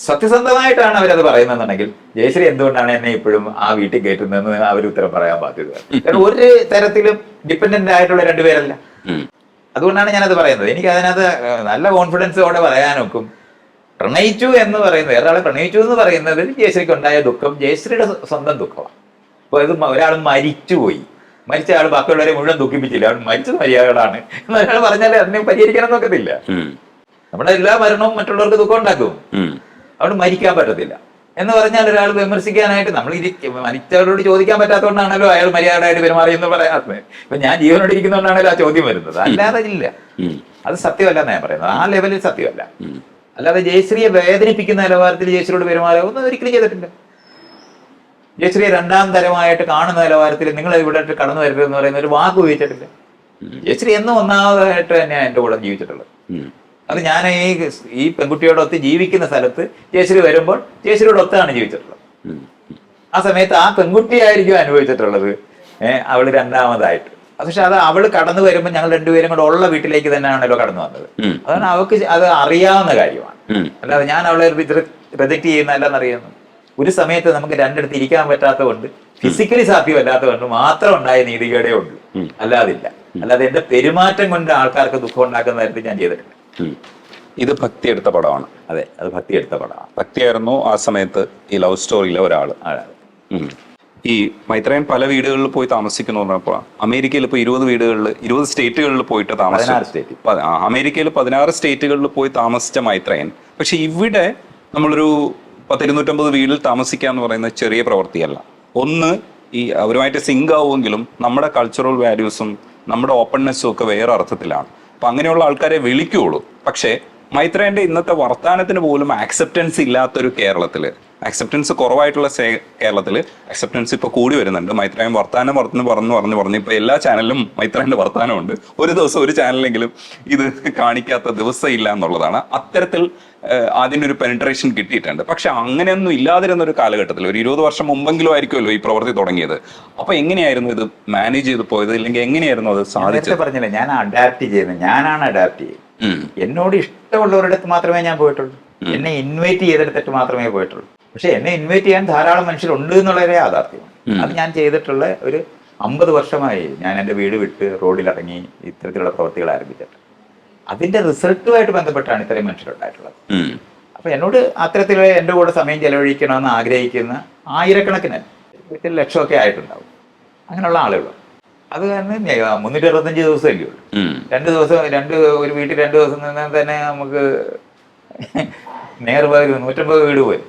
സത്യസന്ധമായിട്ടാണ് അവരത് പറയുന്നതെന്നുണ്ടെങ്കിൽ ജയശ്രീ എന്തുകൊണ്ടാണ് എന്നെ ഇപ്പോഴും ആ വീട്ടിൽ കയറ്റുന്നതെന്ന് അവർ ഉത്തരം പറയാൻ ബാധ്യത. കാരണം ഒരു തരത്തിലും ഡിപ്പെൻഡന്റ് ആയിട്ടുള്ള രണ്ടുപേരല്ല. അതുകൊണ്ടാണ് ഞാനത് പറയുന്നത്. എനിക്ക് അതിനകത്ത് നല്ല കോൺഫിഡൻസോടെ പറയാനൊക്കും. പ്രണയിച്ചു എന്ന് പറയുന്നത് വേറൊരാളെ പ്രണയിച്ചു എന്ന് പറയുന്നത് ജയശ്രീക്ക് ഉണ്ടായ ദുഃഖം ജയശ്രീയുടെ സ്വന്തം ദുഃഖമാണ്. ഇപ്പൊ ഇത് ഒരാൾ മരിച്ചുപോയി, മരിച്ച ആൾ ബാക്കിയുള്ളവരെ മുഴുവൻ ദുഃഖിപ്പിച്ചില്ല, അവൻ മരിച്ചത് മര്യാദകളാണ് എന്ന് ഒരാൾ പറഞ്ഞാൽ അതിനെ പരിഹരിക്കണം നോക്കത്തില്ല. നമ്മുടെ എല്ലാ മരണവും മറ്റുള്ളവർക്ക് ദുഃഖം ഉണ്ടാക്കും. അവിടെ മരിക്കാൻ പറ്റത്തില്ല എന്ന് പറഞ്ഞാൽ ഒരാൾ വിമർശിക്കാനായിട്ട് നമ്മൾ മരിച്ചവരോട് ചോദിക്കാൻ പറ്റാത്തതുകൊണ്ടാണല്ലോ അയാൾ മര്യാദയായിട്ട് പെരുമാറിയെന്ന് പറയാത്തത്. ഇപ്പൊ ഞാൻ ജീവനോട് ഇരിക്കുന്നതുകൊണ്ടാണല്ലോ ആ ചോദ്യം വരുന്നത്. അല്ലാതെ ഇല്ല, അത് സത്യമല്ല ഞാൻ പറയുന്നത്. ആ ലെവലിൽ സത്യമല്ല. അല്ലാതെ ജയശ്രീയെ വേദനിപ്പിക്കുന്ന നിലവാരത്തിൽ ജയശ്രീയോട് പെരുമാറുക ഒന്നും ഒരിക്കലും ചെയ്തിട്ടില്ല. ജയശ്രീയെ രണ്ടാം തരമായിട്ട് കാണുന്ന നിലവാരത്തിൽ നിങ്ങൾ ഇവിടെ കടന്നു വരരുതെന്ന് പറയുന്ന ഒരു വാക്ക് ഉപയോഗിച്ചിട്ടില്ല. ജയശ്രീ എന്നും ഒന്നാമതായിട്ട് തന്നെയാണ് എൻ്റെ കൂടെ ജീവിച്ചിട്ടുള്ളത്. അത് ഞാൻ ഈ പെൺകുട്ടിയോടൊത്ത് ജീവിക്കുന്ന സ്ഥലത്ത് ജയശ്രീ വരുമ്പോൾ ജയശ്രീയോടൊത്താണ് ജീവിച്ചിട്ടുള്ളത്. ആ സമയത്ത് ആ പെൺകുട്ടിയായിരിക്കും അനുഭവിച്ചിട്ടുള്ളത് അവള് രണ്ടാമതായിട്ട്. പക്ഷെ അത് അവള് കടന്നു വരുമ്പോൾ ഞങ്ങൾ രണ്ടുപേരും കൂടെ ഉള്ള വീട്ടിലേക്ക് തന്നെയാണല്ലോ കടന്നു വന്നത്. അതാണ് അവൾക്ക് അത് അറിയാവുന്ന കാര്യമാണ്. അല്ലാതെ ഞാൻ അവളെ റിജക്ട് ചെയ്യുന്നതല്ലെന്നറിയുന്നു. ഒരു സമയത്ത് നമുക്ക് രണ്ടിടത്ത് ഇരിക്കാൻ പറ്റാത്തതുകൊണ്ട് ഫിസിക്കലി സാധ്യമല്ലാത്തതുകൊണ്ട് മാത്രം ഉണ്ടായ നീതികേടേ ഉള്ളൂ, അല്ലാതില്ല. അല്ലാതെ എന്റെ പെരുമാറ്റം കൊണ്ട് ആൾക്കാർക്ക് ദുഃഖം ഉണ്ടാക്കുന്ന തരത്തിൽ ഞാൻ ചെയ്തിട്ടില്ല. ഇത് ഭക്തി എടുത്ത പടമാണ്. അതെ, അത് ഭക്തി എടുത്ത പടമാണ്. ഭക്തിയായിരുന്നു ആ സമയത്ത് ഈ ലവ് സ്റ്റോറിയിലെ ഒരാള്. ഈ മൈത്രേയൻ പല വീടുകളിൽ പോയി താമസിക്കുന്നു പറഞ്ഞപ്പോൾ അമേരിക്കയിൽ ഇപ്പൊ 20 വീടുകളിൽ 20 സ്റ്റേറ്റുകളിൽ പോയിട്ട് താമസിച്ചു. അമേരിക്കയിൽ 16 സ്റ്റേറ്റുകളിൽ പോയി താമസിച്ച മൈത്രേയൻ പക്ഷെ ഇവിടെ നമ്മളൊരു 250 വീട്ടിൽ താമസിക്കുക എന്ന് പറയുന്നത് ചെറിയ പ്രവൃത്തിയല്ല. ഒന്ന് ഈ അവരുമായിട്ട് സിങ്ക് ആവുമെങ്കിലും നമ്മുടെ കൾച്ചറൽ വാല്യൂസും നമ്മുടെ ഓപ്പൺനെസ്സും ഒക്കെ വേറെ അർത്ഥത്തിലാണ്. അപ്പൊ അങ്ങനെയുള്ള ആൾക്കാരെ വിളിക്കുള്ളൂ. പക്ഷേ മൈത്രേയന്റെ ഇന്നത്തെ വർത്താനത്തിന് പോലും ആക്സെപ്റ്റൻസ് ഇല്ലാത്തൊരു കേരളത്തില്, ആക്സെപ്റ്റൻസ് കുറവായിട്ടുള്ള കേരളത്തിൽ ആക്സെപ്റ്റൻസ് ഇപ്പൊ കൂടി വരുന്നുണ്ട്. മൈത്രേയൻ വർത്താനം പറഞ്ഞു ഇപ്പൊ എല്ലാ ചാനലിലും മൈത്രേയന്റെ വർത്താനമുണ്ട്. ഒരു ദിവസം ഒരു ചാനലെങ്കിലും ഇത് കാണിക്കാത്ത ദിവസം ഇല്ല എന്നുള്ളതാണ്. അത്തരത്തിൽ അതിനൊരു പെനിട്രേഷൻ കിട്ടിയിട്ടുണ്ട്. പക്ഷെ അങ്ങനെയൊന്നും ഇല്ലാതിരുന്ന ഒരു കാലഘട്ടത്തിൽ ഒരു 20 വർഷം മുമ്പെങ്കിലും ആയിരിക്കുമല്ലോ ഈ പ്രവൃത്തി തുടങ്ങിയത്. അപ്പൊ എങ്ങനെയായിരുന്നു ഇത് മാനേജ് ചെയ്ത് പോയത്? ഇല്ലെങ്കിൽ എങ്ങനെയായിരുന്നു അത് സാധിച്ചത്? പറഞ്ഞില്ല, ഞാൻ അഡാപ്റ്റ് ചെയ്യുന്നത്, ഞാനാണ് അഡാപ്റ്റ് ചെയ്യുന്നത്. എന്നോട് ഇഷ്ടമുള്ളവരുടെ അടുത്ത് മാത്രമേ ഞാൻ പോയിട്ടുള്ളൂ. എന്നെ ഇൻവൈറ്റ് ചെയ്തെടുത്തിട്ട് മാത്രമേ പോയിട്ടുള്ളൂ. പക്ഷെ എന്നെ ഇൻവൈറ്റ് ചെയ്യാൻ ധാരാളം മനുഷ്യരുണ്ട് എന്നുള്ളൊരു യാഥാർത്ഥ്യമാണ്. അത് ഞാൻ ചെയ്തിട്ടുള്ള ഒരു 50 വർഷമായി ഞാൻ എൻ്റെ വീട് വിട്ട് റോഡിലിറങ്ങി ഇത്തരത്തിലുള്ള പ്രവൃത്തികൾ ആരംഭിച്ചിട്ട് അതിന്റെ റിസൾട്ടുമായിട്ട് ബന്ധപ്പെട്ടാണ് ഇത്രയും മനുഷ്യരുണ്ടായിട്ടുള്ളത്. അപ്പൊ എന്നോട് അത്തരത്തിൽ എൻ്റെ കൂടെ സമയം ചെലവഴിക്കണമെന്ന് ആഗ്രഹിക്കുന്ന ആയിരക്കണക്കിന് വീട്ടിൽ ലക്ഷമൊക്കെ ആയിട്ടുണ്ടാവും അങ്ങനെയുള്ള ആളുകൾ. അത് കാരണം 365 ദിവസമല്ലേ ഉള്ളൂ. 2 ദിവസം ഒരു വീട്ടിൽ 2 ദിവസം നിന്നാൽ തന്നെ നമുക്ക് നേർവ 150 വീട് പോയി.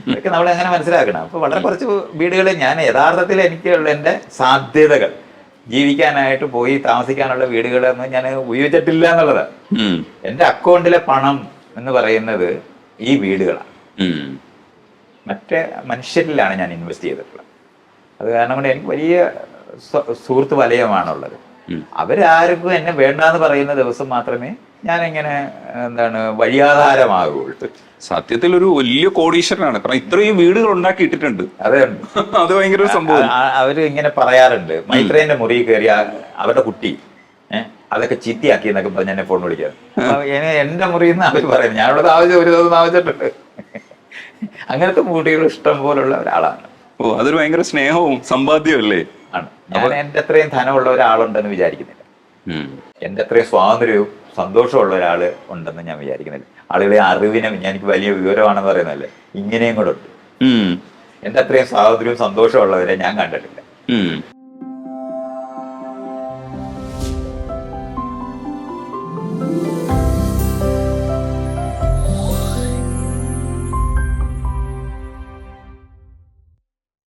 ഇതൊക്കെ നമ്മൾ എങ്ങനെ മനസ്സിലാക്കണം? അപ്പൊ വളരെ കുറച്ച് വീടുകൾ ഞാൻ യഥാർത്ഥത്തിൽ എനിക്കുള്ള എൻ്റെ സാധ്യതകൾ ജീവിക്കാനായിട്ട് പോയി താമസിക്കാനുള്ള വീടുകളൊന്നും ഞാൻ ഉപയോഗിച്ചിട്ടില്ല എന്നുള്ളതാണ്. എൻ്റെ അക്കൗണ്ടിലെ പണം എന്ന് പറയുന്നത് ഈ വീടുകളാണ്. മറ്റേ മനുഷ്യരിലാണ് ഞാൻ ഇൻവെസ്റ്റ് ചെയ്തിട്ടുള്ളത്. അത് കാരണം കൊണ്ട് എനിക്ക് വലിയ സുഹൃത്ത് വലയമാണുള്ളത്. അവരാർക്കും എന്നെ വേണ്ടാന്ന് പറയുന്ന ദിവസം മാത്രമേ ഞാൻ ഇങ്ങനെ വഴിയാധാരമാകുള്ളൂ. സത്യത്തിൽ ഒരു വലിയ കോടീശ്വരനാണ്. കാരണം ഇത്രയും വീടുകൾ ഉണ്ടാക്കി ഇട്ടിട്ടുണ്ട്. അതെ, അത് ഭയങ്കര സംഭവം. അവര് ഇങ്ങനെ പറയാറുണ്ട്, മൈത്രേയന്റെ മുറി കയറി അവരുടെ കുട്ടി അതൊക്കെ ചിത്തിയാക്കി എന്നൊക്കെ പറഞ്ഞ് എന്നെ ഫോൺ വിളിക്കാറ്. എന്റെ മുറിയിൽ നിന്ന് അവർ പറയും, ഞാനിവിടെ ഒരു ദിവസം താമസിച്ചിട്ടുണ്ട്. അങ്ങനത്തെ കുട്ടികൾ ഇഷ്ടം പോലുള്ള ഒരാളാണ്. ഓ, അതൊരു ഭയങ്കര സ്നേഹവും സമ്പാദ്യവും അല്ലേ? ആണ്. ഞാൻ എന്റെ അത്രയും ധനമുള്ള ഒരാളുണ്ടെന്ന് വിചാരിക്കുന്നില്ല. എന്റെ അത്രയും സ്വാതന്ത്ര്യവും സന്തോഷമുള്ള ഒരാൾ ഉണ്ടെന്ന് ഞാൻ വിചാരിക്കുന്നില്ല. ആളുകളെ അറിവിനെ എനിക്ക് വലിയ വിവരമാണെന്ന് പറയുന്നതല്ലേ, ഇങ്ങനെയും കൂടെ ഉണ്ട്. ഉം. എൻ്റെ അത്രയും സ്വാതന്ത്ര്യവും സന്തോഷമുള്ളവരെ ഞാൻ കണ്ടിട്ടില്ല. ഉം.